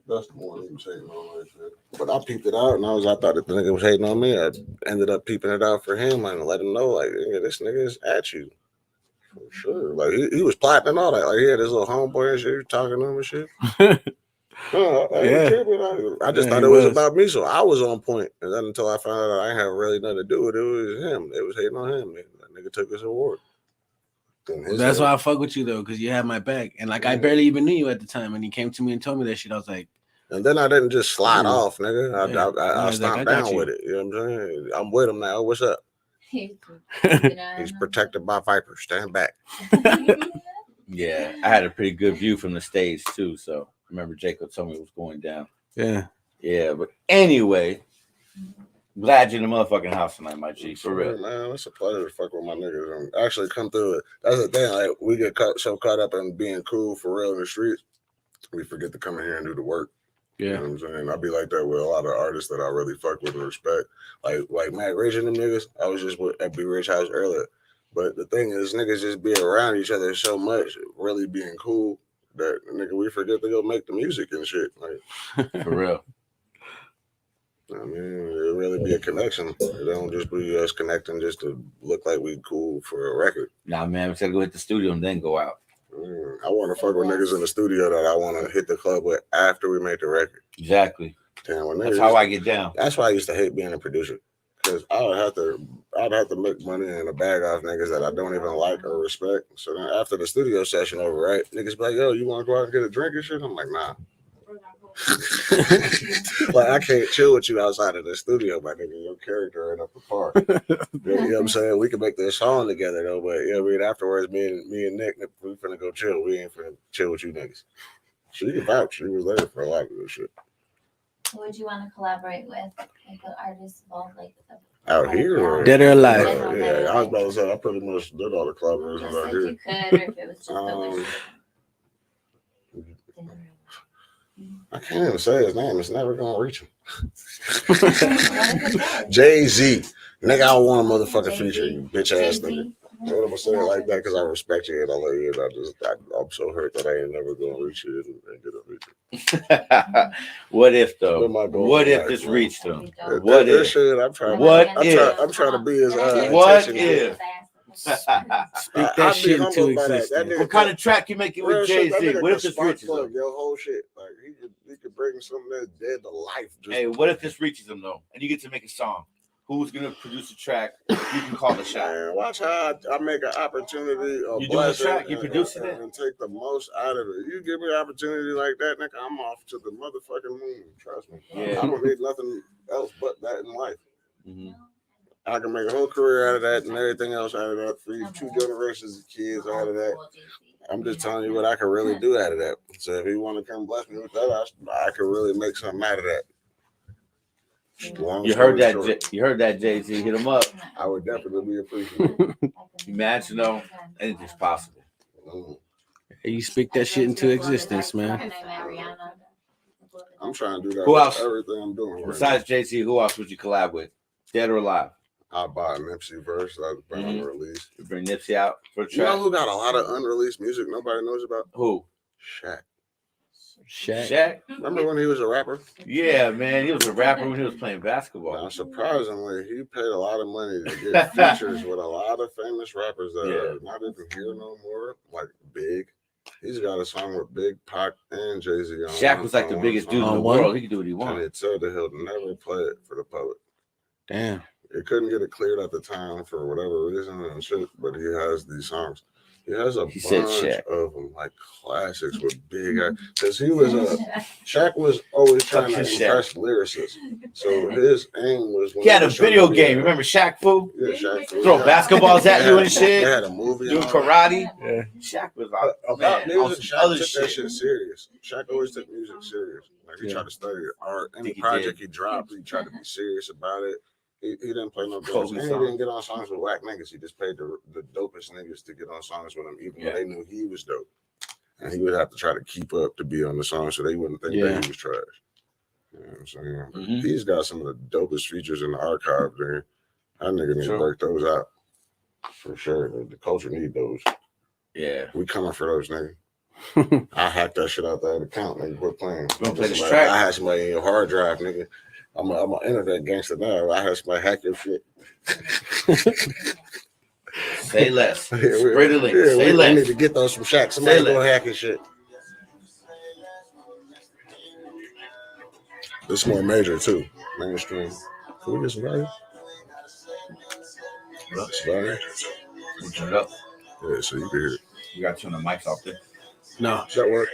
Speaker 10: That's the one he was hating on right there. But I peeped it out, and I thought that the nigga was hating on me. I ended up peeping it out for him and let him know, like, yeah, this nigga is at you. For sure. Like, he was plotting and all that. Like, he had his little homeboy and shit. He was talking to him and shit. No, I just thought it was about me, so I was on point. And then until I found out I didn't have really nothing to do with it, it was him. It was hating on him. That nigga took his award.
Speaker 8: That's why I fuck with you though, because you had my back, and like I barely even knew you at the time, and he came to me and told me that shit. I was like,
Speaker 10: and then I didn't just slide off, nigga. I stomped down with it. You know what I'm saying? I'm with him now. What's up? He's protected by Vipers. Stand back.
Speaker 7: Yeah, I had a pretty good view from the stage too. So I remember Jacob told me it was going down. Yeah. But anyway, glad you're in the motherfucking house tonight, my G. For real,
Speaker 10: man. It's a pleasure to fuck with my niggas and actually come through it. That's the thing. Like, we get so caught up in being cool for real in the streets, we forget to come in here and do the work. You know what I'm saying? I'll be like that with a lot of artists that I really fuck with and respect. Like Matt Rich and them niggas. I was just at B Rich House earlier. But the thing is, niggas just be around each other so much, really being cool, that nigga, we forget to go make the music and shit. Like,
Speaker 7: for real.
Speaker 10: I mean, it really be a connection. It don't just be us connecting just to look like we cool for a record.
Speaker 7: Nah, man, we gotta go hit the studio and then go out.
Speaker 10: I want to fuck with niggas in the studio that I want to hit the club with after we make the record.
Speaker 7: Exactly.
Speaker 10: Damn,
Speaker 7: that's how I get down.
Speaker 10: That's why I used to hate being a producer, because I'd have to make money in a bag off niggas that I don't even like or respect. So then after the studio session over, right, niggas be like, "Yo, you want to go out and get a drink and shit?" I'm like, "Nah." Like, I can't chill with you outside of the studio, my nigga. Your character ain't up to par. You know what I'm saying? We can make this song together though, but yeah, afterwards, me and Nick, we finna go chill. We ain't finna chill with you niggas. She can vouch. She was there for a lot of this shit.
Speaker 12: Who would you want to collaborate with? Like an artist involved, like
Speaker 10: out here, or
Speaker 8: dead or alive?
Speaker 10: Yeah, I was about to say I pretty much did all the collaborations out here.
Speaker 12: You could, or if it was just
Speaker 10: I can't even say his name. It's never gonna reach him. Jay-Z. Nigga, I don't want a motherfucking feature, you bitch ass nigga. I'm gonna say it like that because I respect you and I love you, and I'm so hurt that I ain't never gonna reach you and get a feature.
Speaker 7: What if though? What if this reached him? What if?
Speaker 10: Shit, I'm trying to be his
Speaker 7: what if?
Speaker 8: Speak that shit into existence.
Speaker 7: What kind of track you making with Jay-Z? What if this reaches him?
Speaker 10: Your whole shit, like he could bring something that's dead to life.
Speaker 7: Hey, what if this reaches him though, and you get to make a song? Who's gonna produce a track? You can call the shot.
Speaker 10: Man, watch how I make an opportunity.
Speaker 7: You do the track. You producing it
Speaker 10: and take the most out of it. You give me an opportunity like that, nigga, I'm off to the motherfucking moon. Trust me.
Speaker 7: Yeah.
Speaker 10: I don't need nothing else but that in life.
Speaker 7: Mm-hmm.
Speaker 10: I can make a whole career out of that and everything else out of that. For you 2 generations of kids out of that. I'm just telling you what I can really do out of that. So if you want to come bless me with that, I can really make something out of that.
Speaker 7: You heard that, Jay-Z. Hit him up.
Speaker 10: I would definitely be appreciative.
Speaker 7: Imagine though, anything's possible.
Speaker 8: You speak that shit into existence, man.
Speaker 10: I'm trying to do that.
Speaker 7: Who else?
Speaker 10: Everything I'm doing.
Speaker 7: Besides Jay-Z, who else would you collab with? Dead or alive?
Speaker 10: I'll buy a Nipsey verse. I'll bring on a release.
Speaker 7: You bring Nipsey out for a track.
Speaker 10: You know who got a lot of unreleased music nobody knows about?
Speaker 7: Who?
Speaker 8: Shaq.
Speaker 10: Remember when he was a rapper?
Speaker 7: Yeah, man. He was a rapper when he was playing basketball.
Speaker 10: Now, surprisingly, he paid a lot of money to get features with a lot of famous rappers that are not even here no more, like Big. He's got a song with Big, Pac, and Jay-Z on.
Speaker 7: Shaq was like the biggest dude in the world. He could do what he wanted.
Speaker 10: And it said that he'll never play it for the public.
Speaker 8: Damn.
Speaker 10: It couldn't get it cleared at the time for whatever reason and shit, but he has these songs. He has a
Speaker 7: He said
Speaker 10: bunch
Speaker 7: Shaq.
Speaker 10: of them, like classics with big. Because he was Shaq was always trying to impress lyricists. So his aim was.
Speaker 7: He had a video game. Remember Shaq Fu?
Speaker 10: Yeah, Shaq Fu.
Speaker 7: Throw basketballs at you and shit.
Speaker 10: They had a movie.
Speaker 7: Doing karate.
Speaker 10: Yeah.
Speaker 7: Shaq was
Speaker 10: about music. Shaq
Speaker 7: other
Speaker 10: took
Speaker 7: shit.
Speaker 10: that shit serious. Shaq always took music serious. Like he tried to study art. Any project he dropped, he tried to be serious about it. He didn't play no games. And he didn't get on songs with whack niggas. He just paid the dopest niggas to get on songs with him, even though they knew he was dope. And he would have to try to keep up to be on the song so they wouldn't think that he was trash. You know what I'm saying? He's got some of the dopest features in the archive there. That nigga need to work those out. For sure. The culture need those.
Speaker 7: Yeah.
Speaker 10: We coming for those, nigga. I hacked that shit out that account, nigga. Quit playing.
Speaker 7: You gonna play this track?
Speaker 10: I had somebody in your hard drive, nigga. I'm an internet gangster now. I had somebody hack your shit.
Speaker 7: Say less. SPREEDALINK. Say less.
Speaker 10: We need to get those from Shaq. Somebody go hacking shit. This is more major too. Mainstream. Can we get some value? Value?
Speaker 7: We'll turn it up.
Speaker 10: Yeah, so you can hear it.
Speaker 7: You gotta turn the mics off there.
Speaker 8: No.
Speaker 10: Does that work?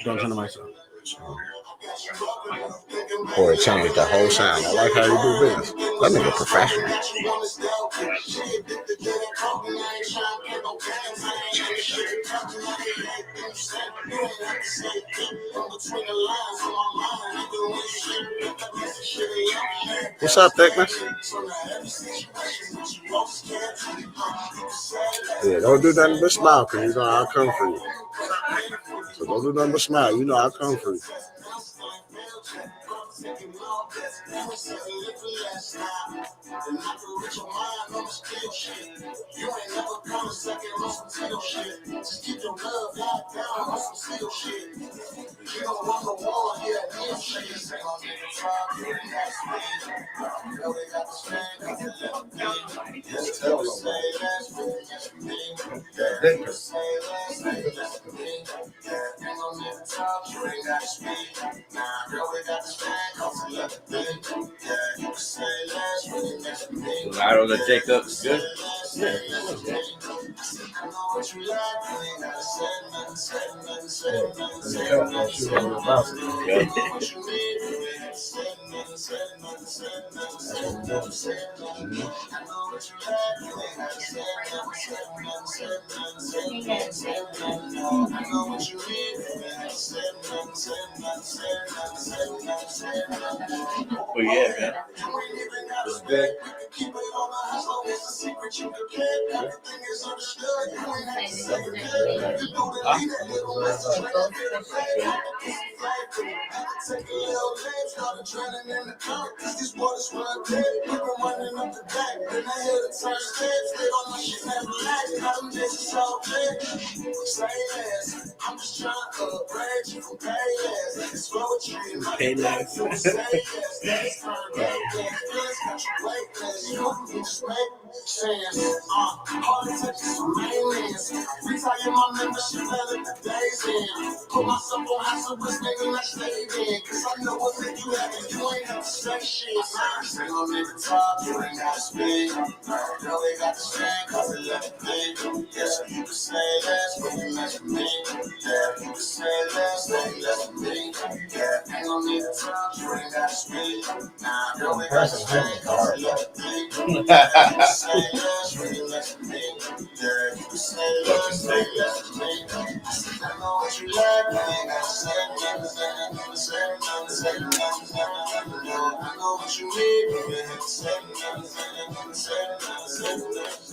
Speaker 8: Don't turn the mics off.
Speaker 10: Boy, it changed the whole sound. I like how you do business. That nigga professional. What's up, Thickness? Yeah, don't do nothing but smile, because you know I'll come for you. So don't do nothing but smile. You know I'll come for you.
Speaker 7: I don't know, Jacob. Good. Oh yeah, man. It's good.
Speaker 11: I'm just trying to upgrade you from payless. It's what you retire my membership, let the days in. Put myself on house of risk, maybe not stay in. Cause I know what make you happy, you ain't have to say shit. Stay on the top, you ain't gotta speak. Girl, they got the strength, cause they let it be. Yeah, so you can say less, but you let me. Yeah, you can say less, they let me. Yeah, ain't no need to talk, you ain't gotta speak. Nah, girl, they got the strength, cause they let it be. Yeah, you can say less, but you let me. Yeah, you can say less, they let me. I know what you like, I ain't gotta say nothing, say nothing, say nothing, say nothing. I know what you need, you ain't have to say nothing, say nothing, say nothing, say nothing.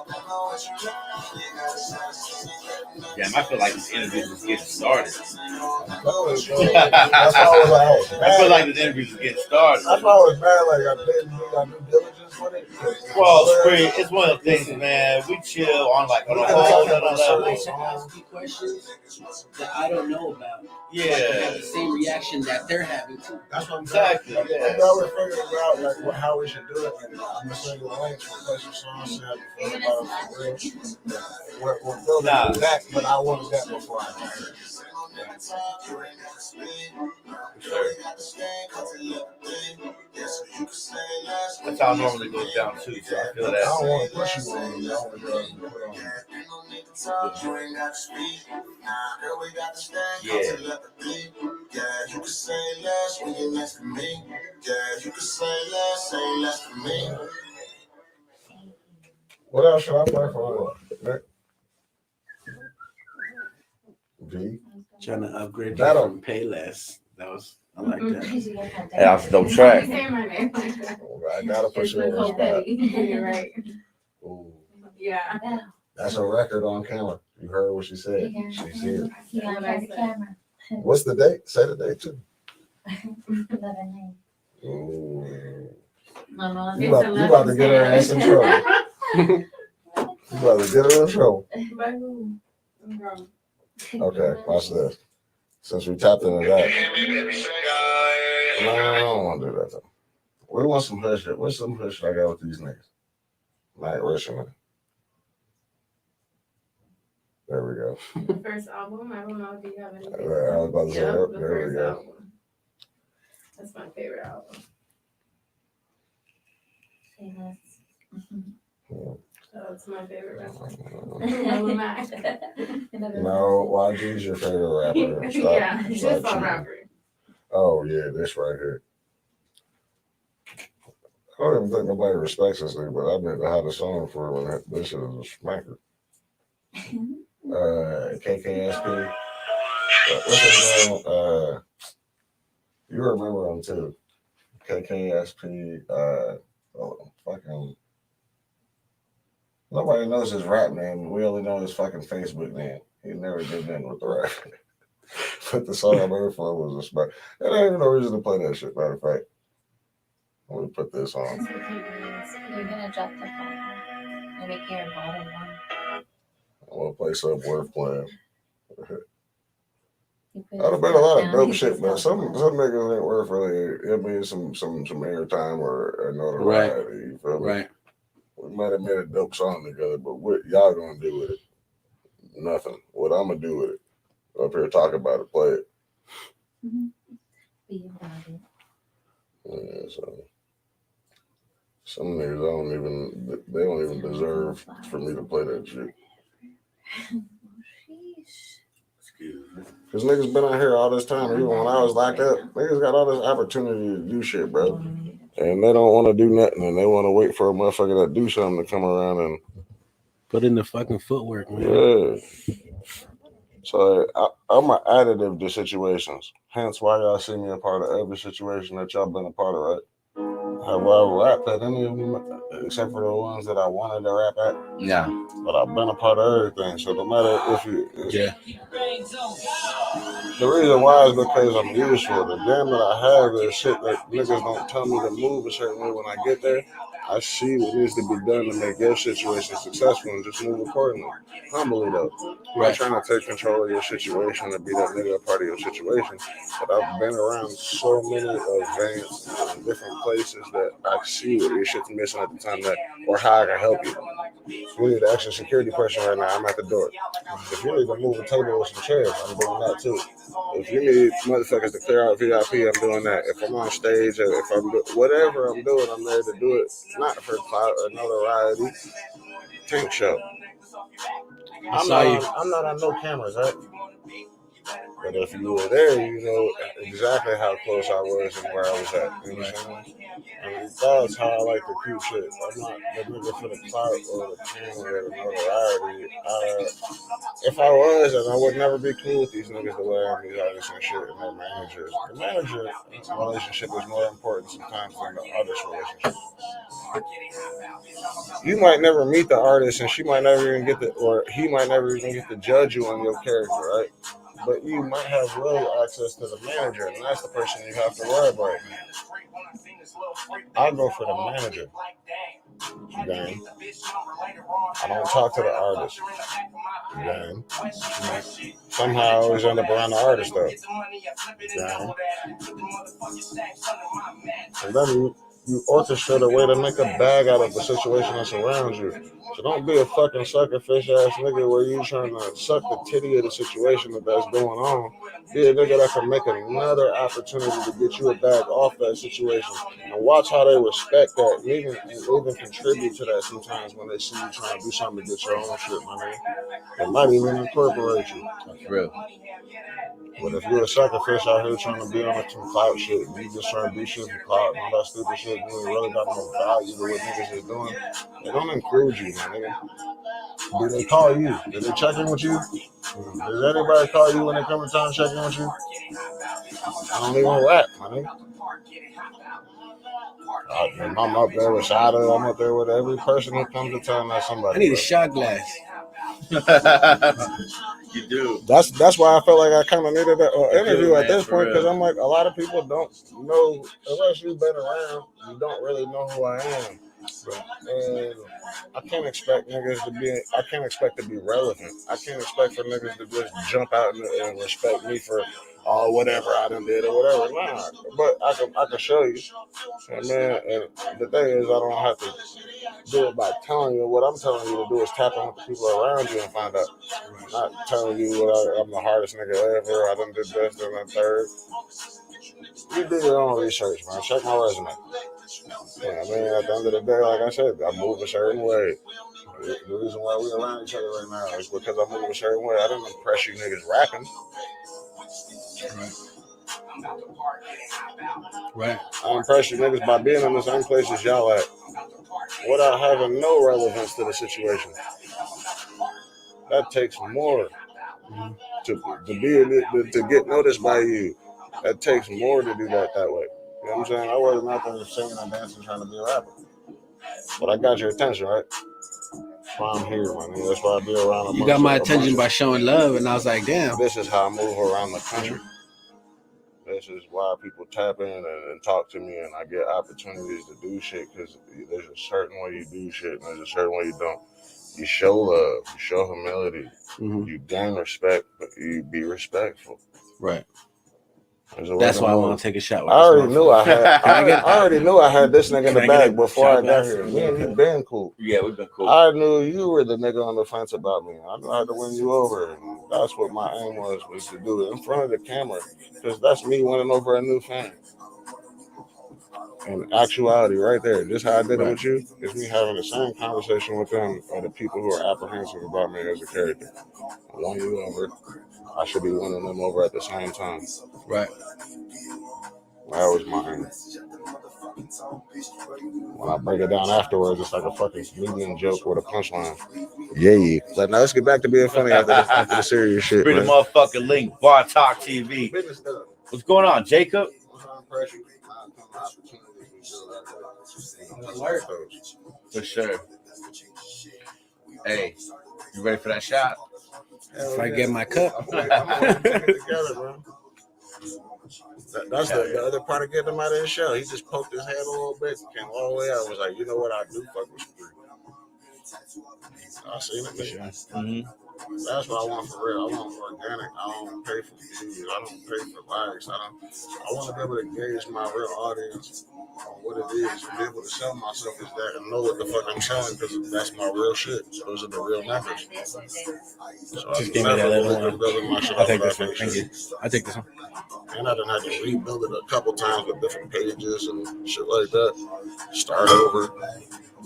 Speaker 11: I know what you like, I ain't gotta say nothing.
Speaker 7: Damn, I feel like this interview is getting started.
Speaker 10: That's why I was like,
Speaker 7: I feel like this interview is getting started.
Speaker 10: That's why I was mad, like I didn't do my due diligence with it.
Speaker 7: Well, Spree, it's one of the things, man. We chill on like on a whole other level.
Speaker 20: I should ask you questions that I don't know about.
Speaker 7: Yeah.
Speaker 20: So I can have the same reaction that they're having too.
Speaker 10: That's what I'm
Speaker 7: Exactly.
Speaker 10: saying.
Speaker 7: Yeah.
Speaker 10: I'm always figuring out like how we should do it. Like, I'm gonna send you a link to play some songs, see how you feel about it for real. We're building that, but I wanted that before I got here.
Speaker 7: That's how it normally goes down too. So I feel that.
Speaker 10: I don't want to push you on. I want to put on.
Speaker 11: talk, you ain't got to speak. Nah, girl, we got to stand.
Speaker 7: Yeah.
Speaker 11: Yeah, you can say less when you're next to me. Yeah, you can say less to me.
Speaker 10: What else should I play for? V.
Speaker 8: Trying to upgrade you from Payless. That was, I like that.
Speaker 7: Hey, that's a dope track.
Speaker 13: Say my name.
Speaker 10: I gotta put you on the spot.
Speaker 13: You're right.
Speaker 10: Ooh.
Speaker 13: Yeah.
Speaker 10: That's a record on camera. You heard what she said. She's here.
Speaker 12: Yeah, the camera.
Speaker 10: What's the date? Say the date too.
Speaker 12: 11/9.
Speaker 10: Ooh.
Speaker 12: No,
Speaker 10: You about to get her ass in trouble. You about to get her in trouble.
Speaker 13: By who?
Speaker 10: Okay, watch this. Since we tapped into that. No, I don't want to do that though. We want some hood shit. What's some hood shit I got with these niggas? Like Richmond. There we go.
Speaker 13: The first album, I don't know if you have anything.
Speaker 10: I was about to say,
Speaker 13: Yep,
Speaker 10: yep,
Speaker 13: the
Speaker 10: there we
Speaker 13: first
Speaker 10: go.
Speaker 13: album. That's my favorite album.
Speaker 12: Say less.
Speaker 13: So it's my favorite rapper.
Speaker 10: No, YG's your favorite rapper. Stop,
Speaker 13: Yeah,
Speaker 10: stop
Speaker 13: just a
Speaker 10: cheating.
Speaker 13: rapper.
Speaker 10: Oh yeah, this right here. I don't even think nobody respects this thing, but I meant to have a song for when this is a smacker. KKSP. What's his name? You remember him too. KKSP. Fucking. Nobody knows his rap name. We only know his fucking Facebook name. He never did nothing with the rap. But the song I'm here for was a smack. And I ain't even no reason to play that shit. Matter of fact, I'm gonna put this on.
Speaker 12: You're gonna drop the phone. You're making your bottom one.
Speaker 10: I'm gonna play something worth playing. I'd have been a lot of dope shit, but some niggas ain't worth really. I mean, some airtime or notoriety. You feel me?
Speaker 8: Right.
Speaker 10: We might have made a dope song together, but what y'all gonna do with it? Nothing. What I'm gonna do with it? Up here talk about it, play it.
Speaker 12: Be about it.
Speaker 10: Yeah, so some niggas they don't even deserve for me to play that shit. Cause niggas been out here all this time. Even when I was locked up, niggas got all this opportunity to do shit, bro. And they don't want to do nothing, and they want to wait for a motherfucker to do something to come around and
Speaker 8: put in the fucking footwork, man.
Speaker 10: Yeah. So I'm an additive to situations. Hence why y'all see me a part of every situation that y'all been a part of, right? Have I rapped at any of them except for the ones that I wanted to rap at?
Speaker 7: Yeah.
Speaker 10: But I've been a part of everything. So no matter if you the reason why is because I'm useful. The damn that I have is shit that niggas don't tell me to move a certain way when I get there. I see what needs to be done to make your situation successful and just move accordingly. Humbly though. I'm not trying to take control of your situation and be that nigga a part of your situation. But I've been around so many events and different places that I see what your shit's missing at the time that or how I can help you. If you need an extra security person right now, I'm at the door. If you need to move a table with some chairs, I'm doing that too. If you need motherfuckers to clear out VIP, I'm doing that. If I'm on stage, or if I'm whatever I'm doing, I'm there to do it. Not for clout or notoriety. Tank show. I'm not on no cameras, right? But if you were there, you know exactly how close I was and where I was at. You know what I'm saying? And that's how I like to keep shit. I'm not the nigga for the clout or the camera or the notoriety. If I was, then I would never be cool with these niggas the way I am, these artists and shit, and their managers. The manager relationship is more important sometimes than the artist relationship. You might never meet the artist, and she might never even he might never even get to judge you on your character, right? But you might have real access to the manager, and that's the person you have to worry about. I go for the manager. Gang. I don't talk to the artist. Gang. Somehow I always end up around the artist though. Gang. And then you orchestrate a way to make a bag out of the situation that surrounds you. So don't be a fucking sucker fish ass nigga where you trying to suck the titty of the situation that's going on Be a nigga that can make another opportunity to get you a bag off that situation. And watch how they respect that and even contribute to that sometimes when they see you trying to do something to get your own shit, my nigga. They might even incorporate you.
Speaker 7: That's real.
Speaker 10: But if you're a suckerfish out here trying to be on some clout shit, you just trying to do shit for clout and all that stupid shit, you ain't really got no value to what niggas is doing, they don't include you, my nigga. Do they call you? Did they check in with you? Does anybody call you when they come in town check in with you? I don't even rap, my nigga. I'm up there with Shada, I'm up there with every person who comes to town. That's somebody.
Speaker 8: I need a shot glass.
Speaker 7: You do.
Speaker 10: That's why I felt like I kind of needed that interview at this point, because I'm like, a lot of people don't know, unless you've been around, you don't really know who I am. And I can't expect niggas to be relevant. I can't expect for niggas to just jump out and respect me for whatever I done did or whatever. Nah, but I can show you. And man, and the thing is, I don't have to do it by telling you. What I'm telling you to do is tap in with the people around you and find out. I'm not telling you I'm the hardest nigga ever. I done did this and that third. You do your own research, man. Check my resume. Yeah, I mean, at the end of the day, like I said, I move a certain way. The reason why we around each other right now is because I move a certain way. I didn't impress you niggas rapping.
Speaker 8: Right.
Speaker 10: I impress you niggas by being in the same place as y'all at, without having no relevance to the situation. That takes more to get noticed by you. That takes more to do that way. You know what I'm saying? I wasn't out there singing and dancing trying to be a rapper. But I got your attention, right? That's why I'm here, man. That's why I be around.
Speaker 8: You got my attention by showing love, and I was like, damn.
Speaker 10: This is how I move around the country. This is why people tap in and talk to me, and I get opportunities to do shit, because there's a certain way you do shit, and there's a certain way you don't. You show love, you show humility, you gain respect, but you be respectful.
Speaker 8: Right. That's why I want to take a shot with
Speaker 10: I already knew I had this nigga in the bag before I got here. Me and you been cool.
Speaker 7: Yeah, we've been cool.
Speaker 10: I knew you were the nigga on the fence about me. I knew how to win you over. That's what my aim was to do it in front of the camera, because that's me winning over a new fan. In actuality, right there, just how I did it with you, is me having the same conversation with them or the people who are apprehensive about me as a character. I won you over. I should be winning them over at the same time.
Speaker 8: Right.
Speaker 10: That was my aim. When I break it down afterwards, it's like a fucking comedian joke with a punchline. Yeah. Like, now let's get back to being funny after the serious shit.
Speaker 7: Free the motherfucking link, Bar Talk TV. What's going on, Jacob? For sure. Hey, you ready for that shot?
Speaker 8: If I get my cup.
Speaker 10: That's the other part of getting him out of his shell. He just poked his head a little bit, came all the way out. Was like, you know what I do? Fuck with Spree. I seen it, man.
Speaker 7: Mm-hmm.
Speaker 10: That's what I want for real. I want organic. I don't pay for views. I don't pay for likes. I want to be able to gauge my real audience on what it is and be able to sell myself as that and know what the fuck I'm selling, because that's my real shit. Those are the real numbers. So
Speaker 8: just give me that little one. I'll take this one. Thank you. I'll take this one.
Speaker 10: And I done had to rebuild it a couple times with different pages and shit like that. Start over.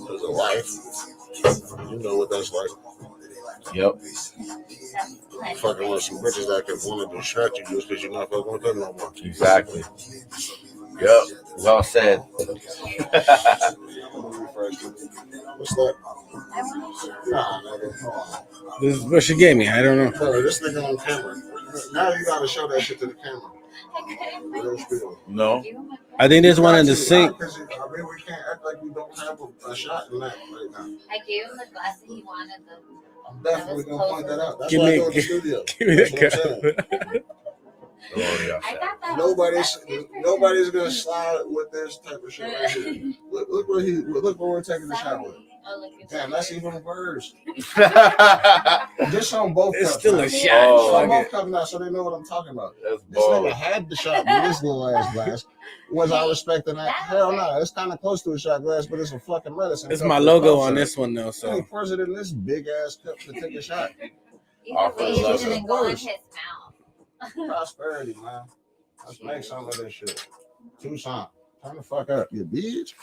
Speaker 10: There's a life. You know what that's like.
Speaker 7: Yep.
Speaker 10: Fucking with some bitches that can want to distract you just because you're not fucking with them no more.
Speaker 7: Exactly. Yep. Well said.
Speaker 10: What's that? Nah, nigga.
Speaker 8: This is what she gave me. I don't know.
Speaker 10: Bro, this nigga on camera. Now you gotta show that shit to the camera.
Speaker 7: No.
Speaker 8: I think there's one in the sink.
Speaker 10: I mean, we can't act like we don't have a shot in that right now.
Speaker 12: I gave him the glass and he wanted the.
Speaker 10: I'm definitely gonna point that out. That's
Speaker 8: Give
Speaker 10: why
Speaker 8: me,
Speaker 10: I go to the studio.
Speaker 8: Give me that cup.
Speaker 10: Nobody's gonna slide with this type of shit right here. Look where we're taking the shot with. Damn, that's even worse. Just on both cups.
Speaker 8: It's still
Speaker 10: now.
Speaker 8: a shot.
Speaker 10: On both cups now, so they know what I'm talking about. This nigga had the shot with this little ass glass. Was I respecting that? Hell no. It's kind of close to a shot glass, but it's a fucking medicine.
Speaker 8: It's my logo on this one though. So
Speaker 10: he pours it in this big ass cup to take a shot.
Speaker 12: He didn't go in his mouth.
Speaker 10: Prosperity, man. Let's make some of this shit. Tucson, turn the fuck up, you bitch.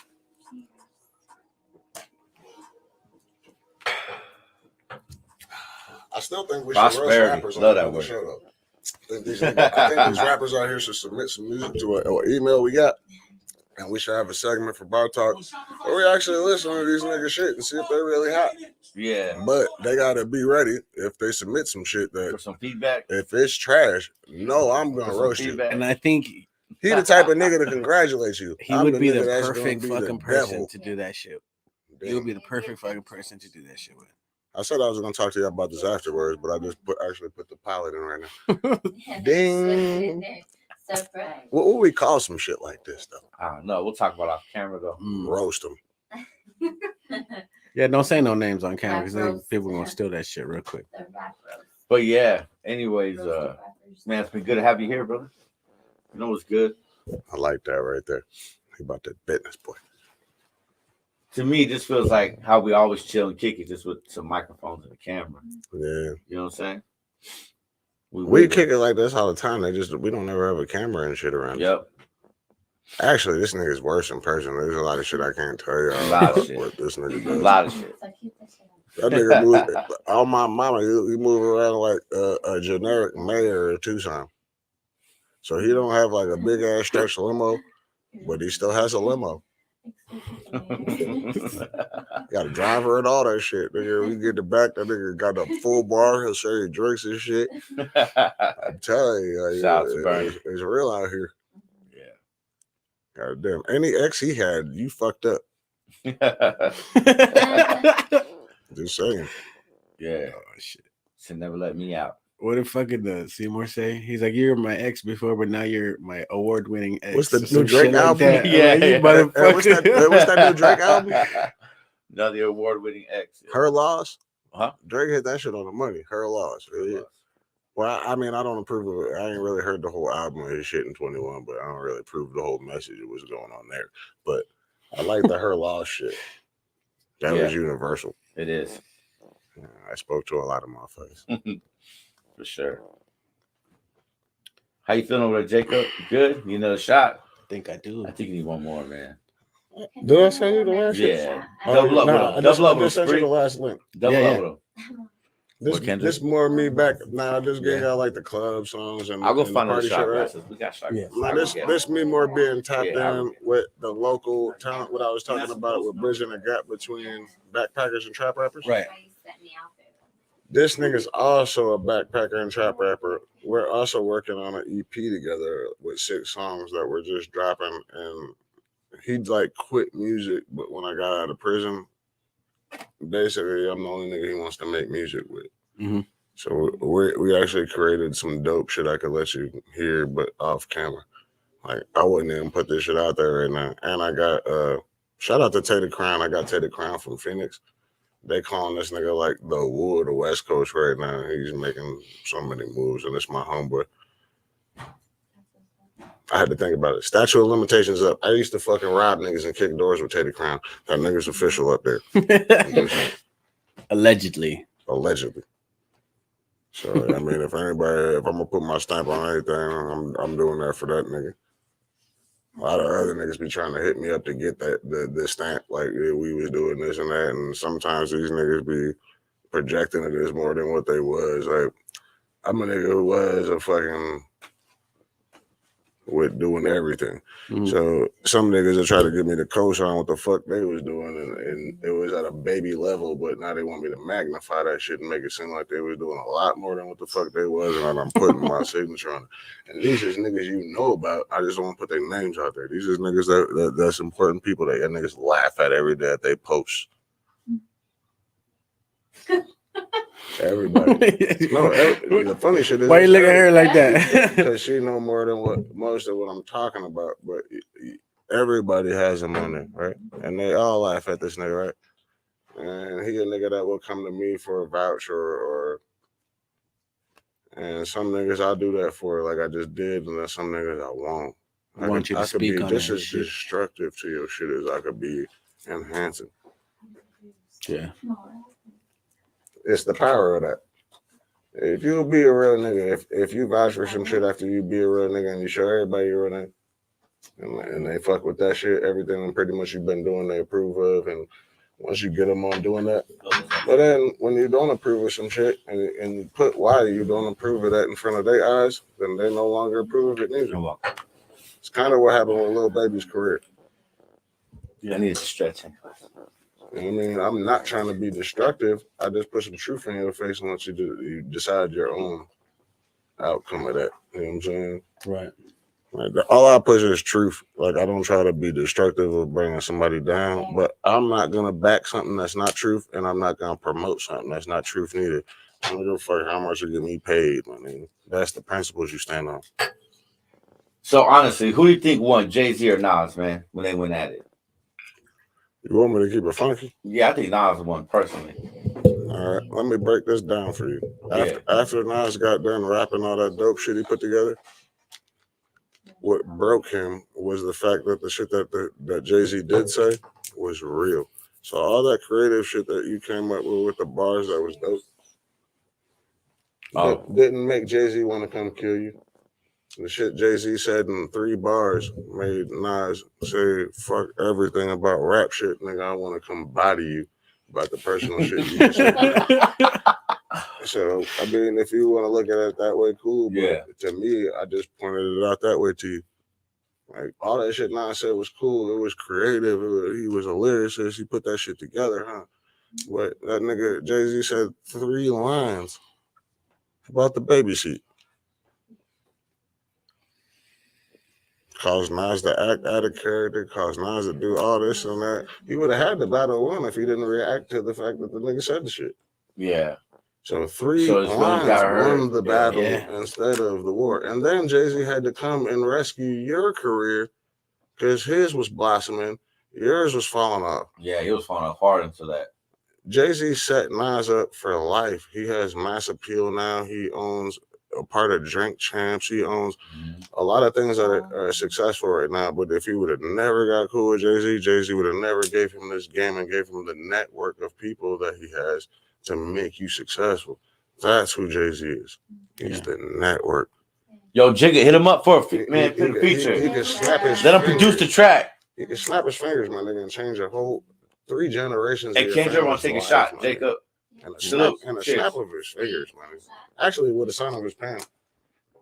Speaker 10: I still think we should roast rappers on the show, though. I think these rappers out here should submit some music to an email we got, and we should have a segment for Bar Talk where we actually listen to these niggas shit and see if they're really hot.
Speaker 7: Yeah.
Speaker 10: But they gotta be ready if they submit some shit that
Speaker 7: for some feedback.
Speaker 10: If it's trash, no, I'm gonna roast you.
Speaker 8: And I think
Speaker 10: he the type of nigga to congratulate you.
Speaker 8: He would be the perfect fucking person to do that shit. He would be the perfect fucking person to do that shit with.
Speaker 10: I said I was gonna talk to you about this afterwards, but I just actually put the pilot in right now. Ding.
Speaker 12: Surprise.
Speaker 10: What would we call some shit like this though?
Speaker 7: I don't know. We'll talk about it off camera though.
Speaker 10: Roast them.
Speaker 8: Yeah, don't say no names on camera because then people gonna steal that shit real quick.
Speaker 7: But yeah, anyways, man, it's been good to have you here, brother. You know what's good?
Speaker 10: I like that right there. He about that business, boy.
Speaker 7: To me, it just feels like how we always chill and kick it, just with some microphones and a camera.
Speaker 10: Yeah.
Speaker 7: You know what I'm saying?
Speaker 10: We kick it like this all the time. We don't ever have a camera and shit around.
Speaker 7: Yep.
Speaker 10: Actually, this nigga's worse in person. There's a lot of shit I can't tell you.
Speaker 7: A lot of shit.
Speaker 10: What this nigga does.
Speaker 7: A lot of shit.
Speaker 10: That nigga move, on my mama, he move around like a generic mayor of Tucson. So he don't have like a big ass stretch limo, but he still has a limo. Got a driver and all that shit. Nigga, we get the back, that nigga got a full bar. He'll show you drinks and shit. I'm telling you, it's real out here.
Speaker 7: Yeah.
Speaker 10: God damn. Any ex he had, you fucked up. Just saying.
Speaker 7: Yeah. Oh shit. Should never let me out.
Speaker 8: What did fucking Seymour say? He's like, "You're my ex before, but now you're my award-winning ex."
Speaker 10: What's the new Drake album?
Speaker 8: Like
Speaker 10: yeah,
Speaker 8: motherfucker.
Speaker 10: What's that new Drake album?
Speaker 7: Another award-winning ex. Yeah.
Speaker 10: Her Loss.
Speaker 7: Huh?
Speaker 10: Drake hit that shit on the money. Her Loss. Yeah. Well, I mean, I don't approve of it. I ain't really heard the whole album of his shit in 21, but I don't really approve the whole message that was going on there. But I like the Her Loss shit. That was universal.
Speaker 7: It is.
Speaker 10: I spoke to a lot of motherfuckers.
Speaker 7: For sure. How you feeling over there, Jacob? Good? You know the shot?
Speaker 8: I think I do.
Speaker 7: I think you need one more, man.
Speaker 10: Did I send you the last shit?
Speaker 7: Yeah. Double up with him. Double up with him.
Speaker 10: I just sent you the last link.
Speaker 7: Double up with him.
Speaker 10: This more me back. Nah, this game got like the club songs and
Speaker 7: I'll go
Speaker 10: and
Speaker 7: find the
Speaker 10: party
Speaker 7: shot
Speaker 10: shit, right?
Speaker 7: glasses. We got shot
Speaker 10: Yeah.
Speaker 7: glasses.
Speaker 10: This me more being tapped in with the local talent. What I was talking about with bridging the gap between backpackers and trap rappers.
Speaker 8: Right.
Speaker 10: This nigga's also a backpacker and trap rapper. We're also working on an EP together with 6 songs that we're just dropping. And he'd like quit music, but when I got out of prison, basically I'm the only nigga he wants to make music with.
Speaker 8: Mm-hmm.
Speaker 10: So we actually created some dope shit I could let you hear, but off camera. Like I wouldn't even put this shit out there right now. And I got shout out to Tater Crown. I got Tater Crown from Phoenix. They calling this nigga like the Wool of the West Coast right now. He's making so many moves, and it's my homeboy. I had to think about it. Statute of limitations up. I used to fucking rob niggas and kick doors with Tater Crown. That nigga's official up there.
Speaker 8: Allegedly.
Speaker 10: So I mean, if I'm gonna put my stamp on anything, I'm doing that for that nigga. A lot of other niggas be trying to hit me up to get the stamp, like yeah, we was doing this and that, and sometimes these niggas be projecting it as more than what they was. Like I'm a nigga who was a fucking with doing everything. Mm-hmm. So some niggas will try to get me to co-sign what the fuck they was doing, and it was at a baby level, but now they want me to magnify that shit and make it seem like they was doing a lot more than what the fuck they was, and I'm putting my signature on it. And these is niggas you know about. I just don't want to put their names out there. These is niggas that's important people that your niggas laugh at every day that they post. Everybody. No, the funny shit is,
Speaker 8: why you looking at her like that?
Speaker 10: Because she know more than most of what I'm talking about. But everybody has them on there, right? And they all laugh at this nigga, right? And he a nigga that will come to me for a voucher, and some niggas I'll do that for, like I just did, and then some niggas I won't.
Speaker 8: I want you to speak on
Speaker 10: just as destructive to your shit as I could be enhancing.
Speaker 8: Yeah.
Speaker 10: It's the power of that. If you be a real nigga, if you vouch for some shit after you be a real nigga and you show everybody you're a real nigga, and they fuck with that shit, everything pretty much you've been doing they approve of, and once you get them on doing that, but then when you don't approve of some shit and you put why you don't approve of that in front of their eyes, then they no longer approve of it neither. It's kind of what happened with Lil Baby's career.
Speaker 7: Yeah, I need to stretch him.
Speaker 10: I mean, I'm not trying to be destructive. I just put some truth in your face and once you decide your own outcome of that. You know what I'm saying?
Speaker 8: Right.
Speaker 10: Like, all I push is truth. Like, I don't try to be destructive or bringing somebody down, but I'm not going to back something that's not truth, and I'm not going to promote something that's not truth neither. I don't give a fuck how much you get me paid. I mean, that's the principles you stand on.
Speaker 7: So, honestly, who do you think won, Jay-Z or Nas, man, when they went at it?
Speaker 10: You want me to keep it funky?
Speaker 7: Yeah, I think Nas won, personally.
Speaker 10: All right, let me break this down for you. After Nas got done rapping all that dope shit he put together, what broke him was the fact that the shit that Jay-Z did say was real. So all that creative shit that you came up with the bars that was dope, didn't make Jay-Z want to come kill you. The shit Jay-Z said in 3 bars made Nas say, fuck everything about rap shit, nigga, I want to come body you about the personal shit you just said. So, I mean, if you want to look at it that way, cool. But to me, I just pointed it out that way to you. Like, all that shit Nas said was cool. It was creative. He was a lyricist. He put that shit together, huh? But that nigga, Jay-Z said 3 lines about the baby seat. Caused Nas to act out of character, caused Nas to do all this and that. He would have had the battle won if he didn't react to the fact that the nigga said the shit.
Speaker 7: Yeah.
Speaker 10: So 3 lines won the battle instead of the war. And then Jay-Z had to come and rescue your career because his was blossoming, yours was falling off.
Speaker 7: Yeah, he was falling off hard into that.
Speaker 10: Jay-Z set Nas up for life. He has mass appeal now. He owns a part of Drink Champs. He owns a lot of things that are successful right now. But if he would have never got cool with Jay-Z, Jay-Z would have never gave him this game and gave him the network of people that he has to make you successful. That's who Jay-Z is. He's the network.
Speaker 7: Yo, Jigga, hit him up for a feature.
Speaker 10: He can snap his
Speaker 7: Let him produce the track.
Speaker 10: He can snap his fingers, my nigga, and change a whole 3 generations.
Speaker 7: Hey, Kendra, want to take a shot, Jacob?
Speaker 10: And a snap of his fingers, man. Actually, with the sign of his pen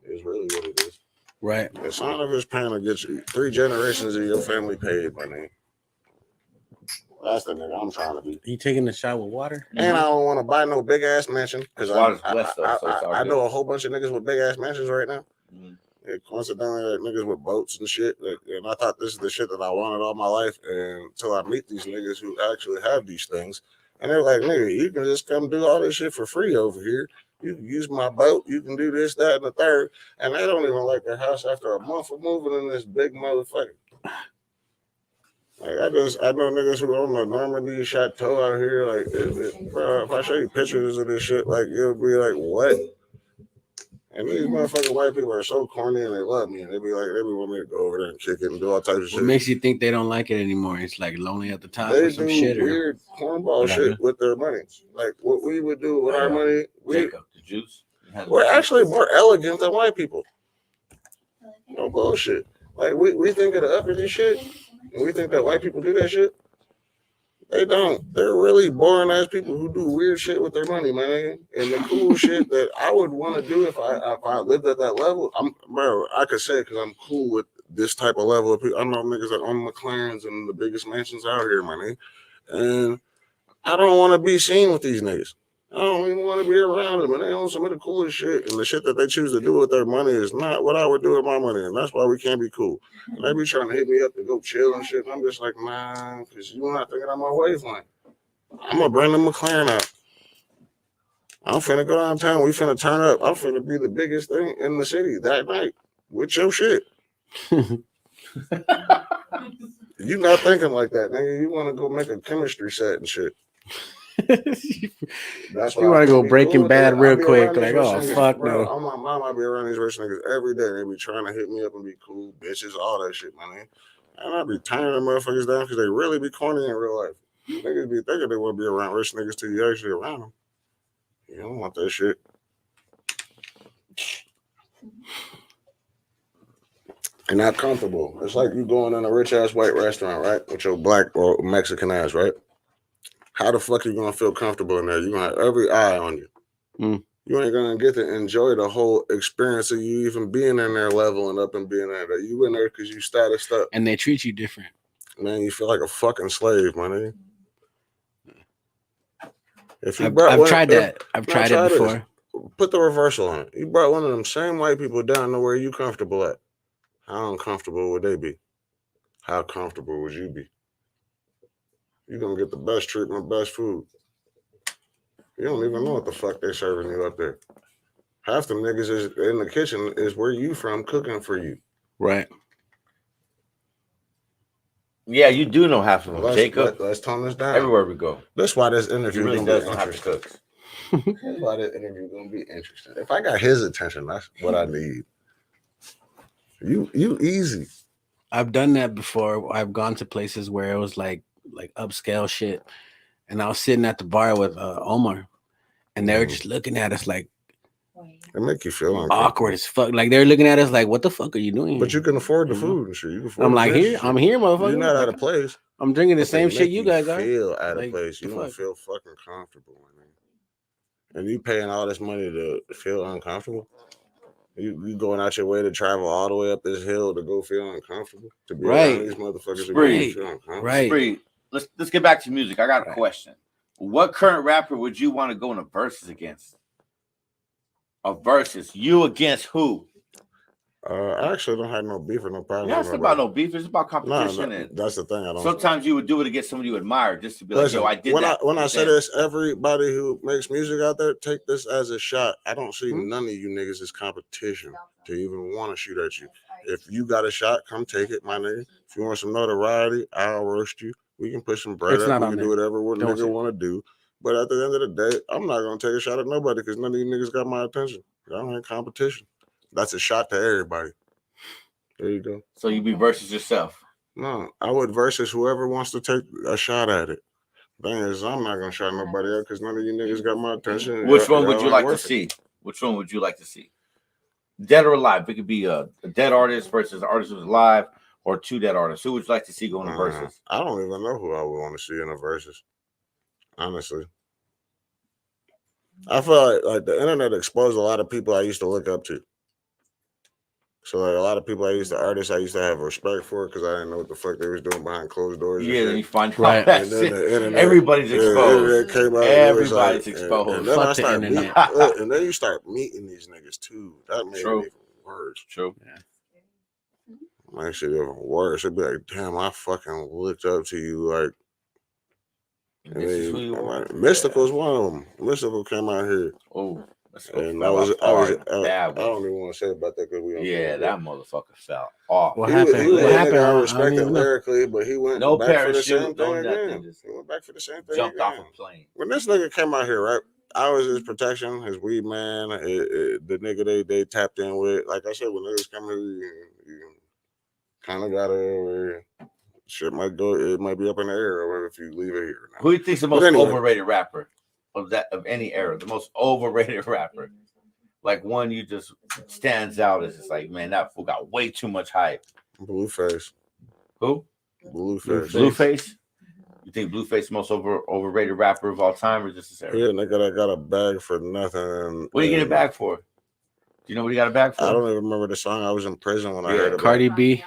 Speaker 10: is really what it is.
Speaker 8: Right.
Speaker 10: The sign of his pen will get you 3 generations of your family paid, my nigga. That's the nigga I'm trying to be.
Speaker 8: You taking a shot with water?
Speaker 10: And I don't want to buy no big ass mansion because
Speaker 7: I
Speaker 10: know a whole bunch of niggas with big ass mansions right now. And coincidentally, like, niggas with boats and shit. Like, and I thought this is the shit that I wanted all my life. And until I meet these niggas who actually have these things, and they're like, nigga, you can just come do all this shit for free over here. You can use my boat. You can do this, that, and the third. And they don't even like their house after a month of moving in this big motherfucker. Like, I know niggas who own the Normandy Chateau out here. Like, bro, if I show you pictures of this shit, like, you'll be like, what? And these motherfucking white people are so corny and they love me. And they be want me to go over there and kick it and do all types of shit.
Speaker 8: What makes you think they don't like it anymore? It's like lonely at the top
Speaker 10: they
Speaker 8: or some shit.
Speaker 10: Weird cornball shit with their money. Like what we would do with our money.
Speaker 7: The juice.
Speaker 10: We're actually more elegant than white people. No bullshit. Like we think of the uppity shit, and we think that white people do that shit. They don't. They're really boring ass people who do weird shit with their money, man. And the cool shit that I would want to do if I lived at that level, I could say because I'm cool with this type of level of people. I know niggas that own McLarens and the biggest mansions out here, man. And I don't want to be seen with these niggas. I don't even want to be around them. And they own some of the coolest shit. And the shit that they choose to do with their money is not what I would do with my money. And that's why we can't be cool. And they be trying to hit me up to go chill and shit. And I'm just like, nah, because you're not thinking I'm my wavelength. I'm going to bring the McLaren out. I'm finna go downtown. We finna turn up. I'm finna be the biggest thing in the city that night with your shit. You not thinking like that, nigga. You want to go make a chemistry set and shit. That's
Speaker 8: you want to go Breaking Bad real quick. Like, oh,
Speaker 10: niggas,
Speaker 8: fuck
Speaker 10: bro.
Speaker 8: no.
Speaker 10: I'm my mom. I be around these rich niggas every day. They be trying to hit me up and be cool, bitches, all that shit, man. And I be turning them motherfuckers down because they really be corny in real life. Niggas be thinking they want to be around rich niggas till you actually around them. You don't want that shit. and not comfortable. It's like you going in a rich ass white restaurant, right, with your black or Mexican ass, right? How the fuck you gonna feel comfortable in there? You gonna have every eye on you. You ain't gonna get to enjoy the whole experience of you even being in there, leveling up and being in there. You in there because you statused up,
Speaker 8: and they treat you different.
Speaker 10: Man, you feel like a fucking slave, my nigga. If you
Speaker 8: I've tried that. I've tried it before.
Speaker 10: Put the reversal on it. You brought one of them same white people down to where you comfortable at. How uncomfortable would they be? How comfortable would you be? You're gonna get the best treatment, best food. You don't even know what the fuck they serving you up there. Half them niggas is in the kitchen is where you from cooking for you.
Speaker 8: Right.
Speaker 7: Yeah, you do know half of them, Jacob.
Speaker 10: Let's tone this down.
Speaker 7: Everywhere we go.
Speaker 10: That's why this interview
Speaker 7: really
Speaker 10: gonna
Speaker 7: does
Speaker 10: be
Speaker 7: know how to cook.
Speaker 10: That's why this interview gonna be interesting. If I got his attention, that's what I need. You easy.
Speaker 8: I've done that before. I've gone to places where it was like upscale shit, and I was sitting at the bar with Omar, and they were just looking at us like
Speaker 10: it make you feel
Speaker 8: awkward as fuck. Like they're looking at us like, "What the fuck are you doing?"
Speaker 10: But you can afford the food and shit. You can afford
Speaker 8: I'm like, I'm here, motherfucker.
Speaker 10: You're not out of place.
Speaker 8: I'm drinking the same shit you guys are.
Speaker 10: Feel out of place. You don't feel fucking comfortable, man. And you paying all this money to feel uncomfortable. You going out your way to travel all the way up this hill to go feel uncomfortable, to be around these motherfuckers to feel uncomfortable.
Speaker 8: Right.
Speaker 7: Spree, let's get back to music. I got a question. What current rapper would you want to go in a versus against? A versus, you against who?
Speaker 10: I actually don't have no beef or no problem.
Speaker 7: Yeah, it's not about no beef. It's about competition.
Speaker 10: No, that's the thing. I don't.
Speaker 7: Sometimes you would do it against someone you admire, just to be like, "Yo, I did that."
Speaker 10: When I say this, everybody who makes music out there, take this as a shot. I don't see none of you niggas as competition to even want to shoot at you. If you got a shot, come take it, my nigga. If you want some notoriety, I'll roast you. We can put some bread up. We can do whatever nigga want to do. But at the end of the day, I'm not gonna take a shot at nobody because none of you niggas got my attention. Y'all ain't competition. That's a shot to everybody. There you go.
Speaker 7: So you be versus yourself?
Speaker 10: No, I would versus whoever wants to take a shot at it. Thing is, I'm not gonna shot nobody out because none of you niggas got my attention.
Speaker 7: Which one would you like to see? Which one would you like to see? Dead or alive? It could be a dead artist versus an artist who's alive, or two dead artists. Who would you like to see go in a versus?
Speaker 10: I don't even know who I would want to see in a versus. Honestly. I feel like the internet exposed a lot of people I used to look up to. So like a lot of people artists I used to have respect for because I didn't know what the fuck they was doing behind closed doors.
Speaker 7: Yeah, then you find out that everybody's exposed. Everybody's exposed.
Speaker 10: And then I start meeting, and then you start meeting these niggas too. That made it even worse.
Speaker 7: True.
Speaker 10: Yeah. My shit even worse. It'd be like, damn, I fucking looked up to you like.
Speaker 7: This is who you are.
Speaker 10: Mystical's one of them. Mystical came out here.
Speaker 7: Oh,
Speaker 10: and I don't even want to say about that because we don't.
Speaker 7: Yeah, that motherfucker fell off.
Speaker 10: What happened? What happened? I respect him lyrically, but he went back for the same thing again. He went back for the same thing.
Speaker 7: Jumped off a plane.
Speaker 10: When this nigga came out here, right? I was his protection, his weed man, the nigga they tapped in with. Like I said, when niggas come here, you kind of gotta. Shit might go. It might be up in the air or if you leave it here. Now.
Speaker 7: Who do you think's the most overrated rapper of any era? The most overrated rapper, like one you just stands out as just like, man, that fool got way too much hype.
Speaker 10: Blueface.
Speaker 7: Who?
Speaker 10: Blueface.
Speaker 7: Blueface. You think Blueface the most overrated rapper of all time, or just this era?
Speaker 10: Yeah, nigga, I got a bag for nothing.
Speaker 7: What do you get a bag for? Do you know what he got a bag for?
Speaker 10: I don't even remember the song. I was in prison when I heard about
Speaker 8: Cardi B.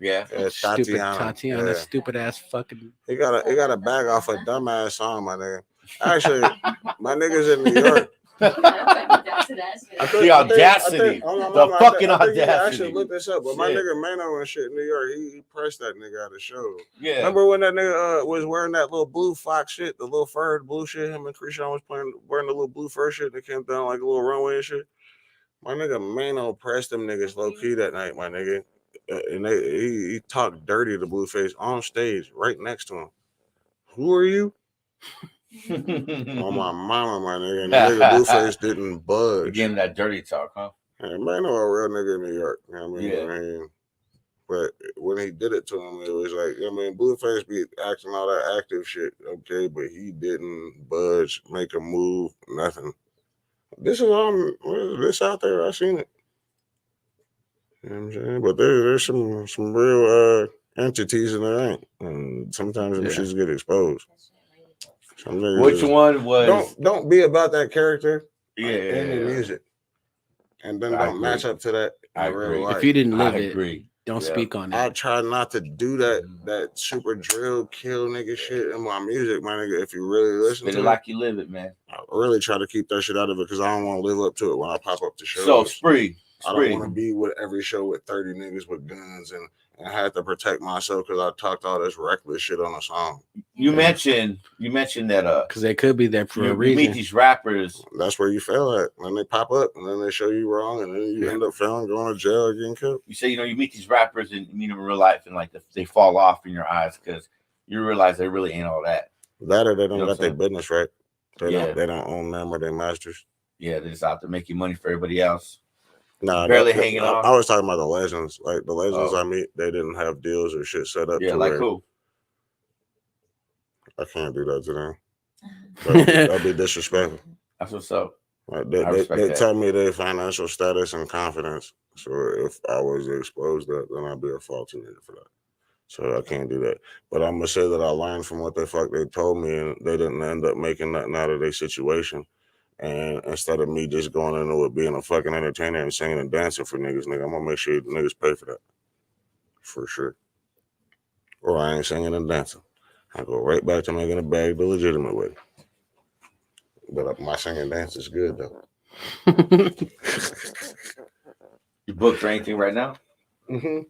Speaker 7: Yeah,
Speaker 8: stupid Tatiana, stupid ass fucking.
Speaker 10: He got a bag off a dumbass song, my nigga. Actually, my niggas in New York.
Speaker 7: The audacity, the fucking audacity.
Speaker 10: I actually looked this up, but my nigga Mano and shit in New York, he pressed that nigga out of show.
Speaker 7: Yeah,
Speaker 10: remember when that nigga was wearing that little blue fox shit, the little furred blue shit? Him and Krishan was wearing the little blue fur shit that came down like a little runway and shit. My nigga Mano pressed them niggas low key that night, my nigga. And he talked dirty to Blueface on stage right next to him. Who are you? On my mama, my nigga. And the nigga Blueface didn't budge.
Speaker 7: You getting that dirty talk, huh?
Speaker 10: Hey, man, I know a real nigga in New York. You know what I mean? But when he did it to him, it was like, Blueface be acting all that active shit, okay, but he didn't budge, make a move, nothing. This is this out there. I seen it. You know what I'm saying? But there's some real entities in there ain't. And sometimes them shits get exposed. Some niggas
Speaker 7: Which one was
Speaker 10: don't be about that character in your
Speaker 7: yeah.
Speaker 10: music. And then
Speaker 7: I
Speaker 10: don't
Speaker 7: agree.
Speaker 10: match up to that in
Speaker 7: I
Speaker 10: real
Speaker 7: agree.
Speaker 10: life.
Speaker 8: If you didn't live
Speaker 7: I
Speaker 8: it,
Speaker 7: agree.
Speaker 8: don't speak on it.
Speaker 10: I try not to do that super drill kill nigga shit in my music, my nigga. If you really listen
Speaker 7: Spit
Speaker 10: to
Speaker 7: it like you live it, man.
Speaker 10: I really try to keep that shit out of it because I don't want to live up to it when I pop up to shows.
Speaker 7: So Spree.
Speaker 10: I don't want to be with every show with 30 niggas with guns and I had to protect myself because I talked all this reckless shit on a song.
Speaker 7: You mentioned that
Speaker 8: because they could be there for a reason.
Speaker 7: You meet these rappers.
Speaker 10: That's where you fail at when they pop up and then they show you wrong and then you end up failing, going to jail, or getting killed.
Speaker 7: You say you meet these rappers and you meet them in real life and like they fall off in your eyes because you realize they really ain't all that.
Speaker 10: That or they don't got their business right. They don't own them or their masters.
Speaker 7: Yeah, they're just out there making money for everybody else.
Speaker 10: Nah,
Speaker 7: barely hanging on.
Speaker 10: I was talking about the legends. Like the legends I meet, they didn't have deals or shit set up.
Speaker 7: Yeah, like who?
Speaker 10: I can't do that to them. That'd be disrespectful.
Speaker 7: That's what's up.
Speaker 10: Like they tell me their financial status and confidence. So if I was exposed that, then I'd be a faulty nigga for that. So I can't do that. But I'm gonna say that I learned from what the fuck they told me, and they didn't end up making nothing out of their situation. And instead of me just going into it being a fucking entertainer and singing and dancing for niggas, nigga, I'm gonna make sure the niggas pay for that. For sure. Or I ain't singing and dancing. I go right back to making a bag the legitimate way. But my singing and dance is good though.
Speaker 7: You booked for anything right now?
Speaker 10: I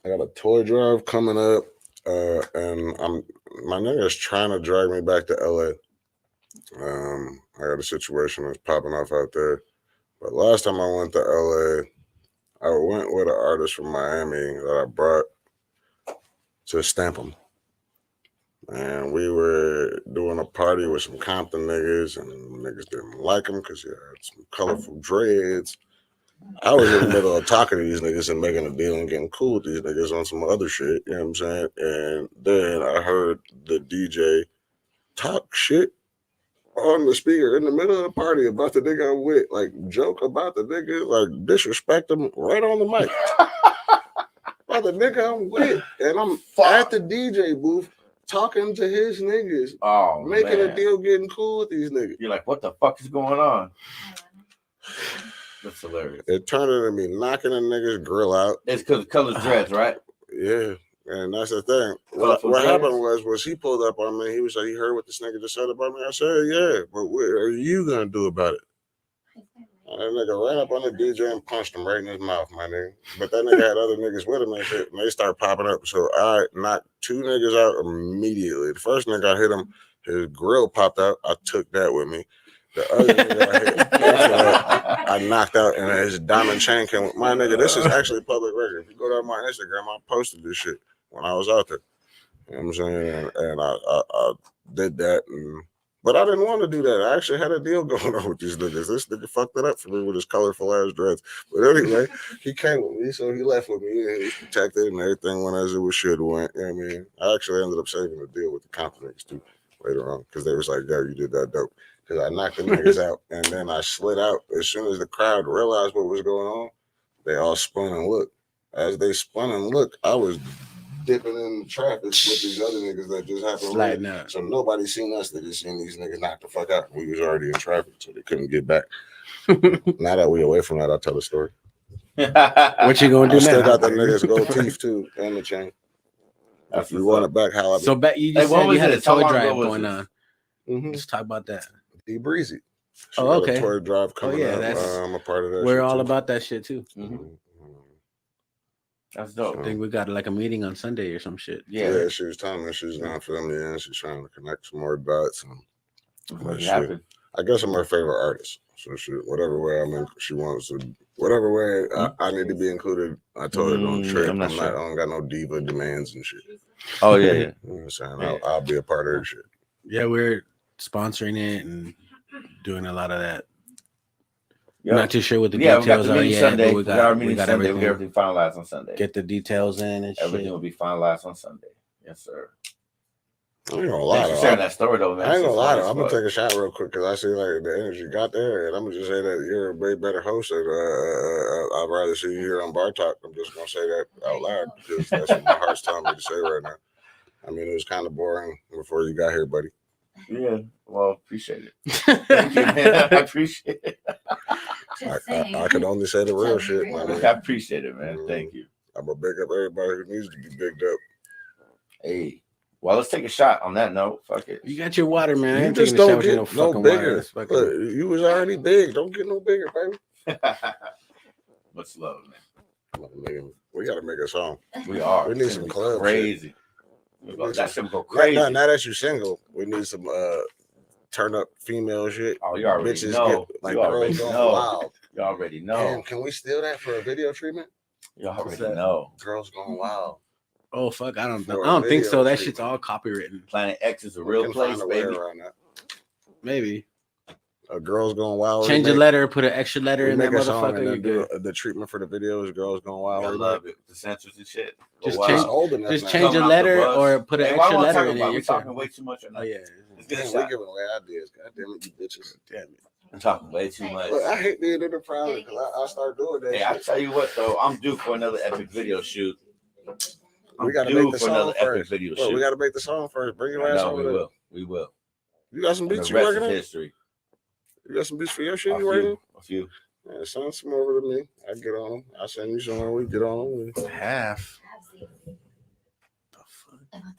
Speaker 10: got a tour drive coming up, and my nigga's trying to drag me back to LA. I got a situation that's popping off out there. But last time I went to LA, I went with an artist from Miami that I brought to stamp him. And we were doing a party with some Compton niggas, and niggas didn't like him because he had some colorful dreads. I was in the middle of talking to these niggas and making a deal and getting cool with these niggas on some other shit, you know what I'm saying? And then I heard the DJ talk shit on the speaker in the middle of the party about the nigga I'm with, like joke about the nigga, like disrespect him right on the mic. About the nigga I'm with, and I'm at the DJ booth talking to his niggas, making a deal, getting cool with these niggas.
Speaker 7: You're like, what the fuck is going on? That's hilarious.
Speaker 10: It turned into me knocking a nigga's grill out.
Speaker 7: It's because of color dreads, right?
Speaker 10: Yeah. And that's the thing. What happened was he pulled up on me. He was like, he heard what this nigga just said about me. I said, yeah, but what are you going to do about it? And that nigga ran up on the DJ and punched him right in his mouth, my nigga. But that nigga had other niggas with him and shit, and they started popping up. So I knocked two niggas out immediately. The first nigga I hit him, his grill popped out. I took that with me. The other nigga I hit, I knocked out, and his diamond chain came with my nigga. This is actually public record. If you go to my Instagram, I posted this shit when I was out there. You know what I'm saying? And I did that. But I didn't want to do that. I actually had a deal going on with these niggas. This nigga fucked it up for me with his colorful ass dreads. But anyway, he came with me, so he left with me, and he's protected, and everything went as it should went. You know what I mean? I actually ended up saving the deal with the Compton niggas too later on because they was like, yo, you did that dope. Because I knocked the niggas out, and then I slid out. As soon as the crowd realized what was going on, they all spun and looked. As they spun and looked, I was dipping in traffic with these other niggas that just happened. So nobody seen us. They just seen these niggas knock the fuck out. We was already in traffic, so they couldn't get back. Now that we away from that, I'll tell the story.
Speaker 8: What you gonna do now?
Speaker 10: Still got the niggas gold teeth too, and the chain. If you want it back, how I
Speaker 8: So back, you just said you had a toy drive going on. Let's talk about that.
Speaker 10: Be breezy.
Speaker 8: Oh, okay.
Speaker 10: Toy drive coming up.
Speaker 8: That's
Speaker 10: I'm a part of that.
Speaker 8: We're all about that shit too.
Speaker 7: That's dope.
Speaker 8: I think we got like a meeting on Sunday or some shit.
Speaker 10: Yeah, she was telling me she's gonna fill me in. She's trying to connect some more dots. I guess I'm her favorite artist. So whatever way I'm in, she wants to. Whatever way I need to be included. I told her don't trip. I don't got no diva demands and shit.
Speaker 7: Oh yeah, yeah.
Speaker 10: You know what I'm saying? I'll be a part of her shit.
Speaker 8: Yeah, we're sponsoring it and doing a lot of that. Yep. Not too sure what the details are yet.
Speaker 7: Sunday.
Speaker 8: But we got
Speaker 7: everything. We get everything finalized on Sunday.
Speaker 8: Get the details in and
Speaker 7: everything
Speaker 8: shit.
Speaker 7: will be finalized on Sunday. Yes, sir.
Speaker 10: I ain't gonna lie.
Speaker 7: Thanks for sharing that story, though, man.
Speaker 10: I ain't gonna lie.
Speaker 7: Shit's
Speaker 10: I'm
Speaker 7: funny
Speaker 10: gonna
Speaker 7: as
Speaker 10: take a shot real quick because I see like the energy got there, and I'm gonna just say that you're a way better host. I'd rather see you here on Bar Talk. I'm just gonna say that out loud because that's what my heart's telling me to say right now. I mean, it was kind of boring before you got here, buddy.
Speaker 7: Yeah, well, appreciate it. Thank you, man. I appreciate it.
Speaker 10: I can only say the real shit, my man.
Speaker 7: I appreciate it, man. Thank you.
Speaker 10: I'm gonna big up everybody who needs to be bigged up.
Speaker 7: Hey, well, let's take a shot on that note. Fuck it.
Speaker 8: You got your water, man. I
Speaker 10: You
Speaker 8: ain't
Speaker 10: just
Speaker 8: taking a
Speaker 10: don't
Speaker 8: shot with
Speaker 10: get
Speaker 8: no
Speaker 10: no
Speaker 8: fucking
Speaker 10: bigger.
Speaker 8: water. Fucking...
Speaker 10: Look, you was already big. Don't get no bigger, baby.
Speaker 7: Much love, man.
Speaker 10: We gotta make a song.
Speaker 7: We are.
Speaker 10: We need some club
Speaker 7: crazy.
Speaker 10: Shit.
Speaker 7: That shit go crazy.
Speaker 10: Now that you're single, we need some turn up female shit.
Speaker 7: Oh, you already
Speaker 10: bitches
Speaker 7: know.
Speaker 10: Get, like
Speaker 7: you already
Speaker 10: girls
Speaker 7: know.
Speaker 10: going wild.
Speaker 7: You already know.
Speaker 10: Damn, can we steal that for a video treatment?
Speaker 7: You already know.
Speaker 10: Girls going wild.
Speaker 8: Oh fuck! I don't think so. That shit's all copywritten.
Speaker 7: Planet X is a real place, baby.
Speaker 8: Maybe.
Speaker 10: A girl's going wild.
Speaker 8: Change a letter, put an extra letter in that
Speaker 10: make a song and
Speaker 8: motherfucker.
Speaker 10: then do the treatment for the videos. Girls going wild.
Speaker 7: I love it. The censors and shit.
Speaker 8: Just change a letter or put an extra letter in it.
Speaker 7: We're talking way too much.
Speaker 8: Oh yeah.
Speaker 10: We're giving away ideas. God damn it, you bitches. Damn it.
Speaker 7: I'm talking way too much.
Speaker 10: Look, I hate being in the private because I start doing that.
Speaker 7: Hey, I tell you what though, I'm due for another epic video shoot.
Speaker 10: We gotta make the song first. We gotta make the song first. Bring your ass over there.
Speaker 7: We will.
Speaker 10: You got some beats you working on? History. You got some beats for your shit you working on?
Speaker 7: A few.
Speaker 10: Yeah, send some over to me. I get on them. I send you somewhere. We get on them.
Speaker 8: Half.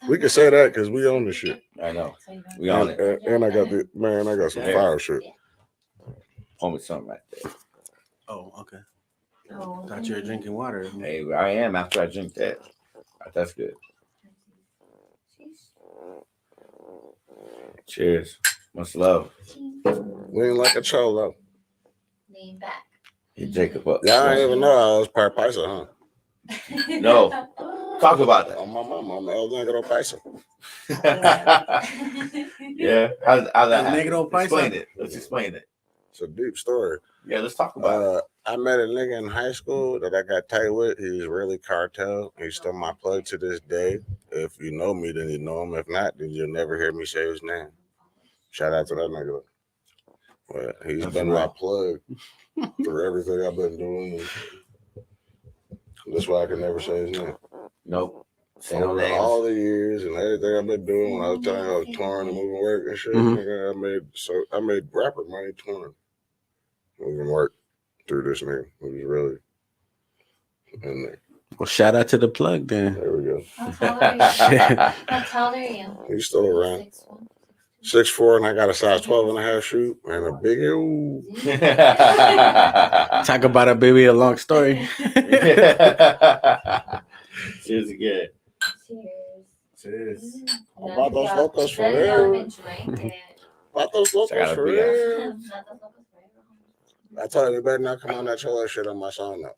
Speaker 10: We can say that because we own the shit.
Speaker 7: I know. We own it.
Speaker 10: And I got I got some fire shit.
Speaker 7: Hold me something right there.
Speaker 8: Oh, okay. Thought you were drinking water.
Speaker 7: Hey, I am after I drink that. That's good. Cheers. Much love.
Speaker 10: Lean like a cholo.
Speaker 12: Lean back.
Speaker 7: Hey, Jacob up.
Speaker 10: Yeah, I didn't even know I was part paisa, huh?
Speaker 7: No. Talk about that.
Speaker 10: Oh, my mama. I'm El Negro Paisa.
Speaker 7: Yeah. How's that?
Speaker 8: Negro Paisa?
Speaker 7: Explain it. Let's explain it.
Speaker 10: It's a deep story.
Speaker 7: Yeah, let's talk about it.
Speaker 10: I met a nigga in high school that I got tight with. He's really cartel. He's still my plug to this day. If you know me, then you know him. If not, then you'll never hear me say his name. Shout out to that nigga. Well, he's been my plug for everything I've been doing. That's why I can never say his name.
Speaker 7: Nope.
Speaker 10: Over all the years and everything I've been doing, when I was telling you I was touring and moving work and shit, nigga, I made rapper money touring. Moving work through this nigga. It was really in there.
Speaker 8: Well, shout out to the plug then.
Speaker 10: There we go.
Speaker 12: How tall are you?
Speaker 10: He's still around. 6'4", and I got a size 12.5 shoe and a big ooh.
Speaker 8: Talk about a baby, a long story.
Speaker 7: Cheers again.
Speaker 12: Cheers.
Speaker 10: About those locos for real. About those locos for real. I told you, they better not come on that cholo shit on my song now.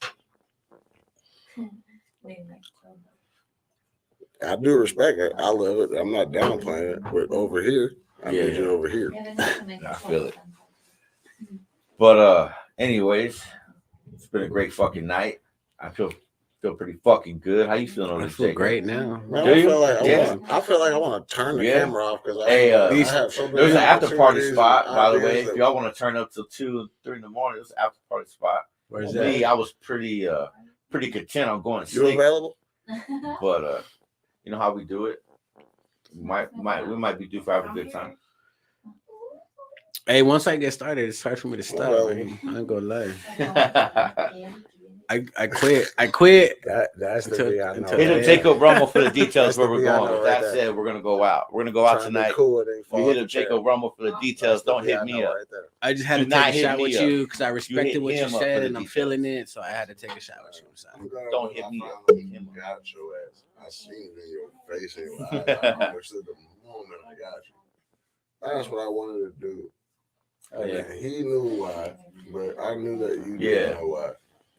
Speaker 10: I do respect it. I love it. I'm not downplaying it. But over here, I need you over here.
Speaker 7: I feel it. But anyways, it's been a great fucking night. I feel pretty fucking good. How you feeling on this?
Speaker 8: I feel great now.
Speaker 10: Man, I feel like I want to turn the camera off because
Speaker 7: I
Speaker 10: have so many
Speaker 7: there's an after party spot, by the way.
Speaker 10: ideas
Speaker 7: If y'all want to turn up till 2, 3 in the morning, there's an after party spot.
Speaker 8: Where's
Speaker 7: For
Speaker 8: that?
Speaker 7: me, I was pretty content on going to
Speaker 10: You
Speaker 7: sleep.
Speaker 10: available?
Speaker 7: But you know how we do it. We might be due for having a good time.
Speaker 8: Hey, once I get started, it's hard for me to stop. Man. I ain't gonna lie. I quit.
Speaker 10: That's the thing I know.
Speaker 7: Hit up Jacob Rummel for the details where we're going. With that said, we're gonna go out. We're gonna go out tonight. You hit up Jacob Rummel for the details. Don't hit me up.
Speaker 8: I just had to take a shot with you because I respected what you said and I'm feeling it, so I had to take a shot with you. So.
Speaker 7: Don't hit me up.
Speaker 10: Got your ass. I seen it in your face and your eyes. I understood the moment I got you. That's what I wanted to do. He knew why, but I knew that you didn't know why.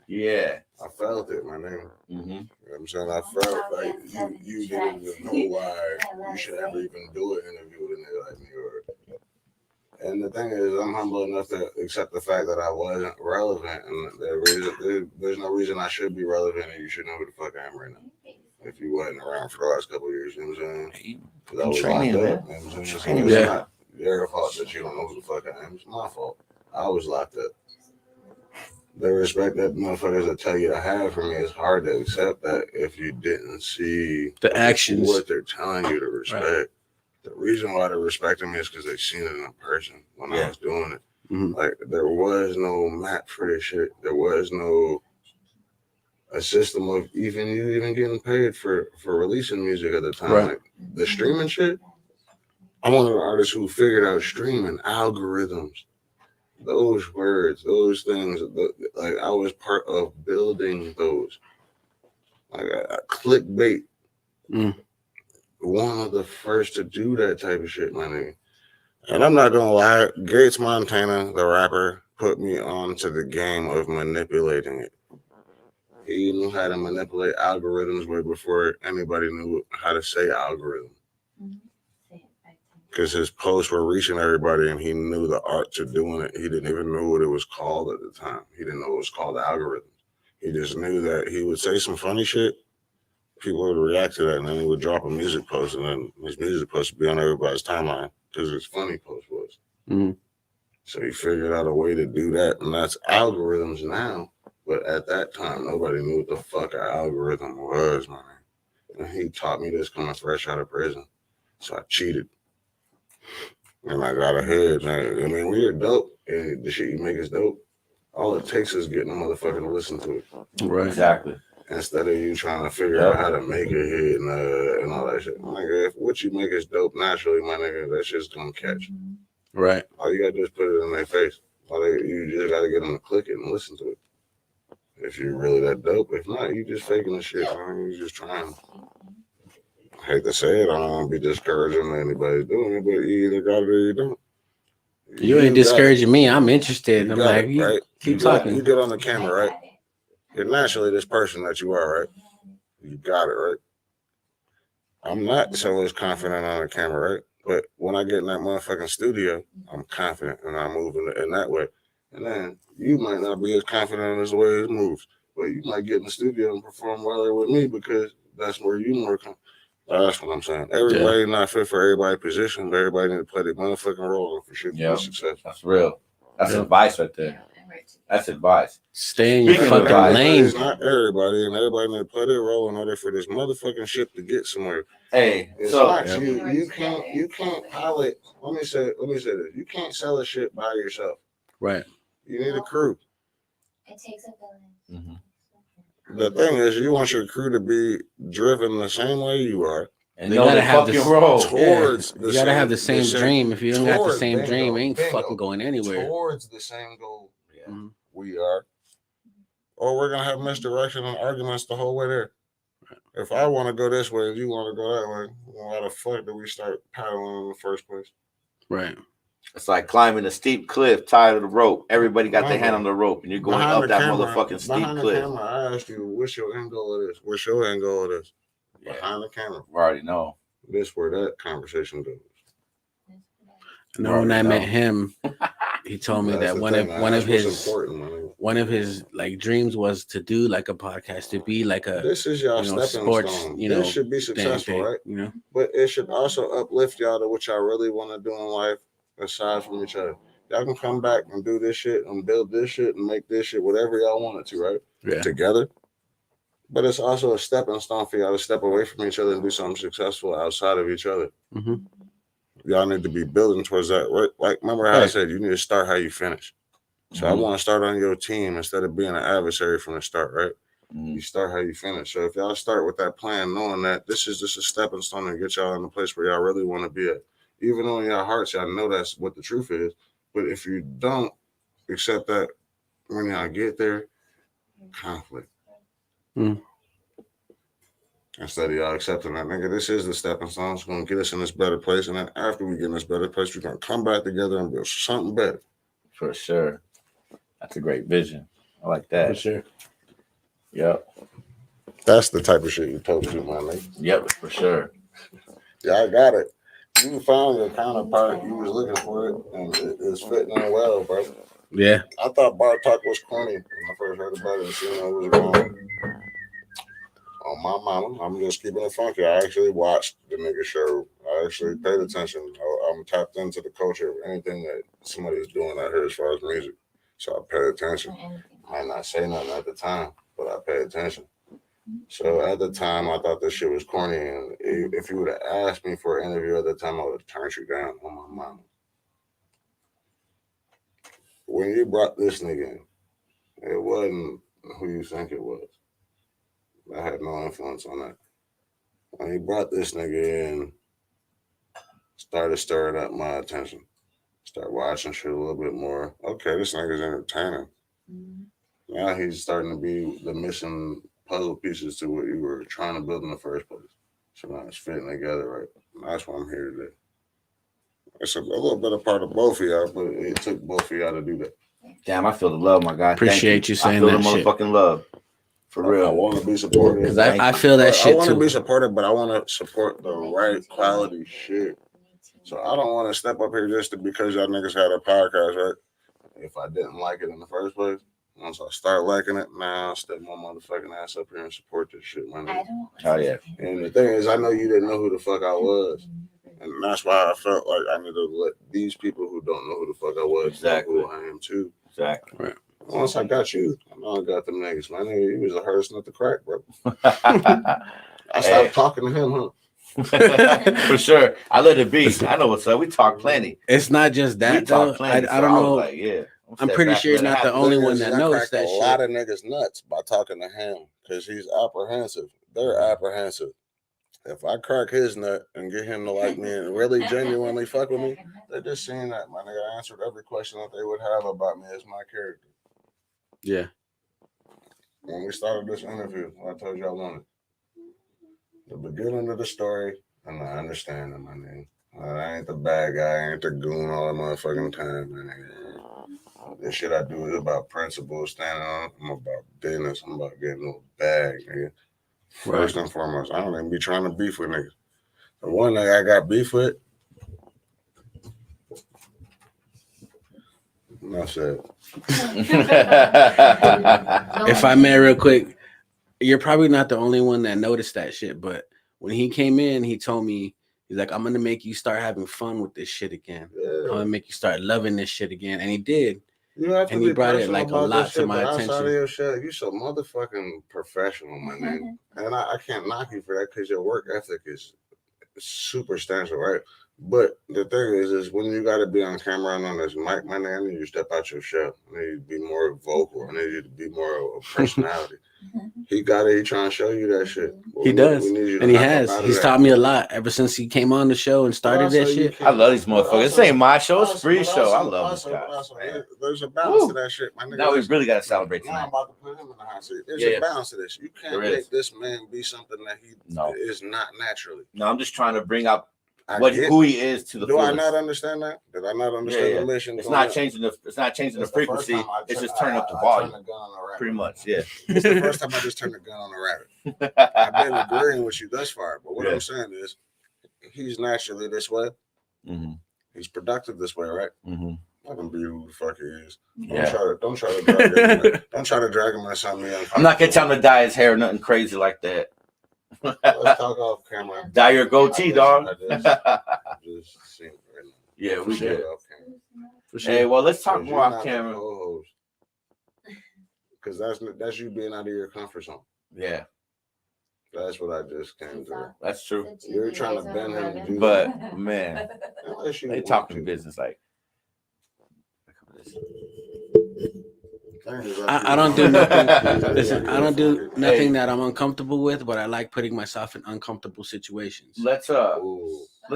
Speaker 7: Yeah.
Speaker 10: I felt it, my name.
Speaker 7: Mm-hmm.
Speaker 10: You know what I'm saying? I felt like you didn't even know why you should ever even do an interview with a nigga like me. And the thing is, I'm humble enough to accept the fact that I wasn't relevant, and there's no reason I should be relevant, and you should know who the fuck I am right now. if you wasn't around for the last couple of years, you know what I'm saying? Because I was
Speaker 7: Training,
Speaker 10: locked
Speaker 7: man.
Speaker 10: up, you know what I'm saying?
Speaker 7: Training,
Speaker 10: It's
Speaker 7: yeah.
Speaker 10: not your fault that you don't know who the fuck I am. It's my fault. I was locked up. The respect that motherfuckers that tell you to have for me is hard to accept that if you didn't see
Speaker 8: the actions,
Speaker 10: what they're telling you to respect. Right. The reason why they're respecting me is because they've seen it in person when I was doing it. Like, there was no map for this shit. There was no a system of even getting paid for releasing music at the time.
Speaker 8: Right.
Speaker 10: Like, the streaming shit, I'm one of the artists who figured out streaming algorithms. Those words, those things, like I was part of building those. Like clickbait. One of the first to do that type of shit, my nigga. And I'm not gonna lie, Gates Montana, the rapper, put me onto the game of manipulating it. He knew how to manipulate algorithms way before anybody knew how to say algorithm. Because his posts were reaching everybody and he knew the art to doing it. He didn't even know what it was called at the time. He didn't know it was called algorithms. He just knew that he would say some funny shit, people would react to that, and then he would drop a music post, and then his music post would be on everybody's timeline because his funny post was. So he figured out a way to do that, and that's algorithms now. But at that time, nobody knew what the fuck an algorithm was, man. And he taught me this coming fresh out of prison. So I cheated. And I got ahead, man. I mean, when you're dope and the shit you make is dope, all it takes is getting a motherfucker to listen to it.
Speaker 8: Right.
Speaker 7: Exactly.
Speaker 10: Instead of you trying to figure out how to make a hit and all that shit. Nigga, if what you make is dope naturally, my nigga, that shit's gonna catch.
Speaker 8: Right.
Speaker 10: All you gotta do is put it in their face. You just gotta get them to click it and listen to it. If you're really that dope. If not, you just faking the shit, man. You just trying. I hate to say it, I don't want to be discouraging anybody doing it, but you either got it or you don't.
Speaker 8: You ain't discouraging me. I'm interested. I'm like,
Speaker 10: right?
Speaker 8: Keep talking.
Speaker 10: You get on the camera, right? You're naturally this person that you are, right? You got it, right? I'm not so as confident on the camera, right? But when I get in that motherfucking studio, I'm confident and I move in that way. And then you might not be as confident as the way it moves, but you might get in the studio and perform well there with me because that's where you more confident. That's what I'm saying. Everybody not fit for everybody's position, but everybody need to play their motherfucking role for shit to be successful.
Speaker 7: That's real. That's advice right there. That's advice.
Speaker 8: Stay in your fucking lane.
Speaker 10: It's not everybody, and everybody need to play their role in order for this motherfucking ship to get somewhere.
Speaker 7: Hey,
Speaker 10: it's
Speaker 7: so
Speaker 10: not you can't pilot. Let me say this. You can't sell a ship by yourself.
Speaker 8: Right.
Speaker 10: You need a crew.
Speaker 12: It takes a village.
Speaker 10: The thing is, you want your crew to be driven the same way you are.
Speaker 7: And they gotta have this role.
Speaker 10: Towards
Speaker 8: you gotta have the same dream. If you don't have the same dream, ain't fucking going anywhere.
Speaker 10: Towards the same goal we are. Or we're gonna have misdirection and arguments the whole way there. If I want to go this way and you want to go that way, why the fuck do we start paddling in the first place?
Speaker 8: Right.
Speaker 7: It's like climbing a steep cliff, tied to the rope. Everybody got their hand on the rope, and you're going up that motherfucking steep cliff.
Speaker 10: Camera, I asked you, what's your end goal of this? What's your end goal of this?
Speaker 7: Yeah.
Speaker 10: Behind the camera.
Speaker 7: We already know.
Speaker 10: This where that conversation goes.
Speaker 8: No, when I met him, he told me that one of his like dreams was to do like a podcast, to be like a
Speaker 10: this is y'all stepping
Speaker 8: sports,
Speaker 10: stone. This should be successful, right?
Speaker 8: You know,
Speaker 10: but it should also uplift y'all to what y'all really want to do in life, aside from each other. Y'all can come back and do this shit and build this shit and make this shit whatever y'all want it to, right?
Speaker 8: Yeah. Together.
Speaker 10: But it's also a stepping stone for y'all to step away from each other and do something successful outside of each other. Y'all need to be building towards that, right? Like, remember how I said you need to start how you finish. So I want to start on your team instead of being an adversary from the start, right? You start how you finish. So if y'all start with that plan, knowing that this is just a stepping stone to get y'all in the place where y'all really want to be at. Even though in your hearts, y'all know that's what the truth is. But if you don't accept that when y'all get there, conflict. Instead of y'all accepting that, nigga, this is the stepping stone. It's going to get us in this better place. And then after we get in this better place, we're going to come back together and build something better.
Speaker 7: For sure. That's a great vision. I like that.
Speaker 8: For sure.
Speaker 7: Yep.
Speaker 10: That's the type of shit you told to, my nigga.
Speaker 7: Yep, for sure.
Speaker 10: Y'all got it. You found your counterpart. You was looking for it, and it's fitting in well, bro.
Speaker 8: Yeah.
Speaker 10: I thought Bar Talk was corny when I first heard about it and seen how it was going. On my mama, I'm just keeping it funky. I actually watched the nigga show. I actually paid attention. I'm tapped into the culture of anything that somebody is doing out here as far as music. So I paid attention. I might not say nothing at the time, but I paid attention. So at the time, I thought this shit was corny. And if you would have asked me for an interview at the time, I would have turned you down on my mama. When you brought this nigga in, it wasn't who you think it was. I had no influence on that. When he brought this nigga in, started stirring up my attention. Start watching shit a little bit more. Okay, this nigga's entertaining. Now he's starting to be the missing puzzle pieces to what you were trying to build in the first place. So now it's fitting together right. And that's why I'm here today. It's a little bit of part of both of y'all, but it took both of y'all to do that.
Speaker 7: Damn, I feel the love, my guy.
Speaker 8: Appreciate you saying that shit.
Speaker 7: I feel the motherfucking love. For real.
Speaker 10: I want to be supportive.
Speaker 8: Because I feel that shit too.
Speaker 10: I want to be supportive, but I want to support the right quality shit. So I don't want to step up here just because y'all niggas had a podcast, right? If I didn't like it in the first place, once I start liking it, now I'll step my motherfucking ass up here and support this shit, man.
Speaker 7: Oh, yeah.
Speaker 10: And the thing is, I know you didn't know who the fuck I was. And that's why I felt like I need to let these people who don't know who the fuck I was know who I am too.
Speaker 7: Exactly.
Speaker 10: Right. Once I got you, I know I got them niggas. My nigga, he was the hardest nut to crack, bro. I stopped talking to him, huh?
Speaker 7: For sure. I let it be. I know what's up. We talk plenty.
Speaker 8: It's not just that, though. I don't know.
Speaker 7: Like, yeah.
Speaker 8: I'm pretty sure you're not the only one that knows that shit.
Speaker 10: A lot of niggas nuts by talking to him because he's apprehensive. They're apprehensive. If I crack his nut and get him to like me and really genuinely fuck with me, they're just seeing that, my nigga. I answered every question that they would have about me as my character.
Speaker 8: Yeah.
Speaker 10: When we started this interview, I told you I wanted the beginning of the story and the understanding, my nigga. I ain't the bad guy. I ain't the goon all the motherfucking time, my nigga. This shit I do is about principles, standing on. I'm about business. I'm about getting a little bag, nigga. First and foremost, I don't even be trying to beef with niggas. The one thing I got beef with, that's it.
Speaker 8: If I may, real quick, you're probably not the only one that noticed that shit. But when he came in, he told me, he's like, I'm gonna make you start having fun with this shit again. I'm gonna make you start loving this shit again, and he did. And he brought it like a lot to my attention.
Speaker 10: Outside of your shit, you so motherfucking professional, my name. And I can't knock you for that because your work ethic is super substantial, right? But the thing is when you got to be on camera and on this mic, my name, I need you to step out your shell. I need you to be more vocal. I need you to be more of a personality. He got it. He trying to show you that shit.
Speaker 8: He does, and he has. He's taught me a lot ever since he came on the show and started that shit.
Speaker 7: I love these motherfuckers. This ain't my show. It's Free's show. I love this guy.
Speaker 10: There's a balance to that shit, my nigga.
Speaker 7: Now we really got to celebrate tonight.
Speaker 10: Now I'm about to put him in the hot seat. There's a balance to this. You can't make this man be something that he is not naturally.
Speaker 7: No, I'm just trying to bring up who he is to the fullest.
Speaker 10: Do I not understand that? Did I not understand the mission?
Speaker 7: It's not changing the frequency. It's just turning up the volume. Pretty much, yeah.
Speaker 10: It's the first time I just turned the gun on a rabbit. I've been agreeing with you thus far, but what I'm saying is he's naturally this way. He's productive this way, right? Let him be who the fuck he is. Don't try to drag him into something.
Speaker 7: I'm not gonna tell him to dye his hair or nothing crazy like that.
Speaker 10: Let's talk off camera.
Speaker 7: Dye your goatee, dog.
Speaker 10: Yeah,
Speaker 7: we did. Hey, well, let's talk more off camera.
Speaker 10: Because that's you being out of your comfort zone.
Speaker 7: Yeah.
Speaker 10: That's what I just came to.
Speaker 7: That's true.
Speaker 10: You're trying to bend him to do
Speaker 7: that.
Speaker 10: But,
Speaker 7: man, they talking business like.
Speaker 8: I don't do nothing. Listen, I don't do nothing that I'm uncomfortable with, but I like putting myself in uncomfortable situations.
Speaker 7: Let's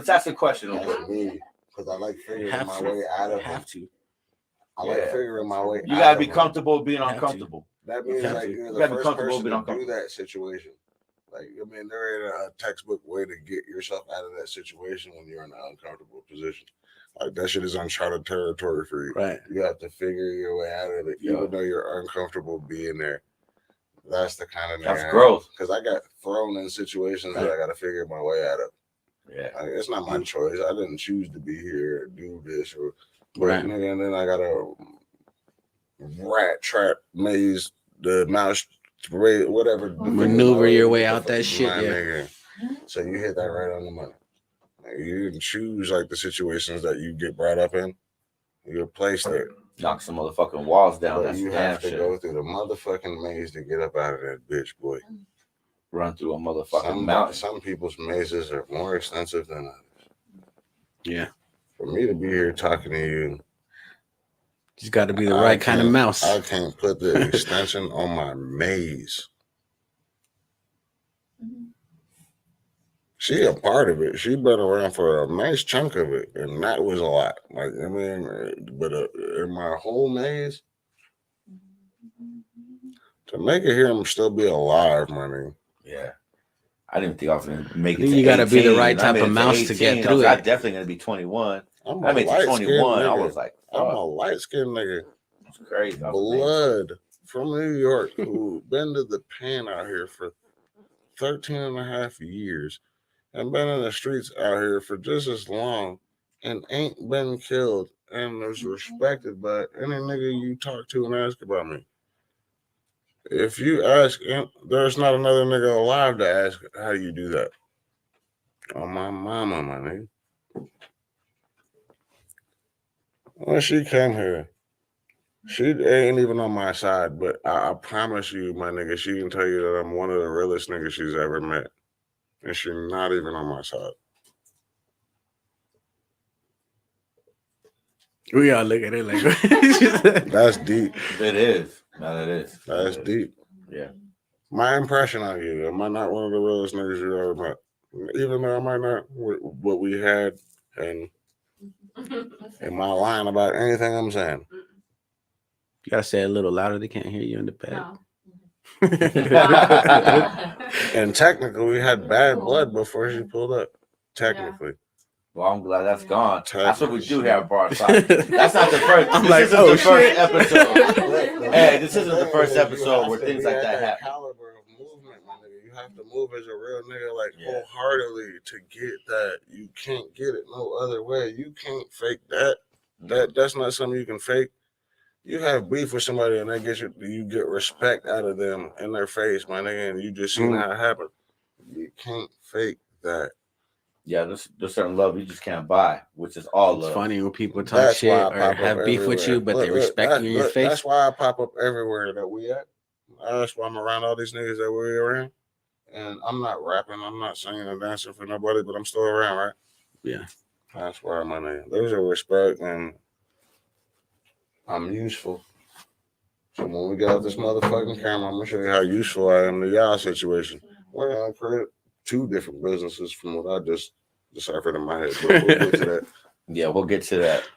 Speaker 7: ask a question.
Speaker 10: Because I like figuring my way out of it. I like figuring my way.
Speaker 7: You gotta be comfortable being uncomfortable.
Speaker 10: That means like you're the first person to do that situation. Like, I mean, there ain't a textbook way to get yourself out of that situation when you're in an uncomfortable position. Like, that shit is uncharted territory for you.
Speaker 8: Right.
Speaker 10: You have to figure your way out of it, even though you're uncomfortable being there. That's the kind of
Speaker 7: that's growth.
Speaker 10: Because I got thrown in situations that I got to figure my way out of.
Speaker 7: Yeah.
Speaker 10: Like, it's not my choice. I didn't choose to be here or do this nigga, and then I got a rat trap maze, the mouse whatever.
Speaker 8: Maneuver your way out that shit,
Speaker 10: my
Speaker 8: yeah.
Speaker 10: nigga. So you hit that right on the money. Like, you didn't choose like the situations that you get brought up in. You're placed there.
Speaker 7: Knock some motherfucking walls down.
Speaker 10: But
Speaker 7: That's
Speaker 10: you
Speaker 7: damn
Speaker 10: have to
Speaker 7: shit.
Speaker 10: go through the motherfucking maze to get up out of that bitch, boy.
Speaker 7: Run through a motherfucking mountain.
Speaker 10: Some people's mazes are more extensive than others.
Speaker 8: Yeah.
Speaker 10: For me to be here talking to you,
Speaker 8: just got to be the right kind of mouse.
Speaker 10: I can't put the extension on my maze. She a part of it. She been around for a nice chunk of it, and that was a lot. Like, I mean, but in my whole maze, to make it here and still be alive, money.
Speaker 7: Yeah, I didn't think I was gonna make it.
Speaker 8: You got to be the right type of mouse to get through it.
Speaker 7: I'm definitely gonna be 21. I made it 21. I was like,
Speaker 10: I'm a light skinned nigga.
Speaker 7: That's crazy.
Speaker 10: Blood from New York who been to the pen out here for 13 and a half years. And been in the streets out here for just as long and ain't been killed and is respected by any nigga you talk to and ask about me. If you ask, there's not another nigga alive to ask how you do that. Oh, my mama, my nigga. When she came here, she ain't even on my side, but I promise you, my nigga, she can tell you that I'm one of the realest niggas she's ever met. And she's not even on my side.
Speaker 8: We all look at it like
Speaker 10: that's deep.
Speaker 7: It is. No, it is.
Speaker 10: That's deep.
Speaker 7: Yeah.
Speaker 10: My impression on you, am I not one of the realest niggas you ever met? Even though I might not what we had and am I lying about anything I'm saying?
Speaker 8: You gotta say it a little louder, they can't hear you in the back.
Speaker 13: No.
Speaker 10: And technically, we had bad blood before she pulled up. Technically.
Speaker 7: Well, I'm glad that's gone. That's what we do here at Bar Talk. That's not the first. This isn't the first episode. Hey, this isn't the first episode where things like that happen.
Speaker 10: Caliber of movement, my nigga. You have to move as a real nigga, like wholeheartedly to get that. You can't get it no other way. You can't fake that. That's not something you can fake. You have beef with somebody and they get you get respect out of them in their face, my nigga, and you just seen how it happen. You can't fake that.
Speaker 7: Yeah, there's certain love you just can't buy, which is all love.
Speaker 8: It's funny when people talk shit or have beef with you, but they respect you in your face.
Speaker 10: That's why I pop up everywhere that we at. That's why I'm around all these niggas that we're around. And I'm not rapping, I'm not singing and dancing for nobody, but I'm still around, right?
Speaker 8: Yeah.
Speaker 10: That's why, my name. There's a respect and I'm useful. So when we get out this motherfucking camera, I'm gonna show you how useful I am to y'all situation. We're gonna create 2 different businesses from what I just deciphered in my head. But we'll get to that.
Speaker 7: Yeah, we'll get to that.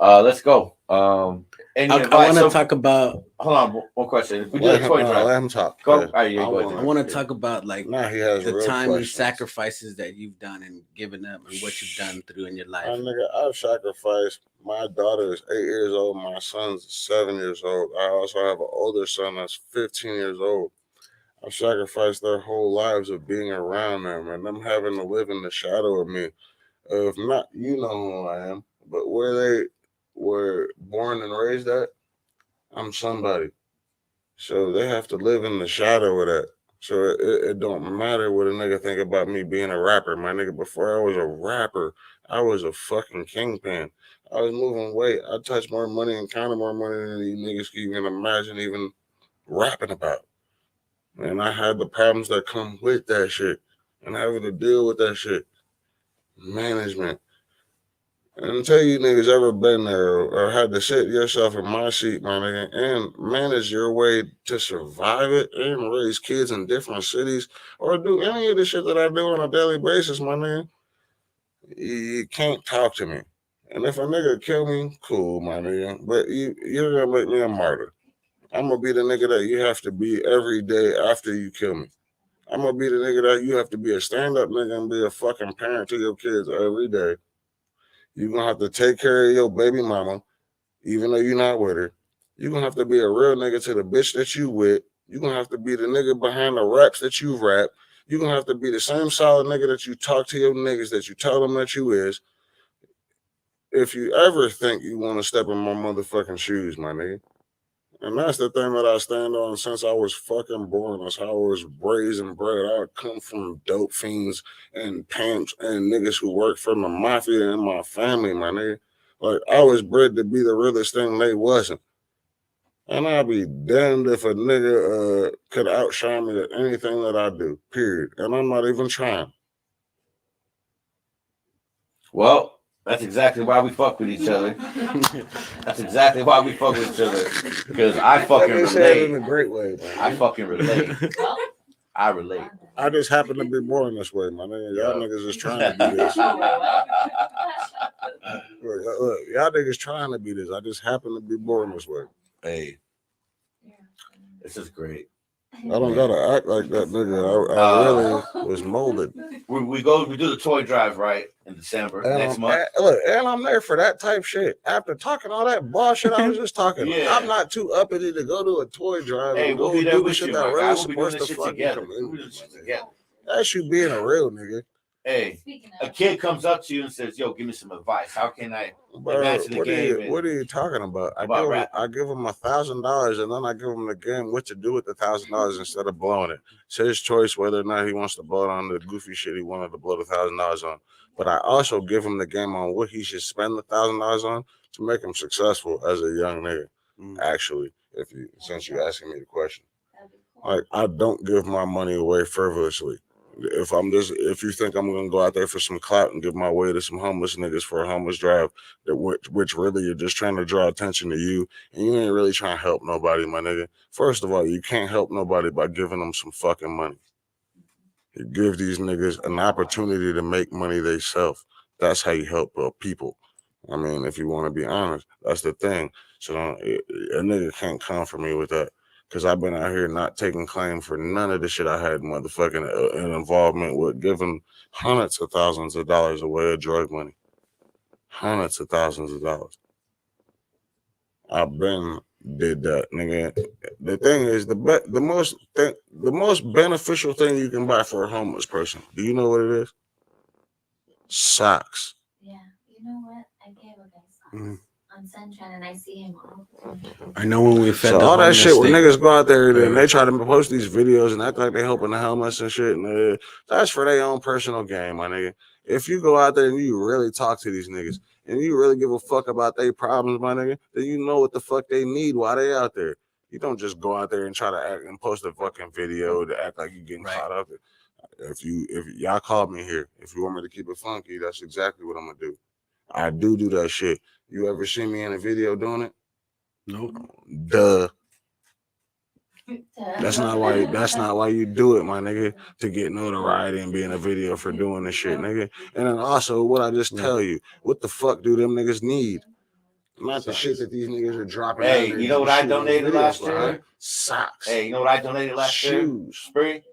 Speaker 7: Let's go.
Speaker 8: I want to talk about.
Speaker 7: Hold on, one question. If we do a toy drive,
Speaker 10: let him talk.
Speaker 7: Go.
Speaker 10: Yeah.
Speaker 8: I want to talk about like the time and
Speaker 10: questions.
Speaker 8: sacrifices that you've done and given up and what you've done through in your life.
Speaker 10: Nigga, I've sacrificed. My daughter is 8 years old. My son's 7 years old. I also have an older son that's 15 years old. I've sacrificed their whole lives of being around them and them having to live in the shadow of me. If not, you know who I am, but where they were born and raised at, I'm somebody. So they have to live in the shadow of that. So it don't matter what a nigga think about me being a rapper. My nigga, before I was a rapper, I was a fucking kingpin. I was moving weight. I touched more money and counted more money than these niggas can even imagine even rapping about. And I had the problems that come with that shit and having to deal with that shit. Management. And until you niggas ever been there or had to sit yourself in my seat, my nigga, and manage your way to survive it and raise kids in different cities or do any of the shit that I do on a daily basis, my nigga, you can't talk to me. And if a nigga kill me, cool, my nigga. But you're gonna make me a martyr. I'm gonna be the nigga that you have to be every day after you kill me. I'm gonna be the nigga that you have to be a stand-up nigga and be a fucking parent to your kids every day. You're gonna have to take care of your baby mama, even though you're not with her. You're gonna have to be a real nigga to the bitch that you with. You're gonna have to be the nigga behind the raps that you rap. You're gonna have to be the same solid nigga that you talk to your niggas that you tell them that you is. If you ever think you want to step in my motherfucking shoes, my nigga, And that's the thing that I stand on since I was fucking born. That's how I was raised and bred. I come from dope fiends and pimps and niggas who work for the mafia in my family, my nigga. Like, I was bred to be the realest thing they wasn't. And I'd be damned if a nigga could outshine me at anything that I do, period. And I'm not even trying.
Speaker 7: Well, that's exactly why we fuck with each other. That's exactly why we fuck with each other. Because I fucking relate.
Speaker 10: In a great way, man.
Speaker 7: I fucking relate. I relate.
Speaker 10: I just happen to be born this way, my nigga. Y'all niggas is trying to be this. Look, y'all niggas trying to be this. I just happen to be born this way.
Speaker 7: Hey, this is great.
Speaker 10: I don't gotta act like that, nigga. I really was molded.
Speaker 7: We do the toy drive right in December next month.
Speaker 10: And I'm there for that type shit. After talking all that bullshit I was just talking, I'm not too uppity to go to a toy drive and
Speaker 7: we'll
Speaker 10: go
Speaker 7: be there
Speaker 10: do the
Speaker 7: with
Speaker 10: shit
Speaker 7: you,
Speaker 10: that
Speaker 7: Mike.
Speaker 10: really
Speaker 7: We'll be doing
Speaker 10: supports
Speaker 7: this
Speaker 10: the
Speaker 7: shit
Speaker 10: fucking
Speaker 7: together.
Speaker 10: community. That's you being a real nigga.
Speaker 7: Hey, a kid comes up to you and says, "Yo, give me some advice. How can I advance in the game?"
Speaker 10: What are you talking about? I give him $1,000 and then I give him the game what to do with the $1,000 instead of blowing it. It's his choice whether or not he wants to blow it on the goofy shit he wanted to blow the $1,000 on. But I also give him the game on what he should spend the $1,000 on to make him successful as a young nigga. Actually, since you're asking me the question, like, I don't give my money away frivolously. If you think I'm gonna go out there for some clout and give my way to some homeless niggas for a homeless drive, which really you're just trying to draw attention to you, and you ain't really trying to help nobody, my nigga. First of all, you can't help nobody by giving them some fucking money. You give these niggas an opportunity to make money themselves. That's how you help people. I mean, if you want to be honest, that's the thing. So a nigga can't come for me with that. Because I've been out here not taking claim for none of the shit I had motherfucking an involvement with, giving hundreds of thousands of dollars away of drug money. Hundreds of thousands of dollars. I've been did that, nigga. The thing is, the most beneficial thing you can buy for a homeless person. Do you know what it is? Socks.
Speaker 12: Yeah, you know what? I gave a guy socks on Sunshine, and I see him all the time.
Speaker 8: I know when we fed
Speaker 10: all that shit where niggas go out there and they try to post these videos and act like they helping the homeless and shit, and that's for their own personal gain, my nigga. If you go out there and you really talk to these niggas and you really give a fuck about their problems, my nigga, then you know what the fuck they need while they out there. You don't just go out there and try to act and post a fucking video to act like you getting caught up. If y'all called me here, if you want me to keep it funky, that's exactly what I'm gonna do. I do that shit. You ever see me in a video doing it?
Speaker 8: Nope.
Speaker 10: Duh. That's not why you do it, my nigga, to get notoriety and be in a video for doing this shit, nigga. And then also, what I just tell you, what the fuck do them niggas need? Not the shit that these niggas are dropping.
Speaker 7: Hey, you know what I donated last year?
Speaker 10: Socks.
Speaker 7: Hey, you know what I donated last year?
Speaker 10: Shoes.
Speaker 7: Spree?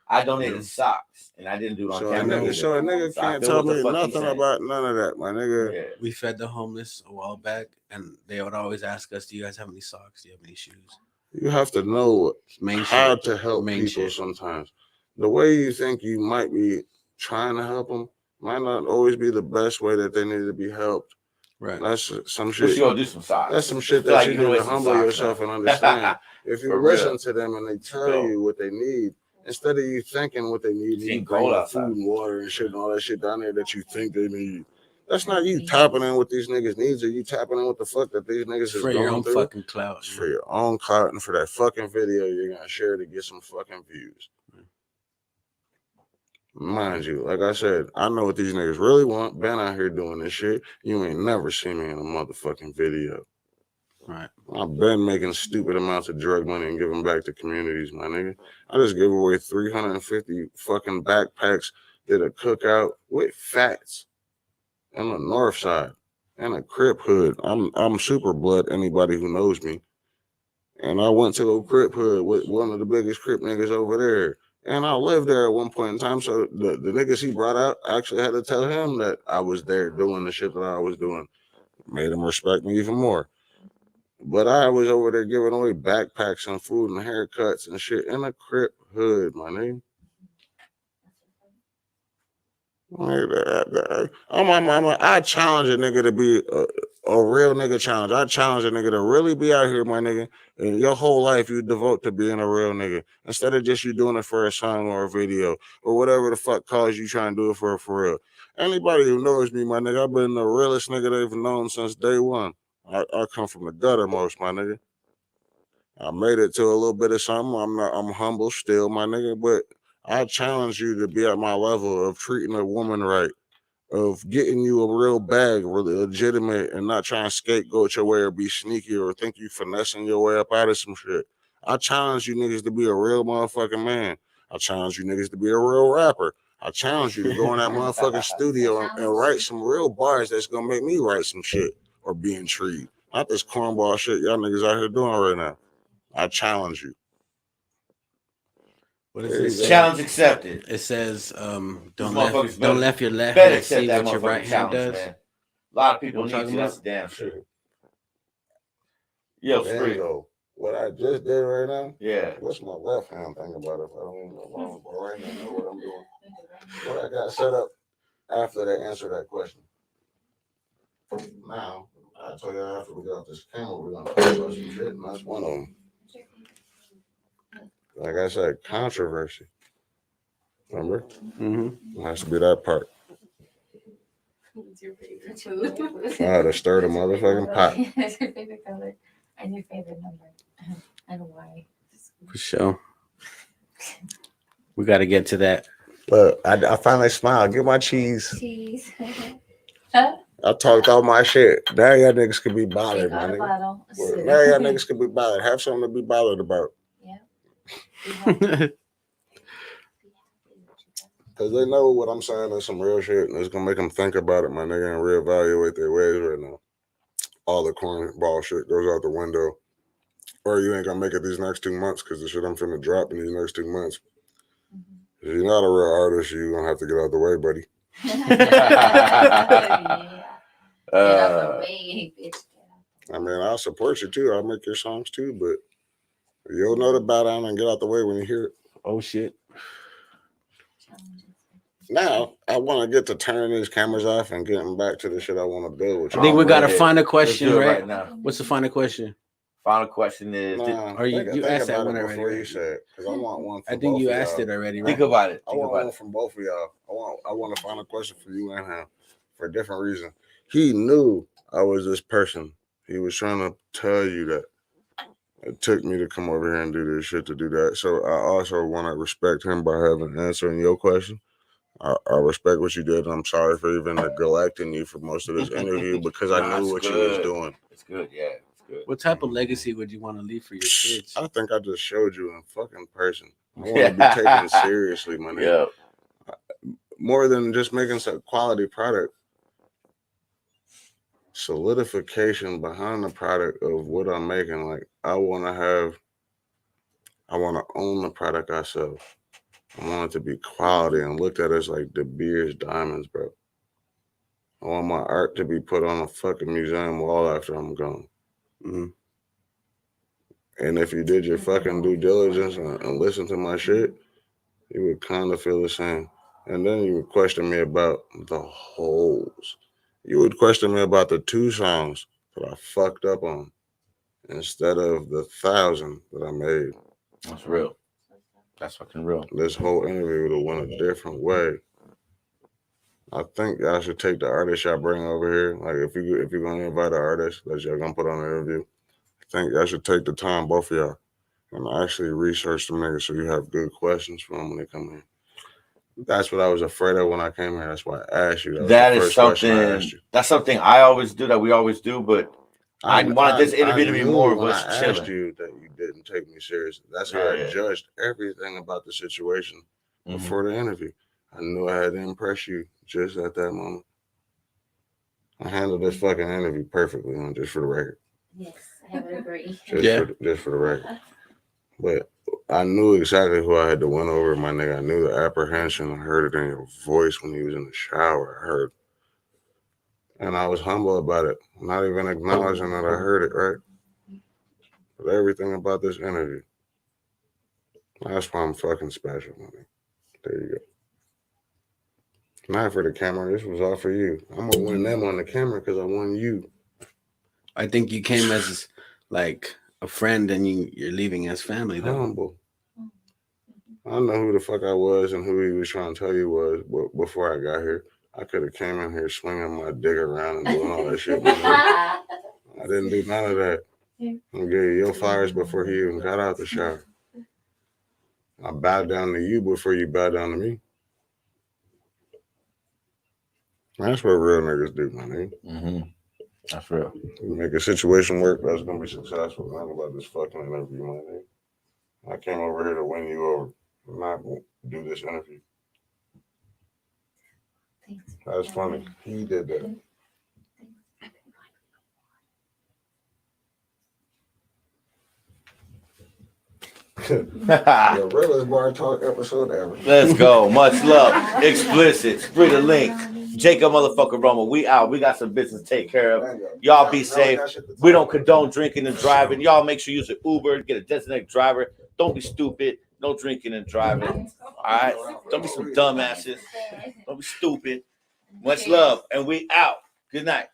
Speaker 7: I donated socks, and I didn't do it on camera.
Speaker 10: So a nigga can't tell me nothing about none of that, my nigga.
Speaker 7: Yeah.
Speaker 8: We fed the homeless a while back, and they would always ask us, "Do you guys have any socks? Do you have any shoes?"
Speaker 10: You have to know how to help people sometimes. The way you think you might be trying to help them might not always be the best way that they need to be helped.
Speaker 8: Right.
Speaker 10: That's some shit.
Speaker 7: But you gonna do some socks.
Speaker 10: That's some shit that you need to humble yourself and understand. If you listen to them and they tell you what they need, instead of you thinking what they need, you bring food and water and shit and all that shit down there that you think they need. That's not you tapping in what these niggas needs, or you tapping in what the fuck that these niggas is
Speaker 8: for your own fucking clout.
Speaker 10: It's for your own clout and for that fucking video you're gonna share to get some fucking views. Mind you, like I said, I know what these niggas really want. Been out here doing this shit. You ain't never seen me in a motherfucking video.
Speaker 8: Right.
Speaker 10: I've been making stupid amounts of drug money and giving back to communities, my nigga. I just gave away 350 fucking backpacks, did a cookout with fats on the north side and a Crip hood. I'm super blood, anybody who knows me. And I went to a Crip hood with one of the biggest Crip niggas over there. And I lived there at one point in time. So the niggas he brought out, I actually had to tell him that I was there doing the shit that I was doing. Made him respect me even more. But I was over there giving away backpacks and food and haircuts and shit in a Crip hood, my nigga. I challenge a nigga to be a real nigga challenge. I challenge a nigga to really be out here, my nigga, and your whole life you devote to being a real nigga instead of just you doing it for a song or a video or whatever the fuck cause you trying to do it for real. Anybody who knows me, my nigga, I've been the realest nigga they've known since day one. I come from the gutter most, my nigga. I made it to a little bit of something. I'm humble still, my nigga, but I challenge you to be at my level of treating a woman right, of getting you a real bag, really legitimate, and not trying to scapegoat your way or be sneaky or think you finessing your way up out of some shit. I challenge you niggas to be a real motherfucking man. I challenge you niggas to be a real rapper. I challenge you to go in that motherfucking studio and write some real bars that's gonna make me write some shit or be intrigued. Not this cornball shit y'all niggas out here doing right now. I challenge you.
Speaker 8: What is this?
Speaker 7: Challenge accepted.
Speaker 8: It says, don't
Speaker 7: These
Speaker 8: left your left
Speaker 7: better
Speaker 8: hand see
Speaker 7: accept that
Speaker 8: what your right
Speaker 7: motherfucking
Speaker 8: hand
Speaker 7: challenge,
Speaker 8: does.
Speaker 7: man. A lot of people
Speaker 8: You know what
Speaker 7: need
Speaker 8: I'm
Speaker 7: to.
Speaker 8: talking
Speaker 7: That's damn true. Yo, Spree.
Speaker 10: Bingo. What I just did right now?
Speaker 7: Yeah.
Speaker 10: What's my left hand thing about it? I don't even know. But right now, I know what I'm doing. What I got set up after they answer that question. Now, I tell you after we got this camera, we're gonna talk about some shit, and that's one of them. Like I said, controversy. Remember?
Speaker 8: Mm-hmm.
Speaker 10: It has to be that part.
Speaker 12: What's your favorite food?
Speaker 10: I had to stir the motherfucking pot.
Speaker 12: What's your favorite color and your favorite number and why?
Speaker 8: For sure. We got to get to that.
Speaker 10: Look, I finally smiled. Get my cheese.
Speaker 12: Cheese.
Speaker 10: I talked all my shit. Now y'all niggas could be bothered, my nigga.
Speaker 12: Bottle.
Speaker 10: Now y'all niggas could be bothered. Have something to be bothered about.
Speaker 12: Yeah.
Speaker 10: Because they know what I'm saying is some real shit, and it's going to make them think about it, my nigga, and reevaluate their ways right now. All the cornball shit goes out the window. Or you ain't going to make it these next 2 months because the shit I'm finna drop in these next 2 months. If you're not a real artist, you're going to have to get out the way, buddy.
Speaker 12: Get out the way, bitch.
Speaker 10: I mean, I'll support you too. I'll make your songs too, but you'll know the bow down and get out the way when you hear it.
Speaker 8: Oh, shit.
Speaker 10: Now, I want to get to turning these cameras off and getting back to the shit I want to build with you.
Speaker 8: I think we got to find a question, right?
Speaker 7: Now.
Speaker 8: What's the final question?
Speaker 7: Final question is,
Speaker 8: or you asked that one already?
Speaker 10: Before you said, because I want one.
Speaker 8: I think you asked it already. Right?
Speaker 7: Think about it.
Speaker 10: I want one from both of y'all. I want a final question for you and him for a different reason. He knew I was this person. He was trying to tell you that. It took me to come over here and do this shit to do that. So I also want to respect him by having answering your question. I respect what you did. And I'm sorry for even neglecting you for most of this interview because I knew what you was doing.
Speaker 7: It's good, yeah. It's good.
Speaker 8: What type of legacy would you want to leave for your kids?
Speaker 10: I think I just showed you in fucking person. I want to be taken seriously, my nigga.
Speaker 7: Yeah.
Speaker 10: More than just making some quality product. Solidification behind the product of what I'm making. Like I want to own the product I sell. I want it to be quality and looked at as like De Beers diamonds, bro. I want my art to be put on a fucking museum wall after I'm gone.
Speaker 8: Mm-hmm.
Speaker 10: And if you did your fucking due diligence and listen to my shit, you would kind of feel the same. And then you would question me about the holes. You would question me about the 2 songs that I fucked up on instead of the 1,000 that I made.
Speaker 7: That's real. That's fucking real.
Speaker 10: This whole interview would have went a different way. I think y'all should take the artist y'all bring over here. Like if you're gonna invite an artist that y'all gonna put on the interview, I think y'all should take the time, both of y'all, and actually research them niggas so you have good questions for them when they come in. That's what I was afraid of when I came here. That's why I asked you.
Speaker 7: That is something. That's something I always do. That we always do. But I wanted this interview to be more of us chilling.
Speaker 10: I asked you that you didn't take me seriously. That's how I judged everything about the situation before the interview. I knew I had to impress you just at that moment. I handled this fucking interview perfectly, just for the record.
Speaker 12: Yes, I would agree.
Speaker 10: Just for the record. But I knew exactly who I had to win over, my nigga. I knew the apprehension. I heard it in your voice when he was in the shower. I heard. And I was humble about it. Not even acknowledging that I heard it, right? But everything about this interview. That's why I'm fucking special, my nigga. There you go. Not for the camera. This was all for you. I'm going to win them on the camera because I won you.
Speaker 8: I think you came as like a friend, and you're leaving as family, though.
Speaker 10: Humble. I know who the fuck I was and who he was trying to tell you was before I got here. I could have came in here swinging my dick around and doing all that shit. I didn't do none of that. I gave you your fires before he even got out the shower. I bowed down to you before you bowed down to me. That's what real niggas do, my nigga.
Speaker 7: Mm-hmm. That's real.
Speaker 10: You make a situation work that's gonna be successful. Not about this fucking interview, my nigga. I came over here to win you over. I'm not gonna do this interview. That's funny. He did that. The realest bar talk episode ever.
Speaker 7: Let's go. Much love. Explicit. SPREEDALINK. Jacob motherfucker Roma. We out. We got some business to take care of. Y'all be safe. We don't condone drinking and driving. Y'all make sure you use an Uber. Get a designated driver. Don't be stupid. No drinking and driving. All right? Don't be some dumbasses. Don't be stupid. Much love. And we out. Good night.